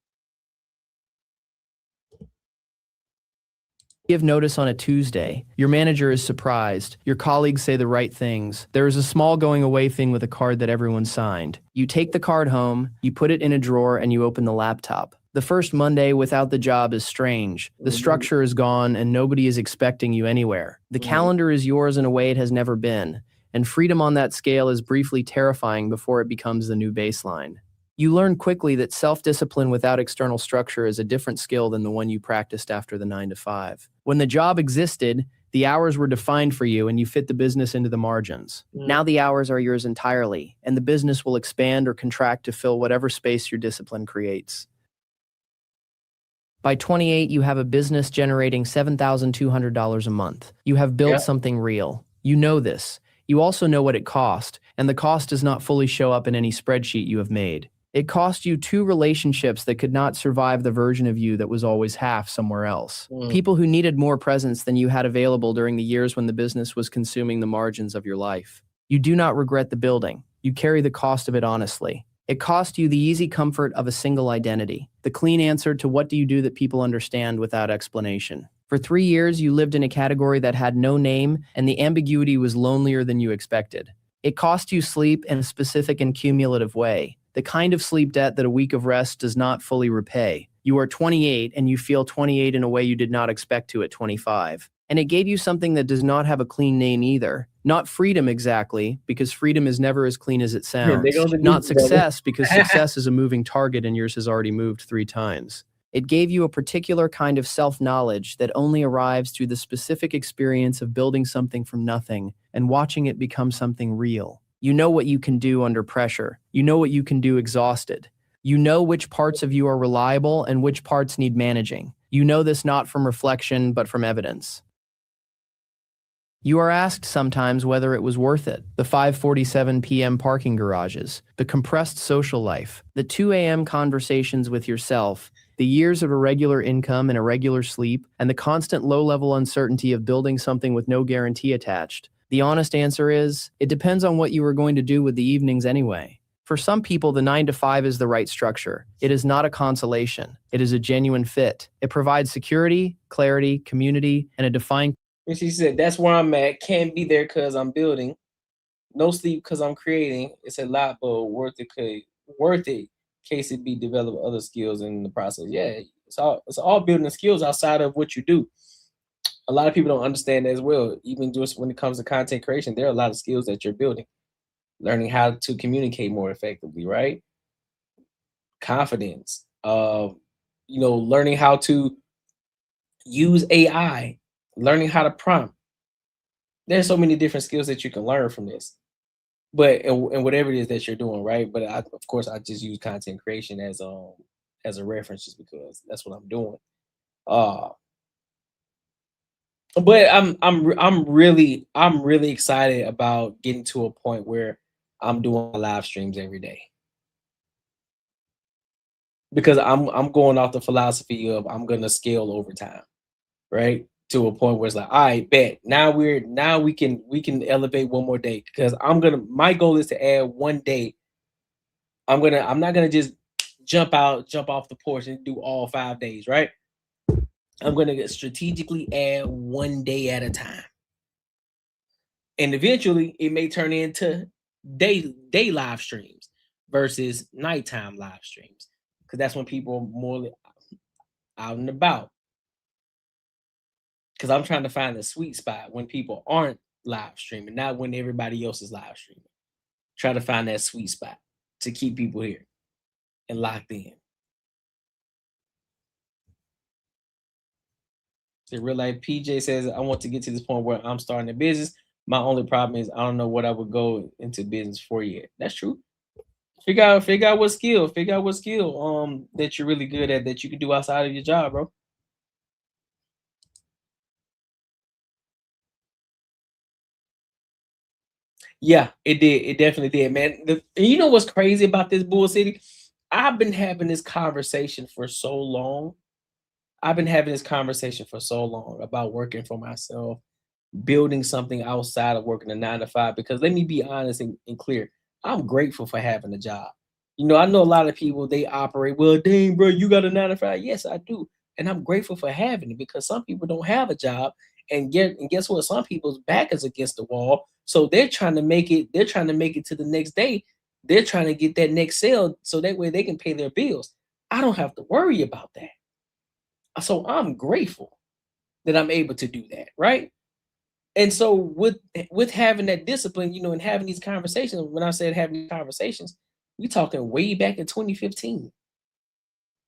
Speaker 21: Give notice on a Tuesday. Your manager is surprised. Your colleagues say the right things. There is a small going away thing with a card that everyone signed. You take the card home, you put it in a drawer, and you open the laptop. The first Monday without the job is strange. The structure is gone and nobody is expecting you anywhere. The calendar is yours in a way it has never been. And freedom on that scale is briefly terrifying before it becomes the new baseline. You learn quickly that self-discipline without external structure is a different skill than the one you practiced after the 9 to 5. When the job existed, the hours were defined for you and you fit the business into the margins. Now the hours are yours entirely, and the business will expand or contract to fill whatever space your discipline creates. By 28, you have a business generating $7,200 a month. You have built something real. You know this. You also know what it cost, and the cost does not fully show up in any spreadsheet you have made. It cost you 2 relationships that could not survive the version of you that was always half somewhere else. People who needed more presence than you had available during the years when the business was consuming the margins of your life. You do not regret the building. You carry the cost of it honestly. It cost you the easy comfort of a single identity, the clean answer to what do you do that people understand without explanation. For 3 years, you lived in a category that had no name, and the ambiguity was lonelier than you expected. It cost you sleep in a specific and cumulative way, the kind of sleep debt that a week of rest does not fully repay. You are 28, and you feel 28 in a way you did not expect to at 25. And it gave you something that does not have a clean name either. Not freedom exactly, because freedom is never as clean as it sounds. Not success, because success is a moving target and yours has already moved 3 times. It gave you a particular kind of self-knowledge that only arrives through the specific experience of building something from nothing and watching it become something real. You know what you can do under pressure. You know what you can do exhausted. You know which parts of you are reliable and which parts need managing. You know this not from reflection, but from evidence. You are asked sometimes whether it was worth it. The 5:47 p.m. parking garages, the compressed social life, the 2 a.m. conversations with yourself, the years of irregular income and irregular sleep, and the constant low-level uncertainty of building something with no guarantee attached. The honest answer is, it depends on what you are going to do with the evenings anyway. For some people, the 9 to 5 is the right structure. It is not a consolation. It is a genuine fit. It provides security, clarity, community, and a defined.
Speaker 1: And she said, that's where I'm at. Can't be there because I'm building. No sleep because I'm creating. It's a lot, but worth it. Case it be develop other skills in the process. Yeah, it's all building skills outside of what you do. A lot of people don't understand that as well. Even just when it comes to content creation, there are a lot of skills that you're building. Learning how to communicate more effectively, right? Confidence. Learning how to use AI, learning how to prompt. There's so many different skills that you can learn from this. But and whatever it is that you're doing, right? But of course, I just use content creation as a reference just because that's what I'm doing. But I'm really excited about getting to a point where I'm doing live streams every day. Because I'm going off the philosophy of I'm gonna scale over time, right? To a point where it's like, all right, bet. Now we can elevate one more day. Because my goal is to add one day. I'm not gonna just jump off the porch and do all 5 days, right? I'm gonna strategically add one day at a time. And eventually it may turn into day live streams versus nighttime live streams. Because that's when people are more out and about. Because I'm trying to find the sweet spot when people aren't live streaming, not when everybody else is live streaming. Try to find that sweet spot to keep people here and locked in. In real life, PJ says, I want to get to this point where I'm starting a business. My only problem is I don't know what I would go into business for yet. That's true. Figure out what skill that you're really good at that you can do outside of your job, bro. Yeah, it did. It definitely did, man. And you know what's crazy about this Bull City? I've been having this conversation for so long. About working for myself, building something outside of working a 9 to 5. Because let me be honest and clear, I'm grateful for having a job. I know a lot of people, they operate, well, dang, bro, you got a 9 to 5. Yes, I do. And I'm grateful for having it because some people don't have a job. And guess what? Some people's back is against the wall. So they're trying to make it to the next day. They're trying to get that next sale so that way they can pay their bills. I don't have to worry about that. So I'm grateful that I'm able to do that, right? And so with having that discipline, and having these conversations, when I said having these conversations, we talking way back in 2015.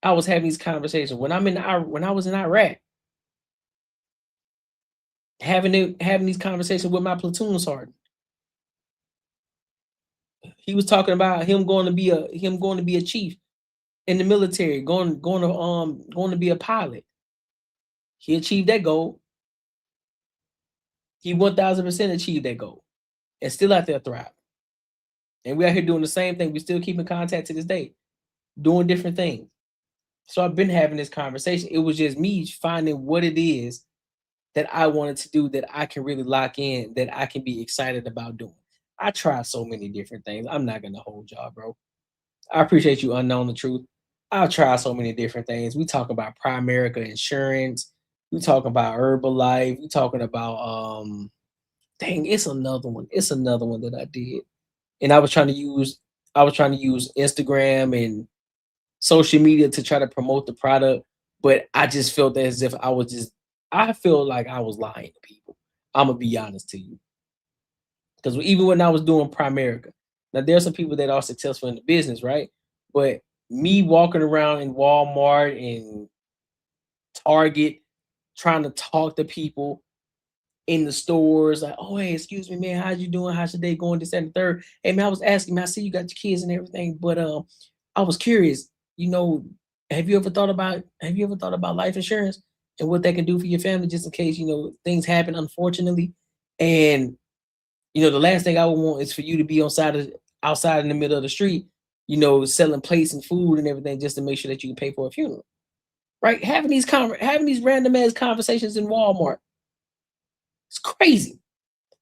Speaker 1: I was having these conversations when I was in Iraq. Having these conversations with my platoon sergeant. He was talking about him going to be a chief in the military, going to be a pilot. He achieved that goal. He 1000% achieved that goal, and still out there thriving. And we're out here doing the same thing. We still keep in contact to this day, doing different things. So I've been having this conversation. It was just me finding what it is that I wanted to do that I can really lock in, that I can be excited about doing. I tried so many different things. I'm not gonna hold y'all, bro. I appreciate you unknowing the truth. I've tried so many different things. We talk about Primerica insurance. We talk about Herbalife. We talking about dang, it's another one. It's another one that I did. And I was trying to use Instagram and social media to try to promote the product, but I just felt as if I feel like I was lying to people. I'm gonna be honest to you. Because even when I was doing Primerica, now there's some people that are successful in the business, right? But me walking around in Walmart and Target trying to talk to people in the stores, like, oh, hey, excuse me, man, how you doing? How's your day going? This and the third. Hey, man, I was asking, man, I see you got your kids and everything, but I was curious, have you ever thought about life insurance and what that can do for your family just in case, things happen, unfortunately? And the last thing I would want is for you to be outside in the middle of the street, selling plates and food and everything just to make sure that you can pay for a funeral. Right? Having these random ass conversations in Walmart. It's crazy.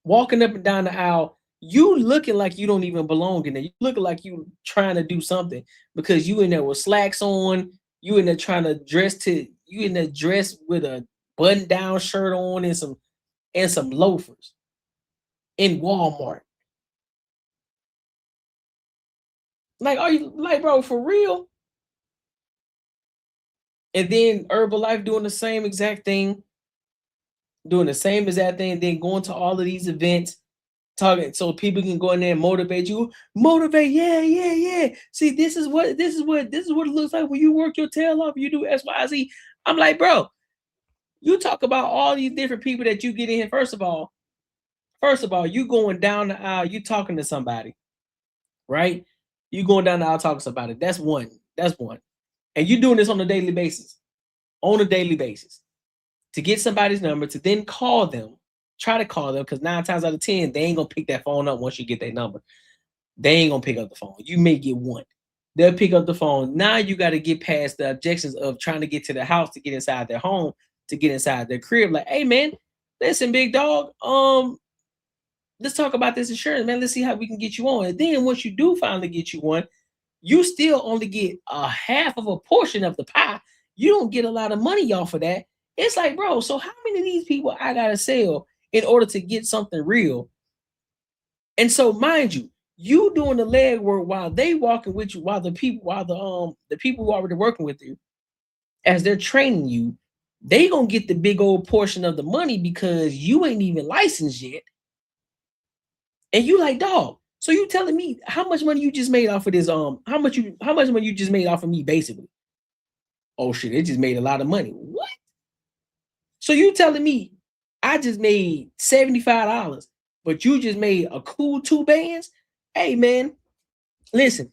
Speaker 1: Walking up and down the aisle, you looking like you don't even belong in there. You looking like you trying to do something because you in there with slacks on, you in there trying to you in there dressed with a button-down shirt on and some loafers in Walmart. Like, are you like, bro, for real? And then Herbalife doing the same exact thing, then going to all of these events, talking so people can go in there and motivate you. Yeah. See, this is what it looks like when you work your tail off, you do XYZ. I'm like, bro, you talk about all these different people that you get in here. First of all, you going down the aisle, you talking to somebody, right? You going down the aisle talking to somebody. That's one. And you doing this on a daily basis. To get somebody's number, to then call them, try to call them, because 9 times out of 10, they ain't gonna pick that phone up once you get their number. They ain't gonna pick up the phone. You may get one. They'll pick up the phone. Now you got to get past the objections of trying to get to the house, to get inside their home, to get inside their crib. Like, hey man, listen, big dog, let's talk about this insurance, man. Let's see how we can get you on. And then once you do finally get you one, you still only get a half of a portion of the pie. You don't get a lot of money off of that. It's like, bro, so how many of these people I gotta sell in order to get something real? And so, mind you, you doing the legwork while they walking with you, while the people who are already working with you, as they're training you, they gonna get the big old portion of the money because you ain't even licensed yet. And you like, dog, so you telling me how much money you just made off of this? How much money you just made off of me, basically? Oh shit, it just made a lot of money. What? So you telling me I just made $75, but you just made a cool 2 bands? Hey man, listen.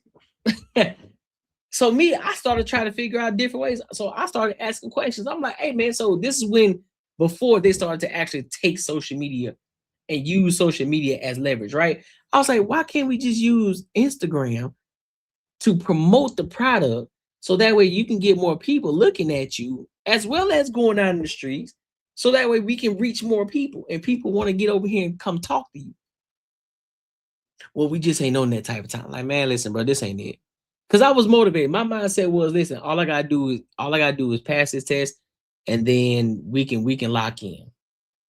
Speaker 1: So I started trying to figure out different ways. So I started asking questions. I'm like, hey man, so this is before they started to actually take social media and use social media as leverage, right? I was like, why can't we just use Instagram to promote the product so that way you can get more people looking at you as well as going out in the streets, so that way we can reach more people and people want to get over here and come talk to you. Well, we just ain't on that type of time. Like, man, listen, bro, this ain't it. Because I was motivated. My mindset was, listen, all I gotta do is pass this test, and then we can lock in.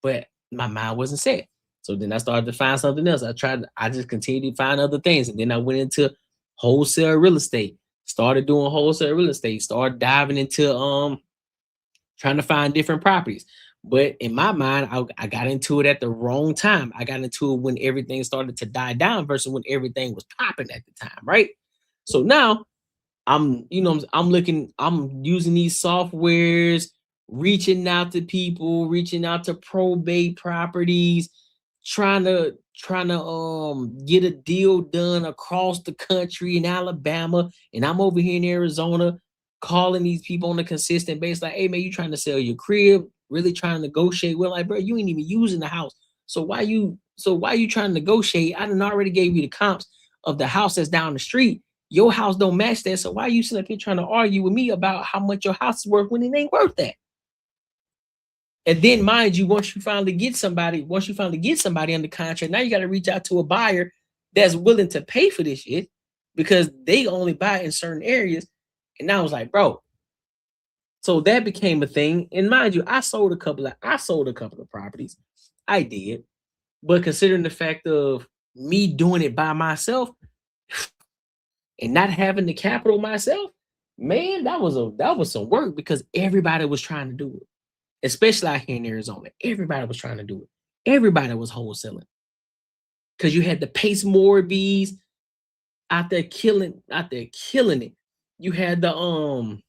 Speaker 1: But my mind wasn't set. So then I started to find something else. I just continued to find other things. And then I went into wholesale real estate, started doing wholesale real estate, started diving into trying to find different properties. But in my mind, I got into it at the wrong time. I got into it when everything started to die down versus when everything was popping at the time, right? So now I'm using these softwares, reaching out to people, reaching out to probate properties, trying to get a deal done across the country in Alabama, and I'm over here in Arizona calling these people on a consistent basis, like, hey man, you trying to sell your crib, really trying to negotiate. We're like, bro, you ain't even using the house, so why you trying to negotiate? I done already gave you the comps of the house that's down the street. Your house don't match that, so why you sitting up here trying to argue with me about how much your house is worth when it ain't worth that? And then, mind you, once you finally get somebody under contract, now you got to reach out to a buyer that's willing to pay for this shit. because they only buy in certain areas. And I was like, bro. So that became a thing. And mind you, I sold a couple of properties. I did. But considering the fact of me doing it by myself and not having the capital myself, man, that was some work because everybody was trying to do it. Especially out here in Arizona. Everybody was trying to do it. Everybody was wholesaling. Because you had the Pace Morbies out there killing it. You had the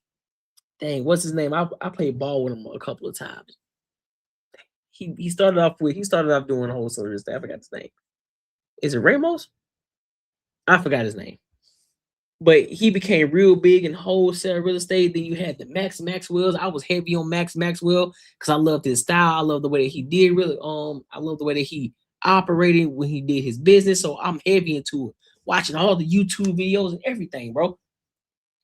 Speaker 1: dang, what's his name? I played ball with him a couple of times. He started off doing wholesaler stuff. I forgot his name. Is it Ramos? I forgot his name. But he became real big in wholesale real estate. Then you had the Maxwells. I was heavy on Maxwell because I loved his style. I love the way that he did really. I love the way that he operated when he did his business. So I'm heavy into it, watching all the YouTube videos and everything, bro.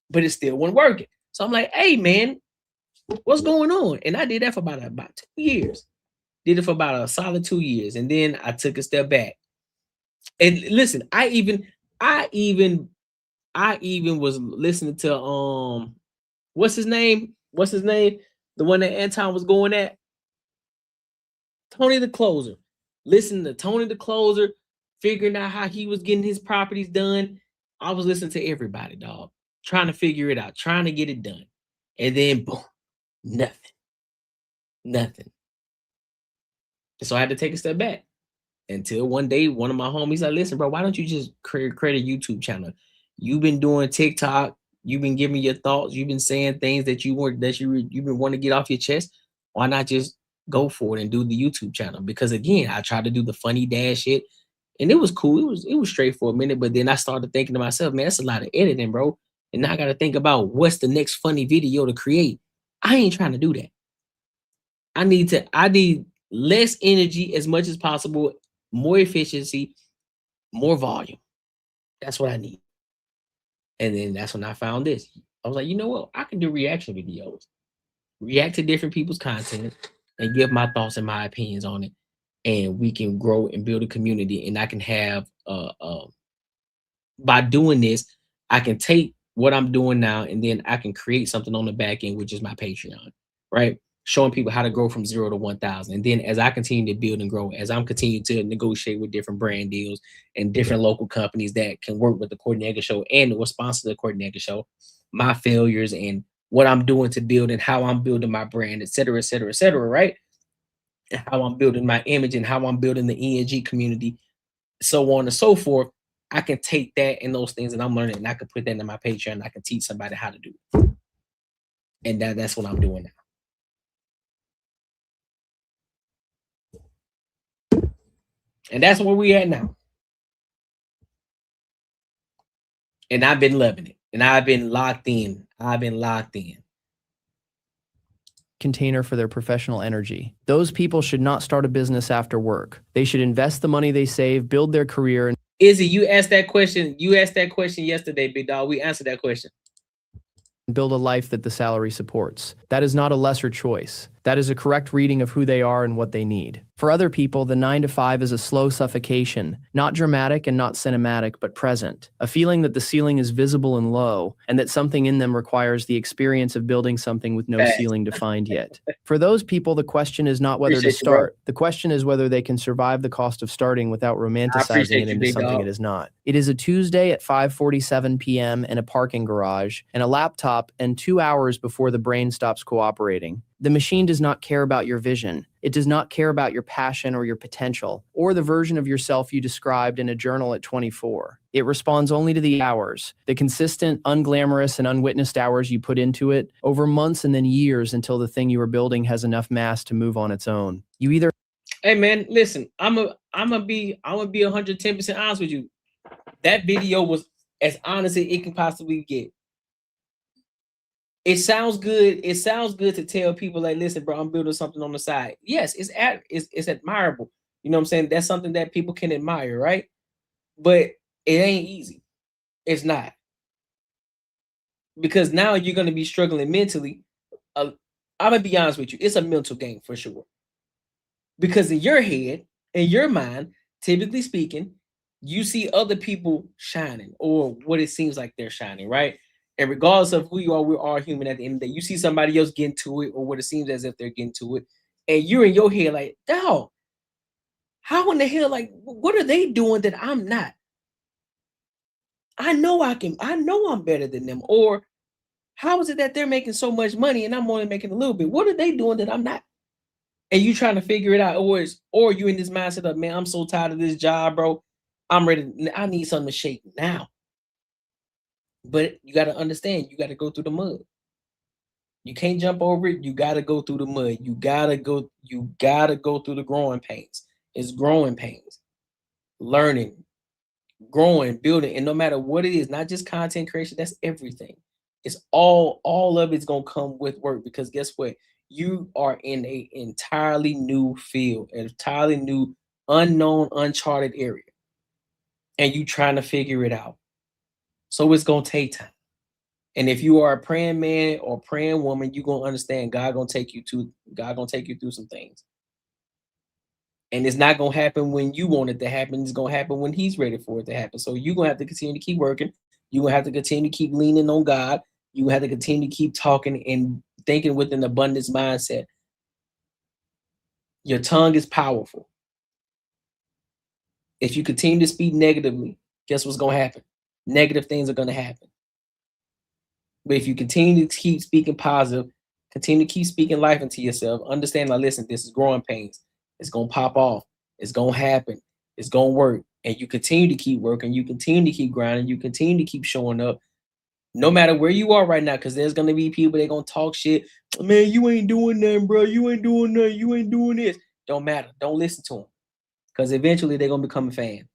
Speaker 1: But it still wasn't working. So I'm like, hey man, what's going on? And I did that for about 2 years. Did it for about a solid 2 years, and then I took a step back. And listen, I even was listening to what's his name? The one that Anton was going at? Tony the Closer. Listening to Tony the Closer, figuring out how he was getting his properties done. I was listening to everybody, dog. Trying to figure it out, trying to get it done. And then boom, nothing. And so I had to take a step back. Until one day, one of my homies like, listen, bro, why don't you just create a YouTube channel? You've been doing TikTok. You've been giving your thoughts. You've been saying things that you've been wanting to get off your chest. Why not just go for it and do the YouTube channel? Because again, I tried to do the funny dad shit, and it was cool. It was straight for a minute, but then I started thinking to myself, man, that's a lot of editing, bro. And now I got to think about what's the next funny video to create. I ain't trying to do that. I need less energy as much as possible. More efficiency, more volume. That's what I need. And then that's when I found this. I was like, you know what? I can do reaction videos, react to different people's content, and give my thoughts and my opinions on it. And we can grow and build a community. And I can have, by doing this, I can take what I'm doing now, and then I can create something on the back end, which is my Patreon, right? Showing people how to grow from 0 to 1,000. And then as I continue to build and grow, as I'm continuing to negotiate with different brand deals and different local companies that can work with the Courtney Egger Show and will sponsor the Courtney Egger Show, my failures and what I'm doing to build and how I'm building my brand, et cetera, right? And how I'm building my image and how I'm building the ENG community, so on and so forth. I can take that and those things that I'm learning, and I can put that in my Patreon, and I can teach somebody how to do it. And that's what I'm doing now. And that's where we at now. And I've been loving it. And I've been locked in.
Speaker 21: Container for their professional energy. Those people should not start a business after work. They should invest the money they save, build their career.
Speaker 1: Izzy, you asked that question. You asked that question yesterday, big dog. We answered that question.
Speaker 21: Build a life that the salary supports. That is not a lesser choice. That is a correct reading of who they are and what they need. For other people, the 9 to 5 is a slow suffocation, not dramatic and not cinematic, but present. A feeling that the ceiling is visible and low, and that something in them requires the experience of building something with no ceiling defined yet. For those people, the question is not whether to start. The question is whether they can survive the cost of starting without romanticizing it into something it is not. It is a Tuesday at 5:47 p.m. in a parking garage, and a laptop, and 2 hours before the brain stops cooperating. The machine does not care about your vision. It does not care about your passion or your potential, or the version of yourself you described in a journal at 24. It responds only to the hours, the consistent, unglamorous, and unwitnessed hours you put into it over months and then years until the thing you are building has enough mass to move on its own. You either...
Speaker 1: Hey man, listen, I'm gonna be 110% honest with you. That video was as honest as it can possibly get. It sounds good. It sounds good to tell people like, listen, bro, I'm building something on the side. Yes, it's admirable. You know what I'm saying? That's something that people can admire, right? But it ain't easy. It's not. Because now you're going to be struggling mentally. I'm going to be honest with you. It's a mental game for sure. Because in your head, in your mind, typically speaking, you see other people shining or what it seems like they're shining, right? And regardless of who you are, we're all human at the end of the day. You see somebody else getting to it or what it seems as if they're getting to it. And you're in your head like, dog, how in the hell, like, what are they doing that I'm not? I know I'm better than them. Or how is it that they're making so much money and I'm only making a little bit? What are they doing that I'm not? And you trying to figure it out, or you in this mindset of, man, I'm so tired of this job, bro. I'm ready. I need something to shake now. But you got to understand, you got to go through the mud. You can't jump over it. You got to go through the mud. You gotta go through the growing pains. It's growing pains, learning, growing, building, and no matter what it is, not just content creation, that's everything. It's all of it's gonna come with work, because guess what? You are in a entirely new field, an entirely new, unknown, uncharted area, and you trying to figure it out. So it's gonna take time. And if you are a praying man or praying woman, you're gonna understand God gonna take you through some things. And it's not gonna happen when you want it to happen. It's gonna happen when He's ready for it to happen. So you're gonna have to continue to keep working. You're gonna have to continue to keep leaning on God. You have to continue to keep talking and thinking with an abundance mindset. Your tongue is powerful. If you continue to speak negatively, guess what's going to happen? Negative things are going to happen. But if you continue to keep speaking positive, continue to keep speaking life into yourself, understand, like, listen, this is growing pains. It's going to pop off. It's going to happen. It's going to work. And you continue to keep working. You continue to keep grinding. You continue to keep showing up. No matter where you are right now, because there's going to be people, they're going to talk shit. Man, you ain't doing nothing, bro. You ain't doing nothing. You ain't doing this. Don't matter. Don't listen to them. Because eventually they're going to become a fan.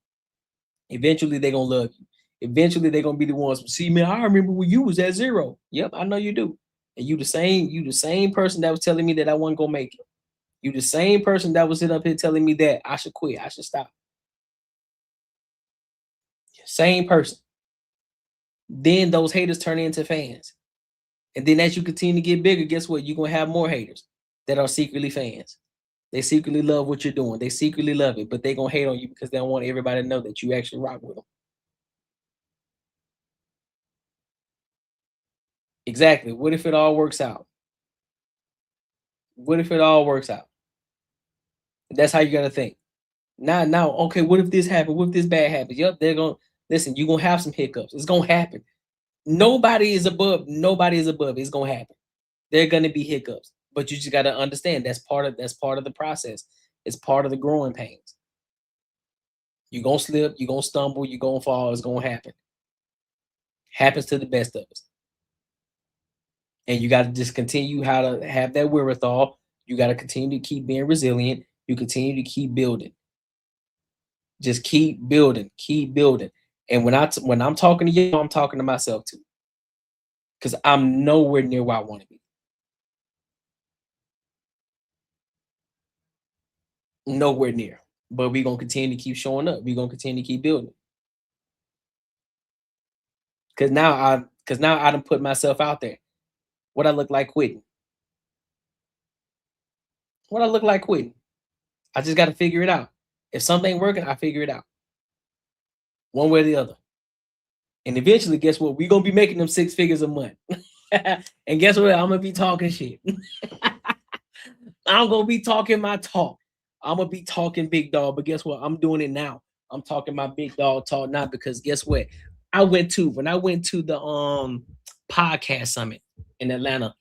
Speaker 1: Eventually they're going to love you. Eventually they're going to be the ones, see, man, I remember when you was at 0. Yep, I know you do. And you the same person that was telling me that I wasn't going to make it. You the same person that was sitting up here telling me that I should quit. I should stop. Same person. Then those haters turn into fans. And then as you continue to get bigger, guess what? You're going to have more haters that are secretly fans. They secretly love what you're doing. They secretly love it, but they're going to hate on you because they don't want everybody to know that you actually rock with them. Exactly. What if it all works out? What if it all works out? That's how you got to think. Now, okay, what if this happens? What if this bad happens? Yep, they're going to, listen, you're going to have some hiccups. It's going to happen. Nobody is above. It's going to happen. There are going to be hiccups, but you just got to understand that's part of the process. It's part of the growing pains. You're going to slip, you're going to stumble, you're going to fall. It's going to happen. Happens to the best of us. And you got to just continue how to have that wherewithal. You got to continue to keep being resilient. You continue to keep building. Just keep building, keep building. And when I'm talking to you, I'm talking to myself too. Because I'm nowhere near where I want to be. Nowhere near. But we're going to continue to keep showing up. We're going to continue to keep building. Because now I done put myself out there. What I look like quitting. What I look like quitting. I just got to figure it out. If something ain't working, I figure it out. One way or the other. And eventually, guess what? We're going to be making them 6 figures a month. And guess what? I'm going to be talking shit. I'm going to be talking my talk. I'm going to be talking big dog. But guess what? I'm doing it now. I'm talking my big dog talk now, because guess what? When I went to the podcast summit in Atlanta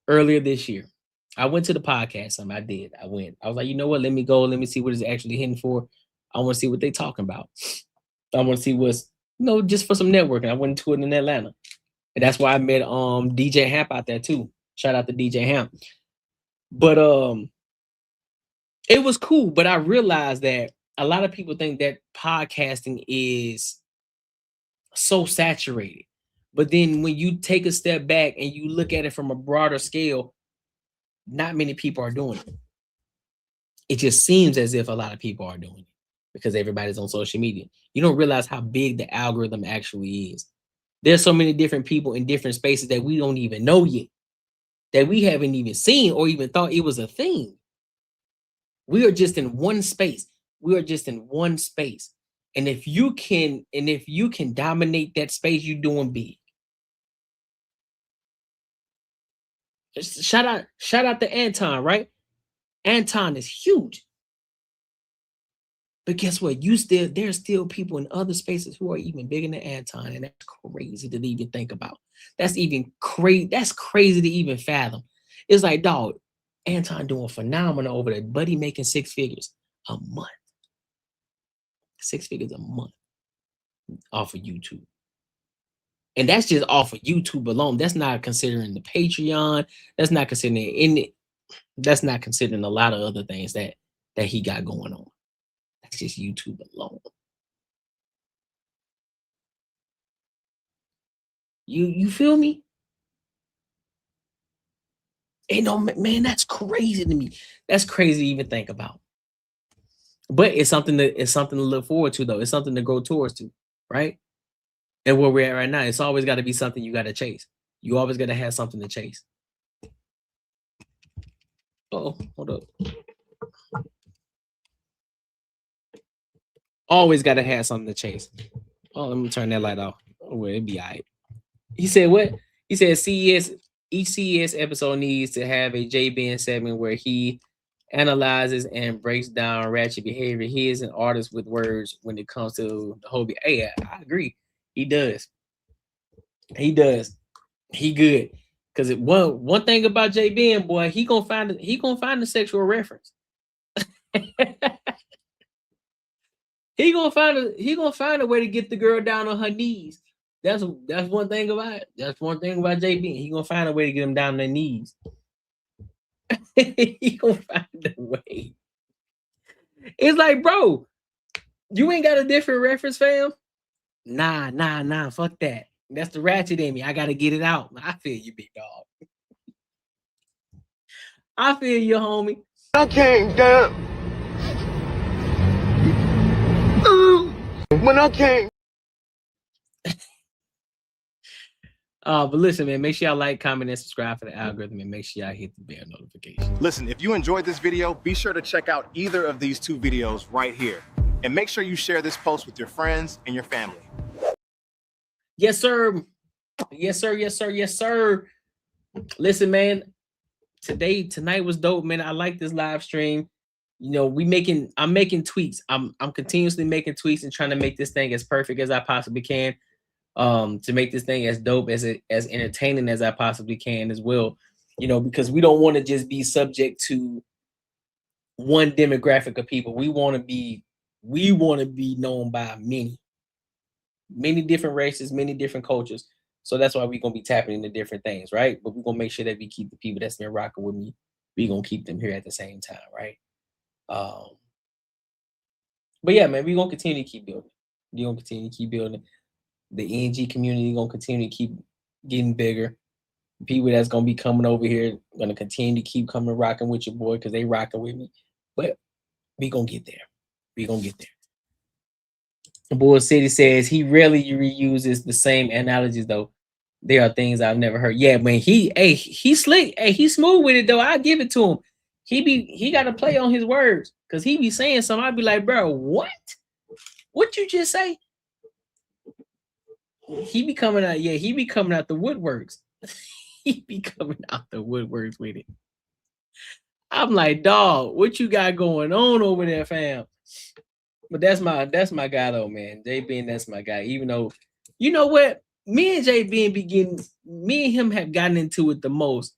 Speaker 1: earlier this year, I went to the podcast summit. I went. I was like, you know what? Let me go. Let me see what it's actually hitting for. I want to see what they're talking about. I want to see what's, just for some networking. I went to it in Atlanta. And that's why I met DJ Hamp out there too. Shout out to DJ Hamp. But it was cool. But I realized that a lot of people think that podcasting is so saturated. But then when you take a step back and you look at it from a broader scale, not many people are doing it. It just seems as if a lot of people are doing it because everybody's on social media. You don't realize how big the algorithm actually is. There's so many different people in different spaces that we don't even know yet, that we haven't even seen or even thought it was a thing. We are just in one space. We are just in one space. And if you can dominate that space, you're doing big. Shout out to Anton, right? Anton is huge. But guess what? There's still people in other spaces who are even bigger than Anton, and that's crazy to even think about. That's crazy to even fathom. It's like, dog, Anton doing phenomenal over there. Buddy making 6 figures a month. 6 figures a month off of YouTube. And that's just off of YouTube alone. That's not considering the Patreon. That's not considering that's not considering a lot of other things that he got going on. That's just YouTube alone. You feel me? Hey, no, man, that's crazy to me. That's crazy to even think about. But it's something to look forward to, though. It's something to go towards to, right? And where we're at right now, it's always got to be something you got to chase. You always got to have something to chase. Oh, hold up. Always got to have something to chase. Oh, let me turn that light off. Oh, well, it'd be all right. He said what? He said each CES episode needs to have a JBN segment where he analyzes and breaks down ratchet behavior. He is an artist with words when it comes to the whole. Hey, I agree. He does. He does. He good. Because one thing about JBN, boy, he gonna find the sexual reference. He gonna find a way to get the girl down on her knees. That's one thing about it. That's one thing about JB. He gonna find a way to get them down on their knees. He gonna find a way. It's like, bro, you ain't got a different reference, fam. Nah. Fuck that. That's the ratchet in me. I gotta get it out. I feel you, big dog. I feel you, homie.
Speaker 4: I came down. When I came.
Speaker 1: But listen, man, make sure y'all like, comment, and subscribe for the algorithm, and make sure y'all hit the bell notification.
Speaker 3: Listen, if you enjoyed this video, be sure to check out either of these 2 videos right here. And make sure you share this post with your friends and your family.
Speaker 1: Yes, sir. Yes, sir. Yes, sir. Yes, sir. Listen, man, tonight was dope, man. I like this live stream. You know, I'm making tweaks. I'm continuously making tweaks and trying to make this thing as perfect as I possibly can. To make this thing as dope, as entertaining as I possibly can as well. You know, because we don't want to just be subject to one demographic of people. We want to be known by many different races, many different cultures. So that's why we're gonna be tapping into different things, right? But we're gonna make sure that we keep the people that's been rocking with me. We're gonna keep them here at the same time, right? But yeah, man, we're gonna continue to keep building. We're gonna continue to keep building. The ENG community gonna continue to keep getting bigger. People that's gonna be coming over here gonna continue to keep coming rocking with your boy because they rocking with me. But we gonna get there. We gonna get there. Bull City says he rarely reuses the same analogies though. There are things I've never heard. Yeah, man, he slick. Hey, he's smooth with it though. I give it to him. He got to play on his words because he be saying something. I'd be like, bro, what? What you just say? He be coming out. Yeah, he be coming out the woodworks. He be coming out the woodworks with it. I'm like, dog, what you got going on over there, fam? But that's my guy though, man. JB, that's my guy. Even though, you know what, me and JB me and him have gotten into it the most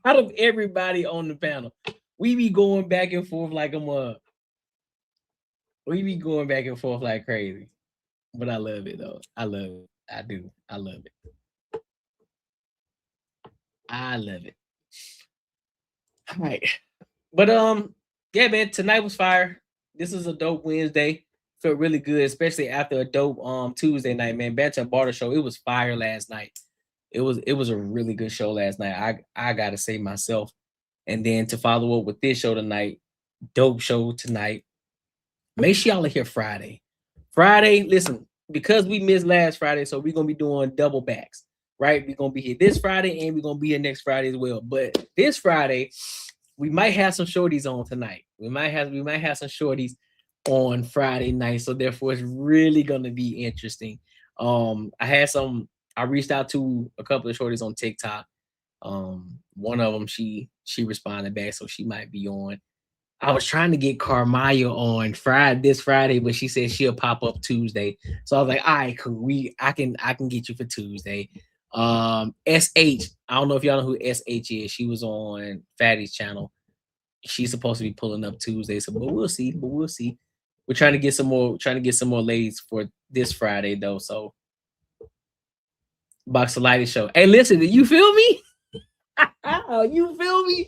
Speaker 1: out of everybody on the panel. We be going back and forth like a mug. We be going back and forth like crazy. But I love it though. I love it. I do. I love it. I love it. All right. But yeah, man, tonight was fire. This is a dope Wednesday. Felt really good, especially after a dope Tuesday night, man. Banter and Barter show. It was fire last night. It was a really good show last night. I gotta say myself. And then to follow up with this show tonight, dope show tonight. Make sure y'all are here Friday. Friday, listen, because we missed last Friday, so we're gonna be doing double backs, right? We're gonna be here this Friday and we're gonna be here next Friday as well. But this Friday, we might have some shorties on tonight. We might have some shorties on Friday night. So therefore it's really gonna be interesting. I reached out to a couple of shorties on TikTok. One of them she responded back, so she might be on. I was trying to get Carmaya on this Friday, but she said she'll pop up Tuesday. So I was like, all right, cool. I can get you for Tuesday. SH, I don't know if y'all know who SH is. She was on Fatty's channel. She's supposed to be pulling up Tuesday, so but we'll see. We're trying to get some more ladies for this Friday though. So Box of Lighting show. Hey, listen, you feel me? You feel me?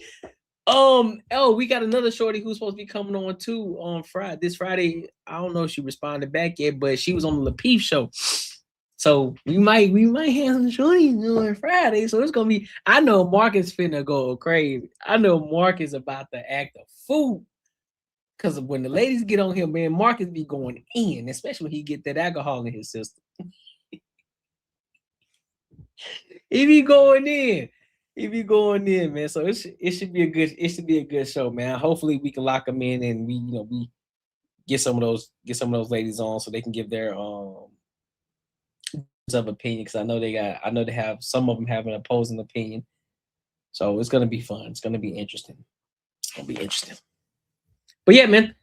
Speaker 1: We got another shorty who's supposed to be coming on too on this Friday. I don't know if she responded back yet, but she was on the Lapeef show. So we might have some shorties on Friday. So it's gonna be. I know Marcus finna go crazy. I know Marcus about to act a fool. Cause when the ladies get on him, man, Marcus be going in, especially when he get that alcohol in his system. He be going in. Man. So it should be a good show, man. Hopefully we can lock them in and we get some of those ladies on so they can give their of opinion, because I know they have some of them have an opposing opinion. So it's gonna be fun. It's gonna be interesting. But yeah, man.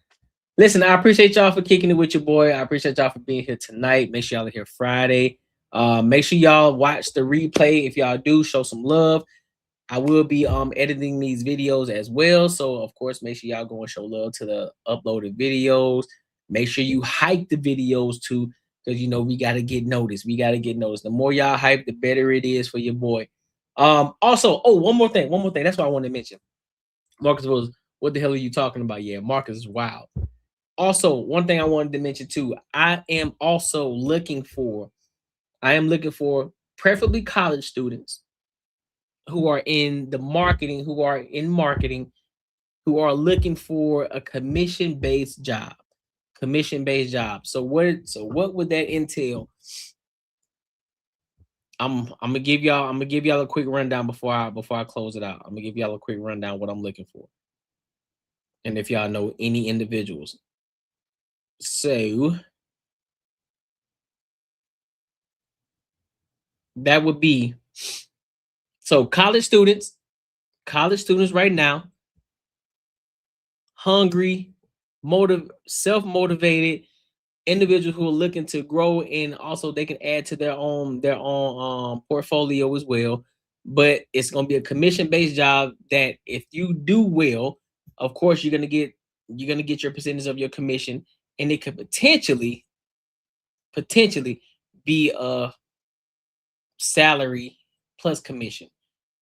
Speaker 1: Listen, I appreciate y'all for kicking it with your boy. I appreciate y'all for being here tonight. Make sure y'all are here Friday. Make sure y'all watch the replay. If y'all do, show some love. I will be editing these videos as well. So of course, make sure y'all go and show love to the uploaded videos. Make sure you hype the videos too, because we gotta get noticed. The more y'all hype, the better it is for your boy. Also, one more thing. That's what I wanted to mention. Marcus was, what the hell are you talking about? Yeah, Marcus is wild. Also, one thing I wanted to mention too, I am looking for preferably college students who are in marketing, who are looking for a commission-based job. So what would that entail? I'm gonna give y'all a quick rundown before I close it out. I'm gonna give y'all a quick rundown what I'm looking for. And if y'all know any individuals. So that would be college students right now, hungry, self-motivated individuals who are looking to grow, and also they can add to their own portfolio as well. But it's going to be a commission-based job that if you do well, of course you're going to get your percentage of your commission, and it could potentially be a salary plus commission,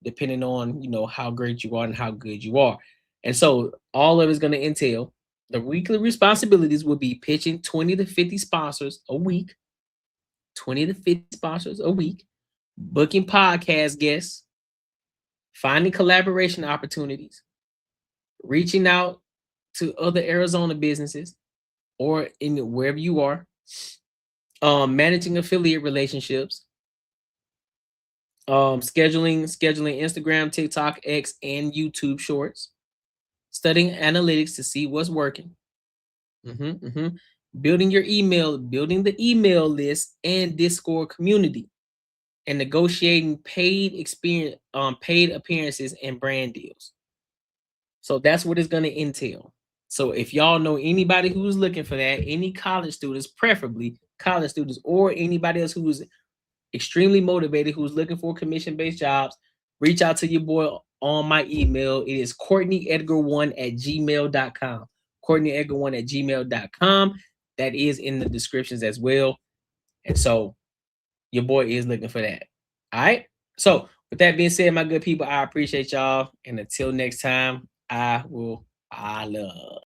Speaker 1: depending on how great you are and how good you are. And so all of it's going to entail, the weekly responsibilities will be pitching 20 to 50 sponsors a week, booking podcast guests, finding collaboration opportunities, reaching out to other Arizona businesses or in wherever you are, managing affiliate relationships, scheduling Instagram, TikTok, X, and YouTube shorts, studying analytics to see what's working, building the email list and Discord community, and negotiating paid appearances and brand deals. So that's what it's going to entail. So if y'all know anybody who's looking for that, any college students, preferably college students, or anybody else who is extremely motivated, who's looking for commission-based jobs, reach out to your boy on my email. It is CourtneyEdgar1@gmail.com. CourtneyEdgar1@gmail.com. That is in the descriptions as well. And so your boy is looking for that. All right. So with that being said, my good people, I appreciate y'all. And until next time, I love.